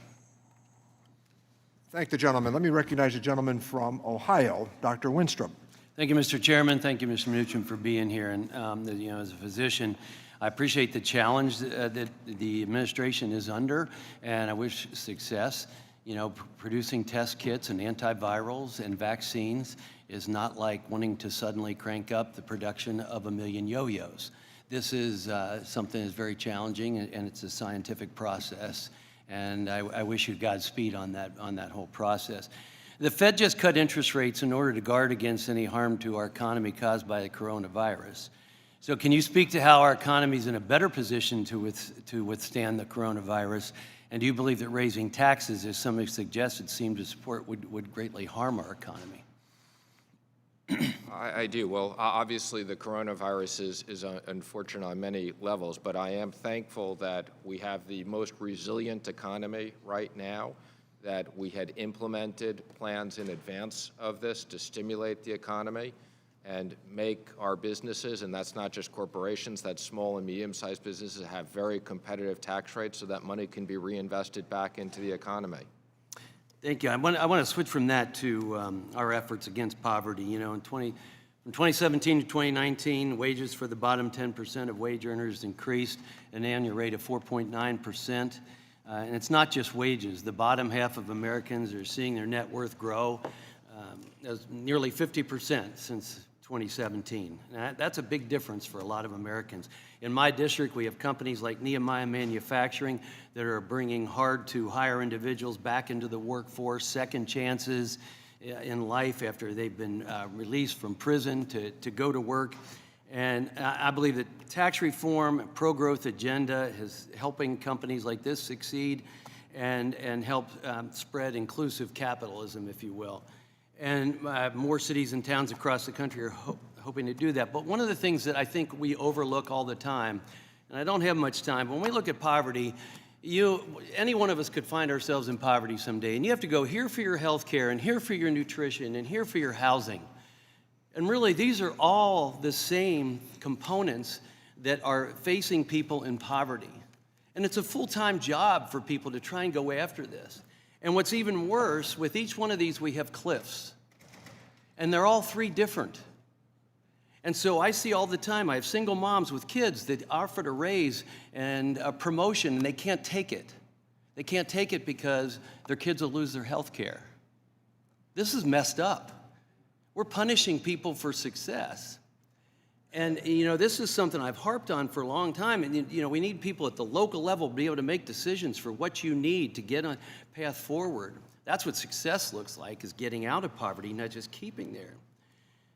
Thank the gentleman. Let me recognize the gentleman from Ohio, Dr. Winstrup. Thank you, Mr. Chairman. Thank you, Mr. Mnuchin, for being here. And as a physician, I appreciate the challenge that the administration is under, and I wish success. Producing test kits and antivirals and vaccines is not like wanting to suddenly crank up the production of 1 million yo-yos. This is something that's very challenging, and it's a scientific process. And I wish you Godspeed on that whole process. The Fed just cut interest rates in order to guard against any harm to our economy caused by the coronavirus. So can you speak to how our economy is in a better position to withstand the coronavirus? And do you believe that raising taxes, as some have suggested, seem to support, would greatly harm our economy? I do. Well, obviously, the coronavirus is unfortunate on many levels, but I am thankful that we have the most resilient economy right now, that we had implemented plans in advance of this to stimulate the economy and make our businesses, and that's not just corporations, that's small and medium-sized businesses, have very competitive tax rates so that money can be reinvested back into the economy. Thank you. I want to switch from that to our efforts against poverty. From 2017 to 2019, wages for the bottom 10% of wage earners increased at an annual rate of 4.9%. And it's not just wages. The bottom half of Americans are seeing their net worth grow nearly 50% since 2017. And that's a big difference for a lot of Americans. In my district, we have companies like Nehemiah Manufacturing that are bringing hard-to-hire individuals back into the workforce, second chances in life after they've been released from prison to go to work. And I believe that tax reform, pro-growth agenda is helping companies like this succeed and help spread inclusive capitalism, if you will. And more cities and towns across the country are hoping to do that. But one of the things that I think we overlook all the time, and I don't have much time, but when we look at poverty, any one of us could find ourselves in poverty someday, and you have to go here for your health care, and here for your nutrition, and here for your housing. And really, these are all the same components that are facing people in poverty. And it's a full-time job for people to try and go after this. And what's even worse, with each one of these, we have cliffs. And they're all three different. And so I see all the time, I have single moms with kids that offer a raise and a promotion, and they can't take it. They can't take it because their kids will lose their health care. This is messed up. We're punishing people for success. And, you know, this is something I've harped on for a long time. And, you know, we need people at the local level to be able to make decisions for what you need to get on a path forward. That's what success looks like, is getting out of poverty, not just keeping there.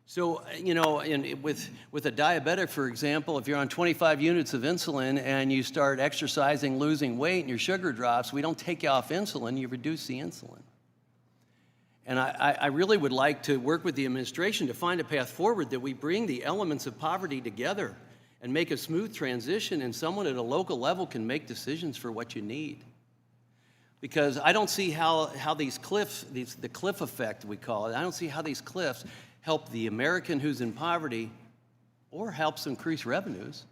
So, you know, with a diabetic, for example, if you're on 25 units of insulin and you start exercising, losing weight, and your sugar drops, we don't take you off insulin, you reduce the insulin. And I really would like to work with the administration to find a path forward that we bring the elements of poverty together and make a smooth transition, and someone at a local level can make decisions for what you need. Because I don't see how these cliffs, the cliff effect we call it, I don't see how these cliffs help the American who's in poverty or helps increase revenues,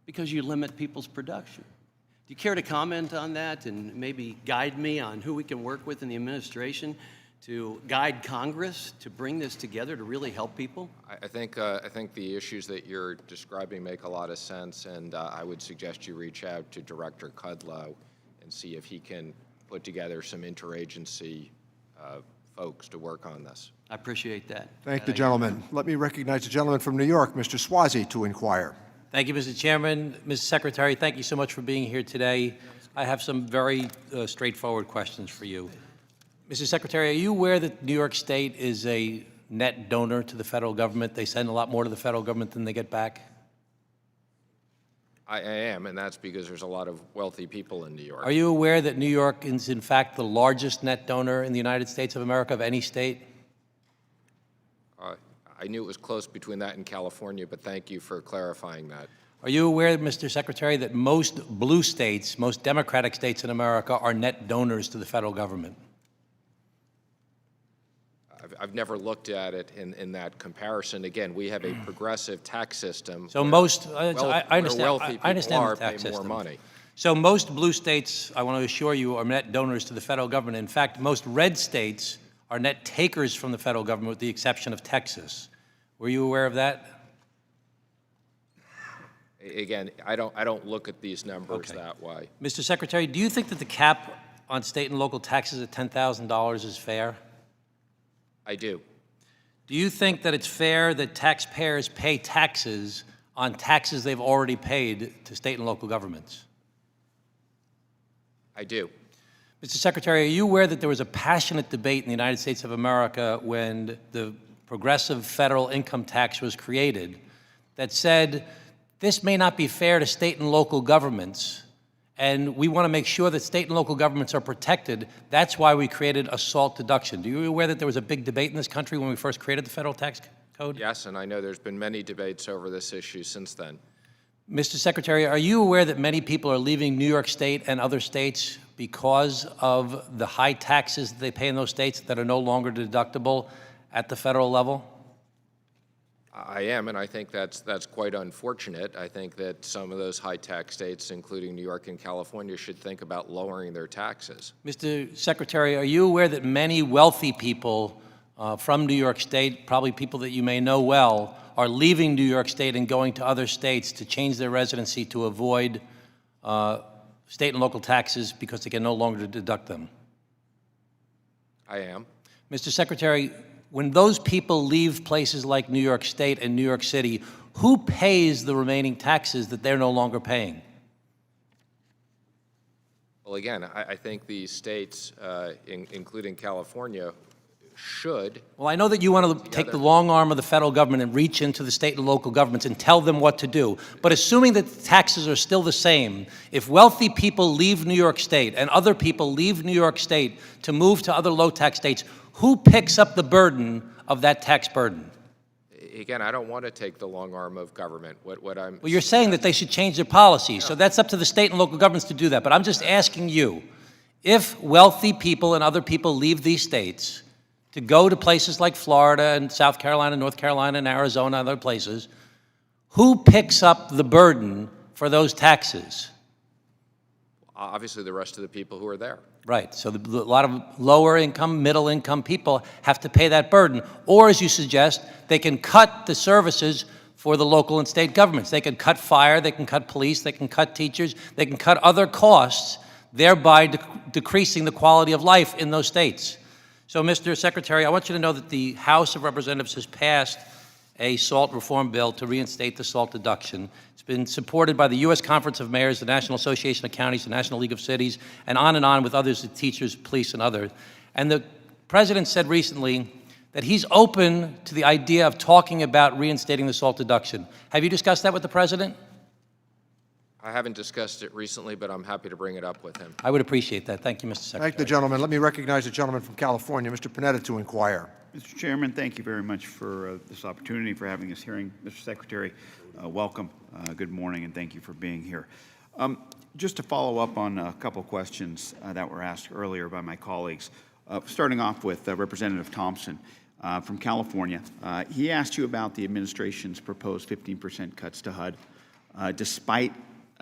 because you limit people's production. Do you care to comment on that and maybe guide me on who we can work with in the administration to guide Congress to bring this together to really help people? I think the issues that you're describing make a lot of sense, and I would suggest you reach out to Director Kudlow and see if he can put together some interagency folks to work on this. I appreciate that. Thank the gentleman. Let me recognize the gentleman from New York, Mr. Swazi, to inquire. Thank you, Mr. Chairman. Mr. Secretary, thank you so much for being here today. I have some very straightforward questions for you. Mr. Secretary, are you aware that New York State is a net donor to the federal government? They send a lot more to the federal government than they get back? I am, and that's because there's a lot of wealthy people in New York. Are you aware that New York is, in fact, the largest net donor in the United States of America of any state? I knew it was close between that and California, but thank you for clarifying that. Are you aware, Mr. Secretary, that most blue states, most Democratic states in America, are net donors to the federal government? I've never looked at it in that comparison. Again, we have a progressive tax system. So where most, where I understand, wealthy people I understand are the tax pay more system. money. So most blue states, I want to assure you, are net donors to the federal government. In fact, most red states are net takers from the federal government, with the exception of Texas. Were you aware of that? Again, I don't look at these numbers that way. Mr. Secretary, do you think that the cap on state and local taxes at $10,000 is fair? I do. Do you think that it's fair that taxpayers pay taxes on taxes they've already paid to state and local governments? I do. Mr. Secretary, are you aware that there was a passionate debate in the United States of America when the progressive federal income tax was created that said this may not be fair to state and local governments, and we want to make sure that state and local governments are protected? That's why we created a SALT deduction. Do you aware that there was a big debate in this country when we first created the federal tax code? Yes, and I know there's been many debates over this issue since then. Mr. Secretary, are you aware that many people are leaving New York State and other states because of the high taxes that they pay in those states that are no longer deductible at the federal level? I am, and I think that's quite unfortunate. I think that some of those high-tax states, including New York and California, should think about lowering their taxes. Mr. Secretary, are you aware that many wealthy people from New York State, probably people that you may know well, are leaving New York State and going to other states to change their residency to avoid state and local taxes because they can no longer deduct them? I am. Mr. Secretary, when those people leave places like New York State and New York City, who pays the remaining taxes that they're no longer paying? Well, again, I think these states, including California, should. Well, I know that you want to take the long arm of the federal government and reach into the state and local governments and tell them what to do. But assuming that the taxes are still the same, if wealthy people leave New York State and other people leave New York State to move to other low-tax states, who picks up the burden of that tax burden? Again, I don't want to take the long arm of government. Well, you're saying that they should change their policies, so that's up to the state and local governments to do that. But I'm just asking you, if wealthy people and other people leave these states to go to places like Florida and South Carolina, North Carolina, and Arizona, and other places, who picks up the burden for those taxes? Obviously, the rest of the people who are there. Right, so a lot of lower income, middle income people have to pay that burden. Or, as you suggest, they can cut the services for the local and state governments. They can cut fire, they can cut police, they can cut teachers, they can cut other costs, thereby decreasing the quality of life in those states. So, Mr. Secretary, I want you to know that the House of Representatives has passed a SALT reform bill to reinstate the SALT deduction. It's been supported by the U.S. Conference of Mayors, the National Association of Counties, the National League of Cities, and on with others, the teachers, police, and others. And the President said recently that he's open to the idea of talking about reinstating the SALT deduction. Have you discussed that with the President? I haven't discussed it recently, but I'm happy to bring it up with him. I would appreciate that. Thank you, Mr. Secretary. Thank the gentleman. Let me recognize the gentleman from California, Mr. Panetta, to inquire. Mr. Chairman, thank you very much for this opportunity, for having this hearing. Mr. Secretary, welcome. Good morning, and thank you for being here. Just to follow up on a couple questions that were asked earlier by my colleagues, starting off with Representative Thompson from California. He asked you about the administration's proposed 15% cuts to HUD, despite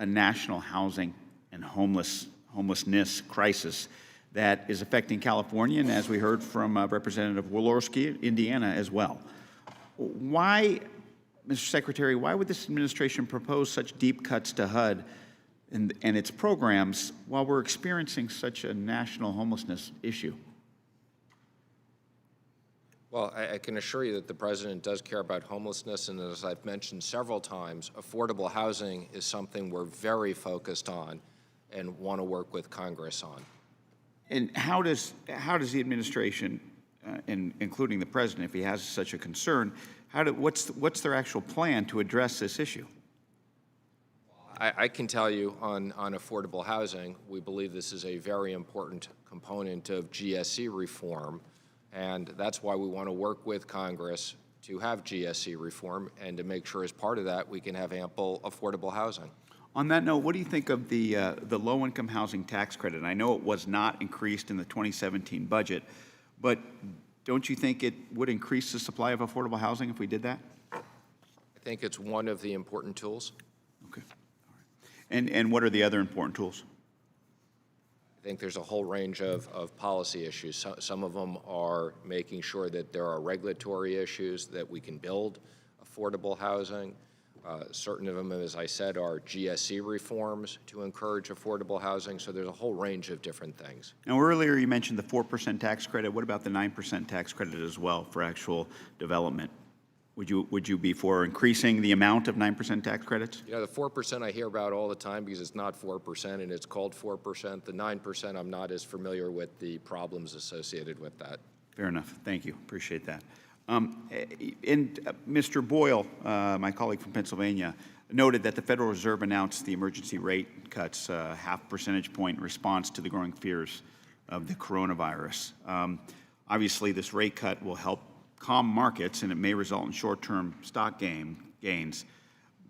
a national housing and homelessness crisis that is affecting California, and as we heard from Representative Walorski, Indiana as well. Why, Mr. Secretary, why would this administration propose such deep cuts to HUD and its programs while we're experiencing such a national homelessness issue? Well, I can assure you that the President does care about homelessness, and as I've mentioned several times, affordable housing is something we're very focused on and want to work with Congress on. And how does the administration, including the President, if he has such a concern, what's their actual plan to address this issue? I can tell you on affordable housing, we believe this is a very important component of GSE reform, and that's why we want to work with Congress to have GSE reform and to make sure as part of that we can have ample affordable housing. On that note, what do you think of the low-income housing tax credit? I know it was not increased in the 2017 budget, but don't you think it would increase the supply of affordable housing if we did that? I think it's one of the important tools. Okay. All right. And what are the other important tools? I think there's a whole range of policy issues. Some of them are making sure that there are regulatory issues that we can build affordable housing. Certain of them, as I said, are GSE reforms to encourage affordable housing. So there's a whole range of different things. Now, earlier you mentioned the 4% tax credit. What about the 9% tax credit as well for actual development? Would you be for increasing the amount of 9% tax credits? You know, the 4% I hear about all the time because it's not 4% and it's called 4%. The 9%, I'm not as familiar with the problems associated with that. Fair enough. Thank you. Appreciate that. Mr. Boyle, my colleague from Pennsylvania, noted that the Federal Reserve announced the emergency rate cuts, half percentage point in response to the growing fears of the coronavirus. Obviously, this rate cut will help calm markets, and it may result in short-term stock gains.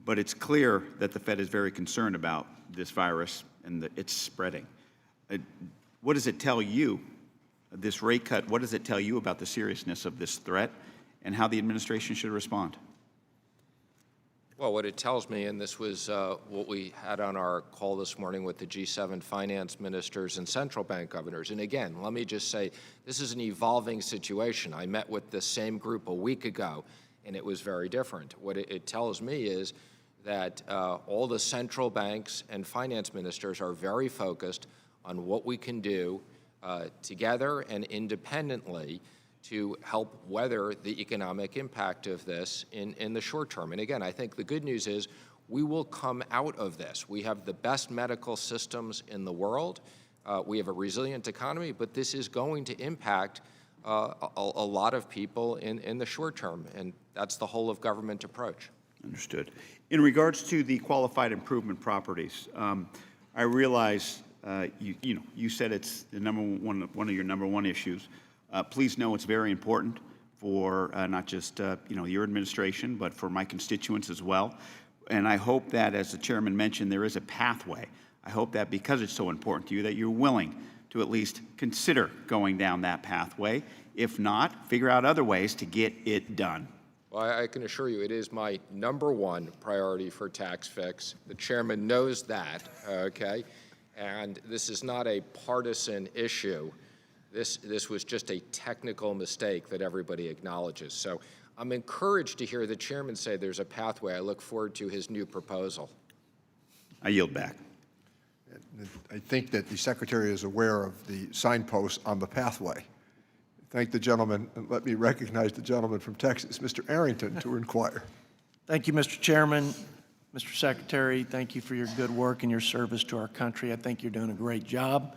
But it's clear that the Fed is very concerned about this virus and its spreading. What does it tell you, this rate cut, what does it tell you about the seriousness of this threat and how the administration should respond? Well, what it tells me, and this was what we had on our call this morning with the G7 finance ministers and central bank governors. And again, let me just say, this is an evolving situation. I met with the same group a week ago, and it was very different. What it tells me is that all the central banks and finance ministers are very focused on what we can do together and independently to help weather the economic impact of this in the short term. And again, I think the good news is we will come out of this. We have the best medical systems in the world. We have a resilient economy, but this is going to impact a lot of people in the short term, and that's the whole of government approach. Understood. In regards to the qualified improvement properties, I realize you said it's the one of your number one issues. Please know it's very important for not just your administration, but for my constituents as well. And I hope that, as the chairman mentioned, there is a pathway. I hope that because it's so important to you, that you're willing to at least consider going down that pathway. If not, figure out other ways to get it done. Well, I can assure you it is my number one priority for tax fix. The chairman knows that, okay? And this is not a partisan issue. This was just a technical mistake that everybody acknowledges. So I'm encouraged to hear the chairman say there's a pathway. I look forward to his new proposal. I yield back. I think that the Secretary is aware of the signposts on the pathway. Thank the gentleman, and let me recognize the gentleman from Texas, Mr. Arrington, to inquire. Thank you, Mr. Chairman. Mr. Secretary, thank you for your good work and your service to our country. I think you're doing a great job.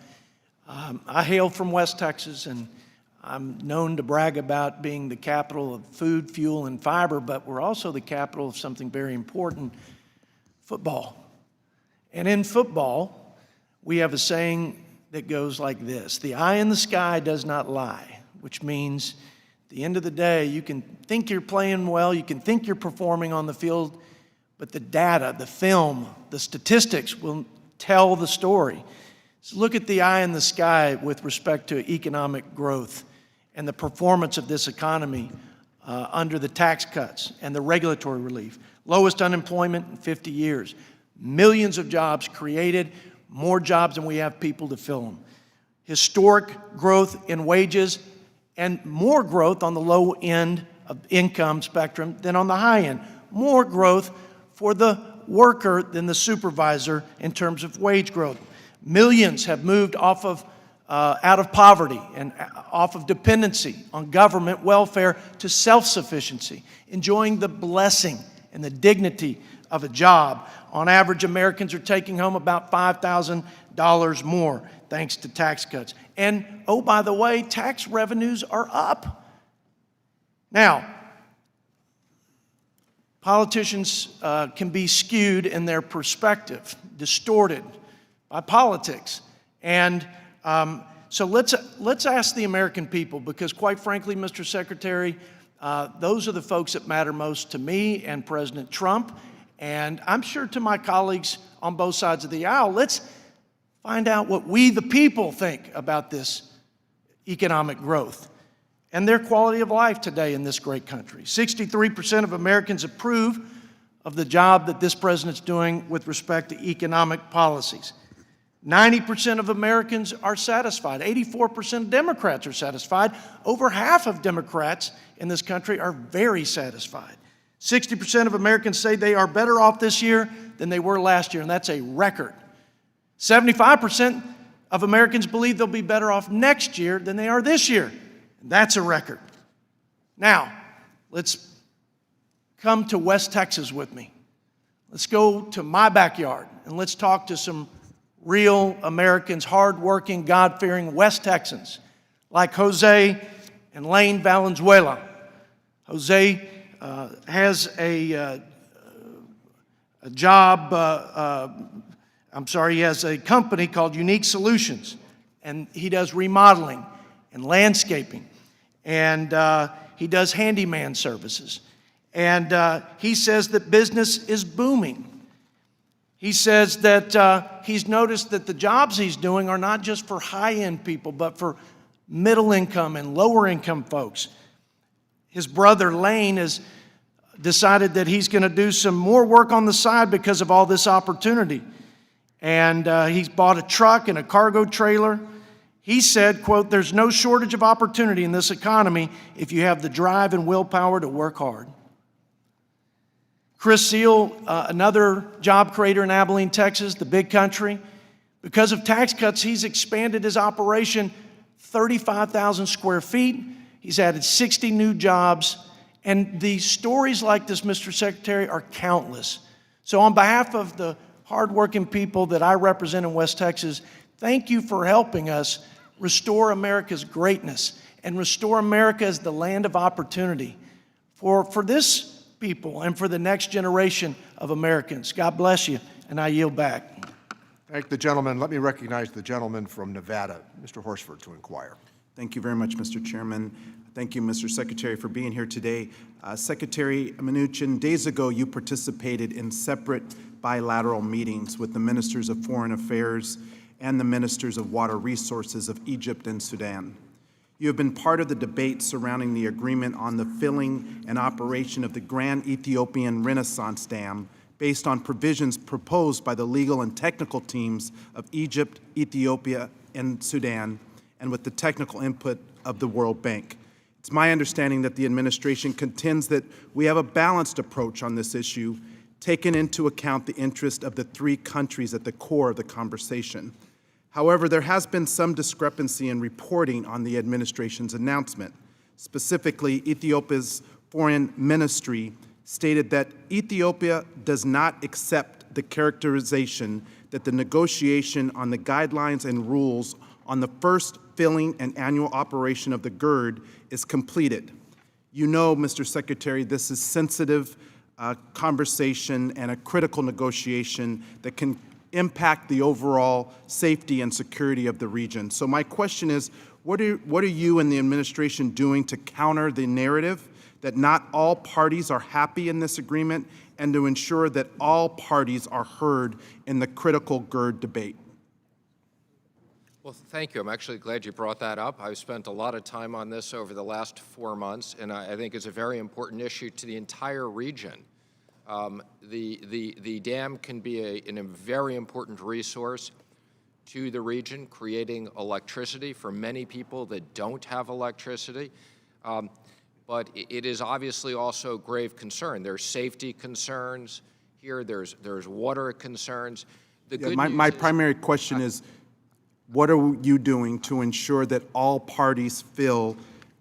I hail from West Texas, and I'm known to brag about being the capital of food, fuel, and fiber, but we're also the capital of something very important, football. And in football, we have a saying that goes like this: the eye in the sky does not lie, which means at the end of the day, you can think you're playing well, you can think you're performing on the field, but the data, the film, the statistics will tell the story. So look at the eye in the sky with respect to economic growth and the performance of this economy under the tax cuts and the regulatory relief. Lowest unemployment in 50 years. Millions of jobs created, more jobs than we have people to fill them. Historic growth in wages and more growth on the low end of income spectrum than on the high end. More growth for the worker than the supervisor in terms of wage growth. Millions have moved off of out of poverty and off of dependency on government welfare to self-sufficiency, enjoying the blessing and the dignity of a job. On average, Americans are taking home about $5,000 more thanks to tax cuts. And, oh, by the way, tax revenues are up. Now, politicians can be skewed in their perspective, distorted by politics. And so let's ask the American people, because quite frankly, Mr. Secretary, those are the folks that matter most to me and President Trump, and I'm sure to my colleagues on both sides of the aisle. Let's find out what we, the people, think about this economic growth and their quality of life today in this great country. 63% of Americans approve of the job that this president's doing with respect to economic policies. 90% of Americans are satisfied. 84% of Democrats are satisfied. Over half of Democrats in this country are very satisfied. 60% of Americans say they are better off this year than they were last year, and that's a record. 75% of Americans believe they'll be better off next year than they are this year. That's a record. Now, let's come to West Texas with me. Let's go to my backyard, and let's talk to some real Americans, hardworking, God-fearing West Texans, like Jose and Lane Valenzuela. Jose has a he has a company called Unique Solutions, and he does remodeling and landscaping, and he does handyman services. And he says that business is booming. He says that he's noticed that the jobs he's doing are not just for high-end people, but for middle-income and lower-income folks. His brother, Lane, has decided that he's going to do some more work on the side because of all this opportunity. And he's bought a truck and a cargo trailer. He said, quote, "There's no shortage of opportunity in this economy if you have the drive and willpower to work hard." Chris Seal, another job creator in Abilene, Texas, the big country, because of tax cuts, he's expanded his operation 35,000 square feet. He's added 60 new jobs. And the stories like this, Mr. Secretary, are countless. So on behalf of the hardworking people that I represent in West Texas, thank you for helping us restore America's greatness and restore America as the land of opportunity for this people and for the next generation of Americans. God bless you, and I yield back. Thank the gentleman. Let me recognize the gentleman from Nevada, Mr. Horsford, to inquire. Thank you very much, Mr. Chairman. Thank you, Mr. Secretary, for being here today. Secretary Mnuchin, days ago you participated in separate bilateral meetings with the Ministers of Foreign Affairs and the Ministers of Water Resources of Egypt and Sudan. You have been part of the debate surrounding the agreement on the filling and operation of the Grand Ethiopian Renaissance Dam based on provisions proposed by the legal and technical teams of Egypt, Ethiopia, and Sudan, and with the technical input of the World Bank. It's my understanding that the administration contends that we have a balanced approach on this issue, taking into account the interest of the three countries at the core of the conversation. However, there has been some discrepancy in reporting on the administration's announcement. Specifically, Ethiopia's foreign ministry stated that Ethiopia does not accept the characterization that the negotiation on the guidelines and rules on the first filling and annual operation of the GERD is completed. You know, Mr. Secretary, this is sensitive conversation and a critical negotiation that can impact the overall safety and security of the region. So my question is, what are you and the administration doing to counter the narrative that not all parties are happy in this agreement and to ensure that all parties are heard in the critical GERD debate? Well, thank you. I'm actually glad you brought that up. I've spent a lot of time on this over the last 4 months, and I think it's a very important issue to the entire region. The dam can be a very important resource to the region, creating electricity for many people that don't have electricity. But it is obviously also grave concern. There's safety concerns here. There's water concerns. My primary question is, what are you doing to ensure that all parties feel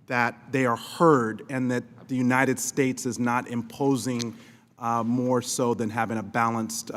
that they are heard and that the United States is not imposing more so than having a balanced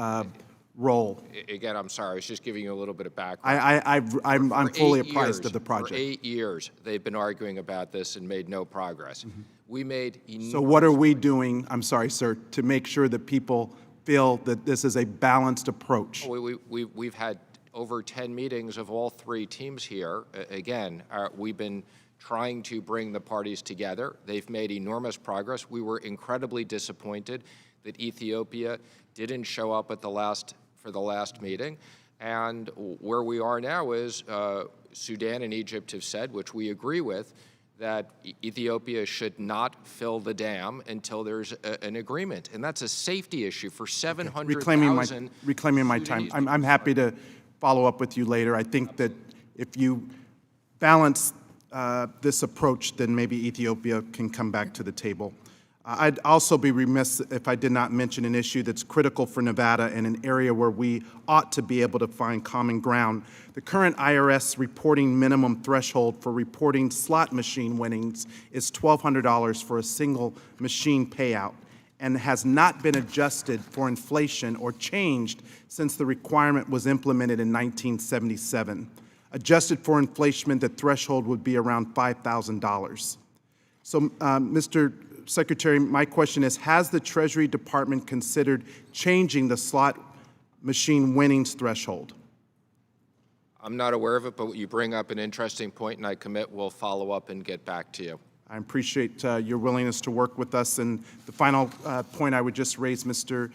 role? Again, I'm sorry. I was just giving you a little bit of background. I'm fully apprised of the project. For 8 years, they've been arguing about this and made no progress. We made So what are we doing, I'm sorry, sir, to make sure that people feel that this is a balanced approach? We've had over 10 meetings of all 3 teams here. Again, we've been trying to bring the parties together. They've made enormous progress. We were incredibly disappointed that Ethiopia didn't show up at for the last meeting. And where we are now is Sudan and Egypt have said, which we agree with, that Ethiopia should not fill the dam until there's an agreement. And that's a safety issue for 700,000. Reclaiming my time. I'm happy to follow up with you later. I think that if you balance this approach, then maybe Ethiopia can come back to the table. I'd also be remiss if I did not mention an issue that's critical for Nevada and an area where we ought to be able to find common ground. The current IRS reporting minimum threshold for reporting slot machine winnings is $1,200 for a single machine payout and has not been adjusted for inflation or changed since the requirement was implemented in 1977. Adjusted for inflation, the threshold would be around $5,000. So, Mr. Secretary, my question is, has the Treasury Department considered changing the slot machine winnings threshold? I'm not aware of it, but you bring up an interesting point, and I commit we'll follow up and get back to you. I appreciate your willingness to work with us. And the final point I would just raise, Mr.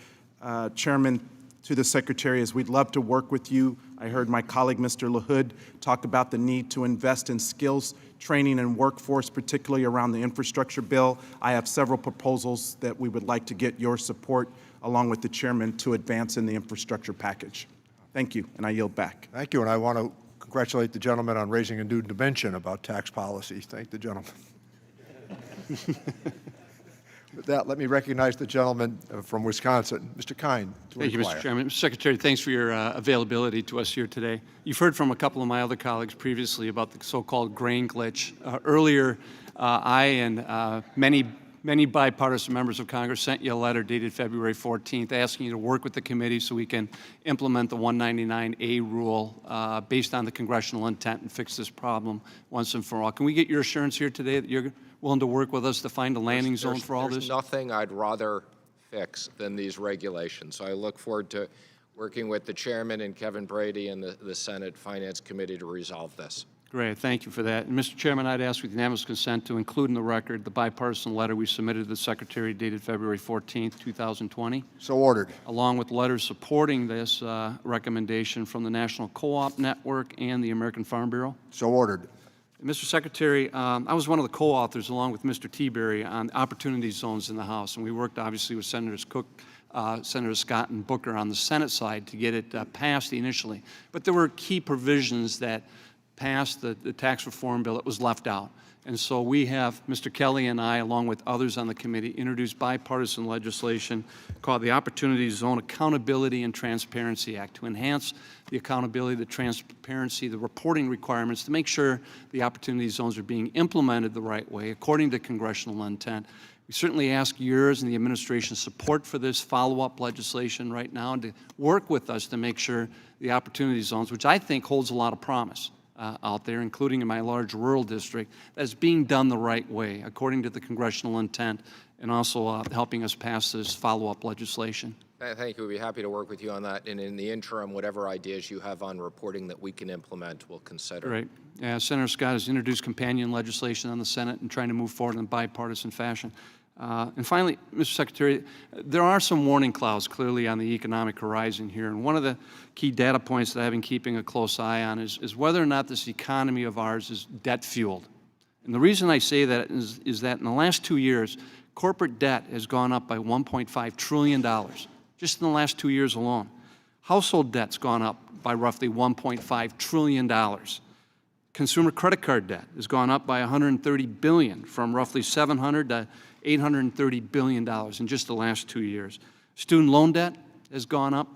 Chairman, to the Secretary is we'd love to work with you. I heard my colleague, Mr. LaHood, talk about the need to invest in skills training and workforce, particularly around the infrastructure bill. I have several proposals that we would like to get your support, along with the chairman, to advance in the infrastructure package. Thank you, and I yield back. Thank you, and I want to congratulate the gentleman on raising a new dimension about tax policy. Thank the gentleman. With that, let me recognize the gentleman from Wisconsin, Mr. Kine. Thank you, Mr. Chairman. Mr. Secretary, thanks for your availability to us here today. You've heard from a couple of my other colleagues previously about the so-called grain glitch. Earlier, I and many bipartisan members of Congress sent you a letter dated February 14th asking you to work with the committee so we can implement the 199A rule based on the congressional intent and fix this problem once and for all. Can we get your assurance here today that you're willing to work with us to find a landing zone for all this? There's nothing I'd rather fix than these regulations. So I look forward to working with the chairman and Kevin Brady and the Senate Finance Committee to resolve this. Great, thank you for that. And Mr. Chairman, I'd ask with unanimous consent to include in the record the bipartisan letter we submitted to the Secretary dated February 14th, 2020. So ordered. Along with letters supporting this recommendation from the National Co-op Network and the American Farm Bureau. So ordered. Mr. Secretary, I was one of the co-authors, along with Mr. Teaberry, on opportunity zones in the House, and we worked obviously with Senators Cook, Senators Scott and Booker on the Senate side to get it passed initially. But there were key provisions that passed the tax reform bill that was left out. And so we have, Mr. Kelly and I, along with others on the committee, introduced bipartisan legislation called the Opportunity Zone Accountability and Transparency Act to enhance the accountability, the transparency, the reporting requirements to make sure the opportunity zones are being implemented the right way according to congressional intent. We certainly ask yours and the administration's support for this follow-up legislation right now and to work with us to make sure the opportunity zones, which I think holds a lot of promise out there, including in my large rural district, that's being done the right way according to the congressional intent, and also helping us pass this follow-up legislation. Thank you. We'd be happy to work with you on that. And in the interim, whatever ideas you have on reporting that we can implement, we'll consider. Right. Senator Scott has introduced companion legislation on the Senate and trying to move forward in a bipartisan fashion. And finally, Mr. Secretary, there are some warning clouds clearly on the economic horizon here. And one of the key data points that I've been keeping a close eye on is whether or not this economy of ours is debt-fueled. And the reason I say that is that in the last 2 years, corporate debt has gone up by $1.5 trillion, just in the last 2 years alone. Household debt's gone up by roughly $1.5 trillion. Consumer credit card debt has gone up by $130 billion, from roughly $700 to $830 billion in just the last 2 years. Student loan debt has gone up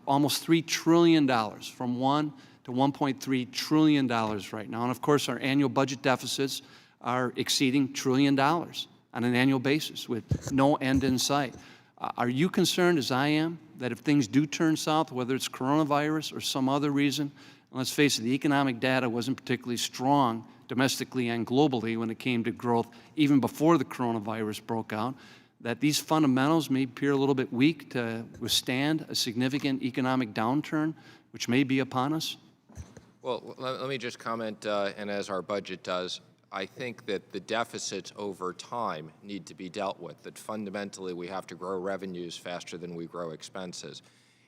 almost $3 trillion, from $1 to $1.3 trillion right now. And of course, our annual budget deficits are exceeding $1 trillion on an annual basis with no end in sight. Are you concerned, as I am, that if things do turn south, whether it's coronavirus or some other reason, and let's face it, the economic data wasn't particularly strong domestically and globally when it came to growth, even before the coronavirus broke out, that these fundamentals may appear a little bit weak to withstand a significant economic downturn, which may be upon us? Well, let me just comment, and as our budget does, I think that the deficits over time need to be dealt with, that fundamentally we have to grow revenues faster than we grow expenses.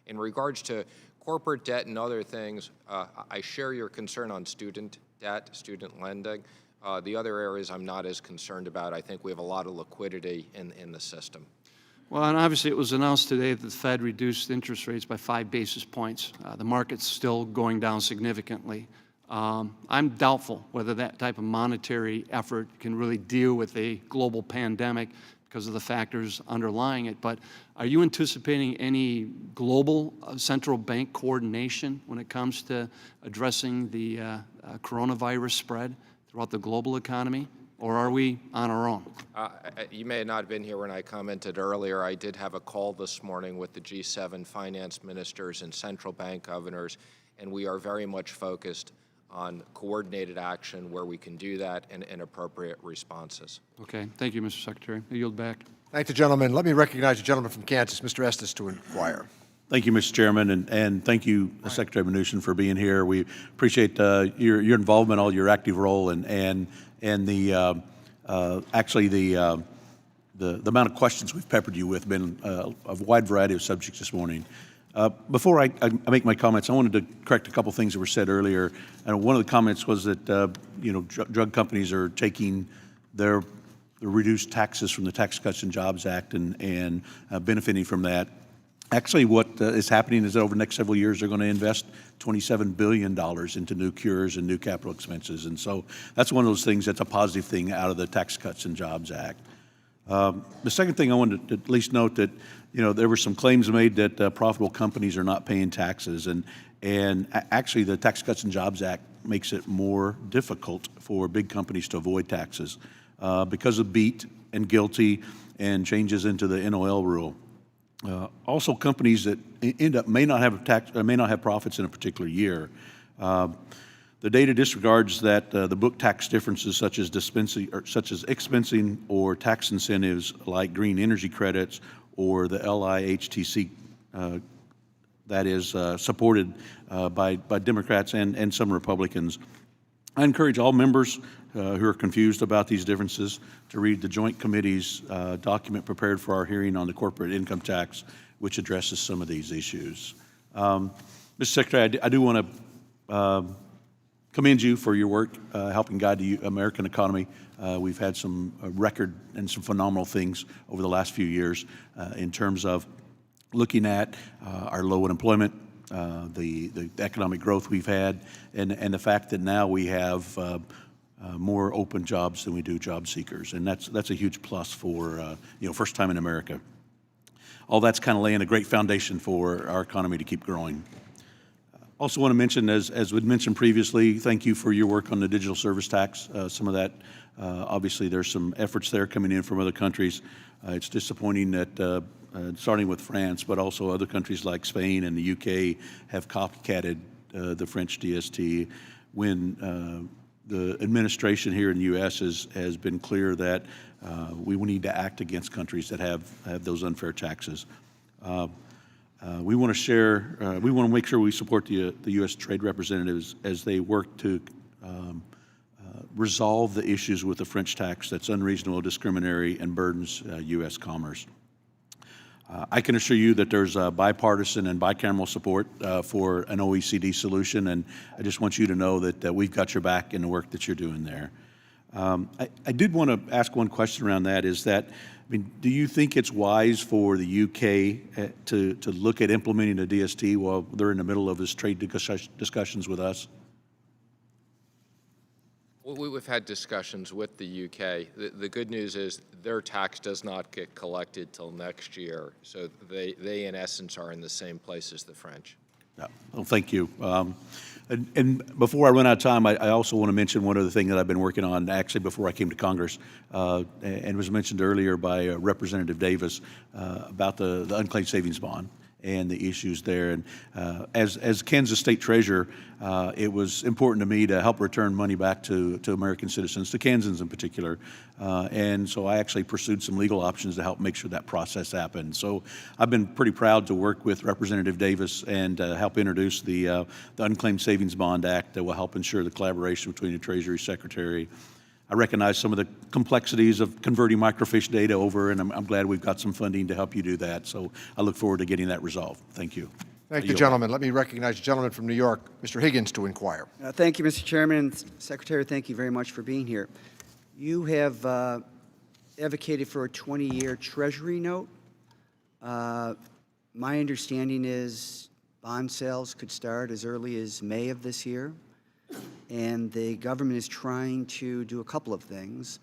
In regards to corporate debt and other things, I share your concern on student debt, student lending. The other areas I'm not as concerned about. I think we have a lot of liquidity in the system. Well, and obviously it was announced today that the Fed reduced interest rates by 5 basis points. The market's still going down significantly. I'm doubtful whether that type of monetary effort can really deal with a global pandemic because of the factors underlying it. But are you anticipating any global central bank coordination when it comes to addressing the coronavirus spread throughout the global economy? Or are we on our own? You may have not been here when I commented earlier. I did have a call this morning with the G7 finance ministers and central bank governors, and we are very much focused on coordinated action where we can do that and appropriate responses. Okay, thank you, Mr. Secretary. I yield back. Thank the gentleman. Let me recognize the gentleman from Kansas, Mr. Estes, to inquire. Thank you, Mr. Chairman, and thank you, Secretary Mnuchin, for being here. We appreciate your involvement, all your active role, and the actually the amount of questions we've peppered you with, been of a wide variety of subjects this morning. Before I make my comments, I wanted to correct a couple things that were said earlier. One of the comments was that drug companies are taking their reduced taxes from the Tax Cuts and Jobs Act and benefiting from that. Actually, what is happening is that over the next several years, they're going to invest $27 billion into new cures and new capital expenses. And so that's one of those things that's a positive thing out of the Tax Cuts and Jobs Act. The second thing I wanted to at least note that, there were some claims made that profitable companies are not paying taxes. And actually, the Tax Cuts and Jobs Act makes it more difficult for big companies to avoid taxes because of BEAT and GILTI and changes into the NOL rule. Also, companies that end up may not have profits in a particular year. The data disregards that the book tax differences such as expensing or tax incentives like green energy credits or the LIHTC that is supported by Democrats and some Republicans. I encourage all members who are confused about these differences to read the Joint Committee's document prepared for our hearing on the corporate income tax, which addresses some of these issues. Mr. Secretary, I do want to commend you for your work helping guide the American economy. We've had some record and some phenomenal things over the last few years in terms of looking at our low unemployment, the economic growth we've had, and the fact that now we have more open jobs than we do job seekers, and that's a huge plus for first time in America. All that's kind of laying a great foundation for our economy to keep growing. Also want to mention, as we'd mentioned previously, thank you for your work on the digital service tax. Some of that, obviously there's some efforts there coming in from other countries. It's disappointing that, starting with France, but also other countries like Spain and the UK have copycatted the French DST when the administration here in the U.S. has been clear that we need to act against countries that have those unfair taxes. We want to make sure we support the U.S. trade representatives as they work to resolve the issues with the French tax that's unreasonable, discriminatory, and burdens U.S. commerce. I can assure you that there's bipartisan and bicameral support for an OECD solution, and I just want you to know that we've got your back in the work that you're doing there. I did want to ask one question around that, is that, do you think it's wise for the UK to look at implementing a DST while they're in the middle of this trade discussions with us? Well, we've had discussions with the UK. The good news is their tax does not get collected till next year, so they in essence are in the same place as the French. Yeah. Well, thank you. And before I run out of time, I also want to mention one other thing that I've been working on, actually, before I came to Congress, and was mentioned earlier by Representative Davis about the unclaimed savings bond and the issues there. And as Kansas State Treasurer, it was important to me to help return money back to American citizens, to Kansans in particular. And so I actually pursued some legal options to help make sure that process happened. So I've been pretty proud to work with Representative Davis and help introduce the Unclaimed Savings Bond Act that will help ensure the collaboration between the Treasury Secretary. I recognize some of the complexities of converting microfiche data over, and I'm glad we've got some funding to help you do that. So I look forward to getting that resolved. Thank you. Thank you, gentlemen. Let me recognize the gentleman from New York, Mr. Higgins, to inquire. Thank you, Mr. Chairman. Secretary, thank you very much for being here. You have advocated for a 20-year Treasury note. My understanding is bond sales could start as early as May of this year. And the government is trying to do a couple of things: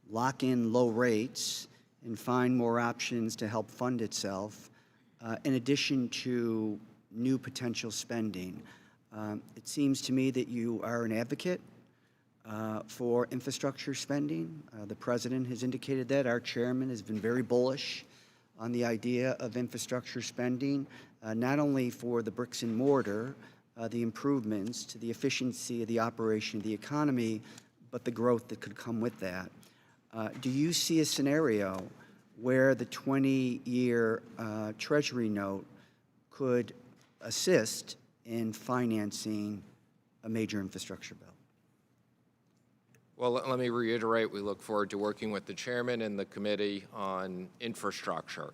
lock in low rates and find more options to help fund itself, in addition to new potential spending. It seems to me that you are an advocate for infrastructure spending. The President has indicated that. Our chairman has been very bullish on the idea of infrastructure spending, not only for the bricks and mortar, the improvements to the efficiency of the operation of the economy, but the growth that could come with that. Do you see a scenario where the 20-year Treasury note could assist in financing a major infrastructure bill? Well, let me reiterate, we look forward to working with the chairman and the committee on infrastructure.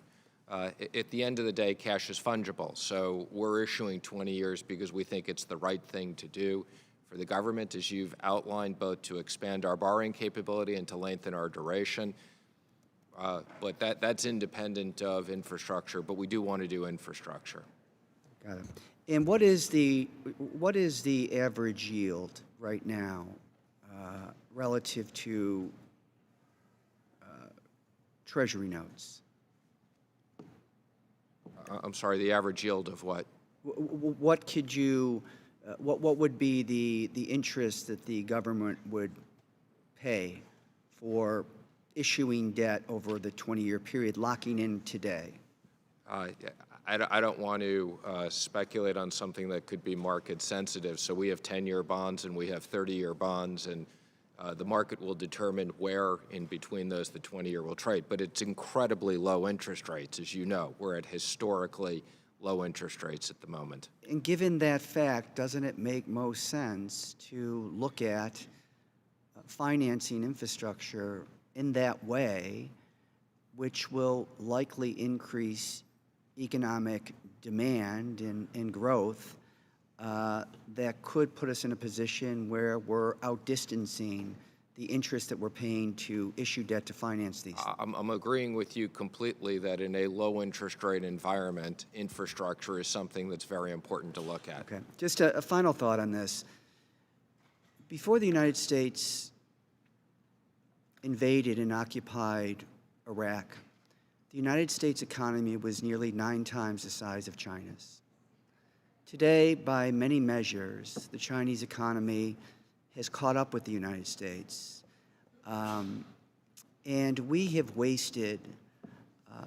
At the end of the day, cash is fungible, so we're issuing 20 years because we think it's the right thing to do for the government, as you've outlined, both to expand our borrowing capability and to lengthen our duration. But that's independent of infrastructure, but we do want to do infrastructure. Got it. And what is the average yield right now relative to Treasury notes? I'm sorry, the average yield of what? What could you, what would be the interest that the government would pay for issuing debt over the 20-year period, locking in today? I don't want to speculate on something that could be market sensitive. So we have 10-year bonds and we have 30-year bonds, and the market will determine where in between those the 20-year will trade. But it's incredibly low interest rates, as you know. We're at historically low interest rates at the moment. And given that fact, doesn't it make most sense to look at financing infrastructure in that way, which will likely increase economic demand and growth, that could put us in a position where we're outdistancing the interest that we're paying to issue debt to finance these? I'm agreeing with you completely that in a low interest rate environment, infrastructure is something that's very important to look at. Okay. Just a final thought on this. Before the United States invaded and occupied Iraq, the United States economy was nearly 9 times the size of China's. Today, by many measures, the Chinese economy has caught up with the United States. And we have wasted,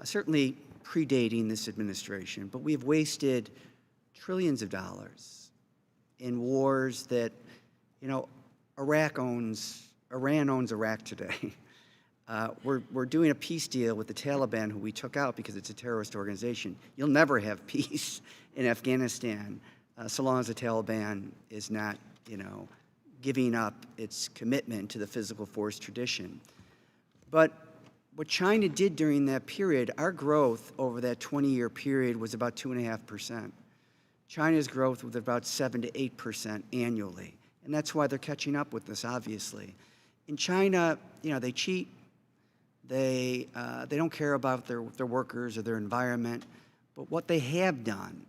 certainly predating this administration, but we have wasted trillions of dollars in wars that, Iran owns Iraq today. We're doing a peace deal with the Taliban, who we took out because it's a terrorist organization. You'll never have peace in Afghanistan so long as the Taliban is not, giving up its commitment to the physical force tradition. But what China did during that period, our growth over that 20-year period was about 2.5%. China's growth was about 7 to 8% annually. And that's why they're catching up with us, obviously. In China, they cheat. They don't care about their workers or their environment. But what they have done,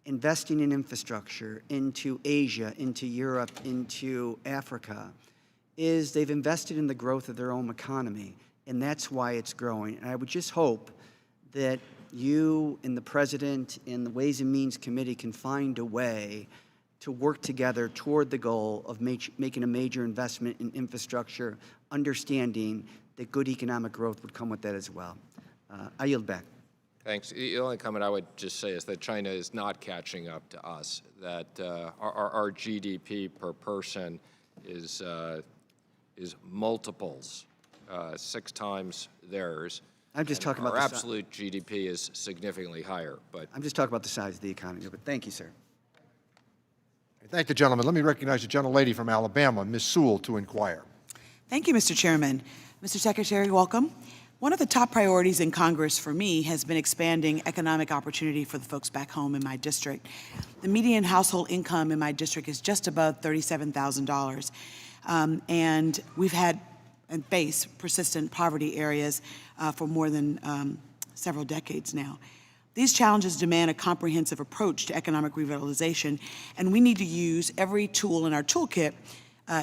investing in infrastructure into Asia, into Europe, into Africa, is they've invested in the growth of their own economy. And that's why it's growing. And I would just hope that you and the President and the Ways and Means Committee can find a way to work together toward the goal of making a major investment in infrastructure, understanding that good economic growth would come with that as well. I yield back. Thanks. The only comment I would just say is that China is not catching up to us, that our GDP per person is multiples, 6 times theirs. I'm just talking about our absolute GDP is significantly higher. But I'm just talking about the size of the economy. But thank you, sir. Thank the gentleman. Let me recognize the gentlelady from Alabama, Ms. Sewell, to inquire. Thank you, Mr. Chairman. Mr. Secretary, welcome. One of the top priorities in Congress for me has been expanding economic opportunity for the folks back home in my district. The median household income in my district is just above $37,000. And we've had and face persistent poverty areas for more than several decades now. These challenges demand a comprehensive approach to economic revitalization, and we need to use every tool in our toolkit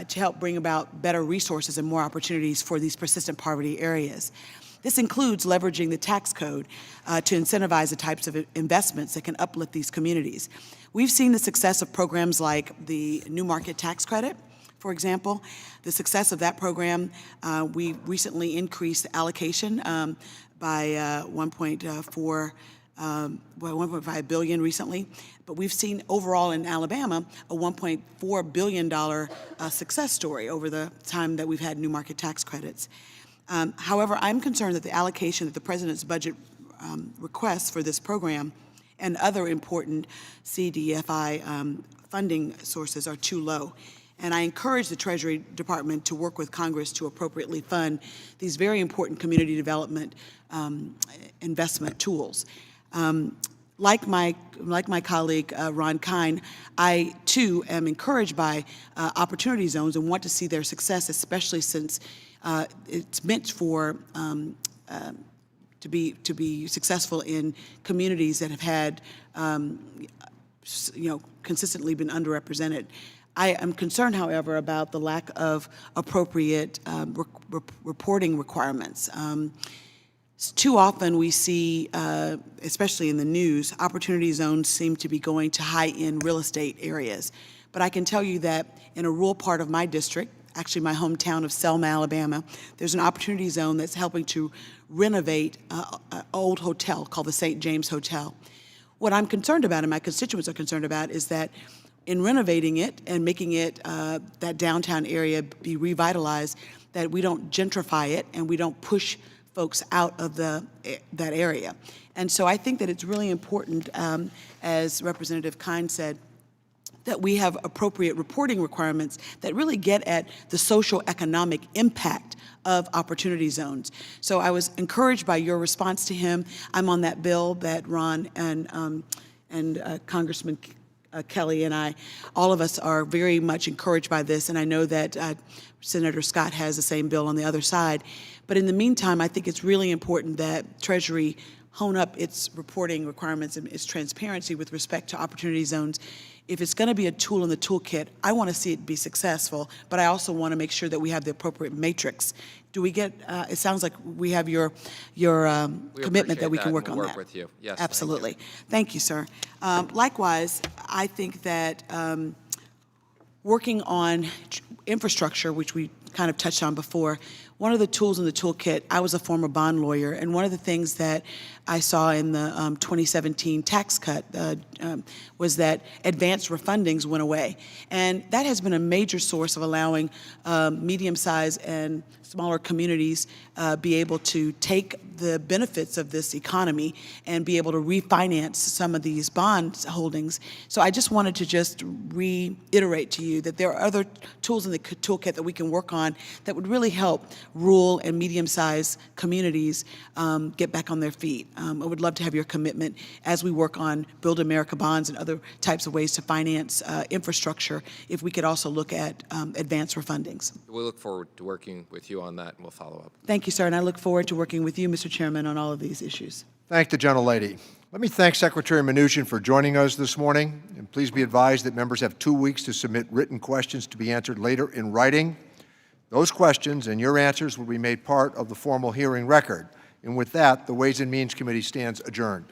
to help bring about better resources and more opportunities for these persistent poverty areas. This includes leveraging the tax code to incentivize the types of investments that can uplift these communities. We've seen the success of programs like the New Market Tax Credit, for example. The success of that program, we recently increased the allocation by 1.5 billion recently, but we've seen overall in Alabama a $1.4 billion success story over the time that we've had new market tax credits. However, I'm concerned that the allocation that the President's budget requests for this program and other important CDFI funding sources are too low. And I encourage the Treasury Department to work with Congress to appropriately fund these very important community development investment tools. Like my colleague Ron Kine, I too am encouraged by opportunity zones and want to see their success, especially since it's meant for to be successful in communities that have had consistently been underrepresented. I am concerned, however, about the lack of appropriate reporting requirements. Too often we see, especially in the news, opportunity zones seem to be going to high-end real estate areas. But I can tell you that in a rural part of my district, actually my hometown of Selma, Alabama, there's an opportunity zone that's helping to renovate an old hotel called the St. James Hotel. What I'm concerned about and my constituents are concerned about is that in renovating it and making it, that downtown area be revitalized, that we don't gentrify it and we don't push folks out of that area. And so I think that it's really important, as Representative Kine said, that we have appropriate reporting requirements that really get at the social economic impact of opportunity zones. So I was encouraged by your response to him. I'm on that bill that Ron and Congressman Kelly and I, all of us are very much encouraged by this, and I know that Senator Scott has the same bill on the other side. But in the meantime, I think it's really important that Treasury hone up its reporting requirements and its transparency with respect to opportunity zones if it's going to be a tool in the toolkit, I want to see it be successful, but I also want to make sure that we have the appropriate matrix. Do we get, it sounds like we have your commitment that we can work on that. We'll work with you. Yes, absolutely. Thank you, sir. Likewise, I think that working on infrastructure, which we kind of touched on before, one of the tools in the toolkit, I was a former bond lawyer, and one of the things that I saw in the 2017 tax cut was that advanced refundings went away. And that has been a major source of allowing medium-sized and smaller communities be able to take the benefits of this economy and be able to refinance some of these bond holdings. So I just wanted to just reiterate to you that there are other tools in the toolkit that we can work on that would really help rural and medium-sized communities get back on their feet. I would love to have your commitment as we work on Build America bonds and other types of ways to finance infrastructure, if we could also look at advanced refundings. We look forward to working with you on that, and we'll follow up. Thank you, sir, and I look forward to working with you, Mr. Chairman, on all of these issues. Thank the gentlelady. Let me thank Secretary Mnuchin for joining us this morning, and please be advised that members have 2 weeks to submit written questions to be answered later in writing. Those questions and your answers will be made part of the formal hearing record. And with that, the Ways and Means Committee stands adjourned.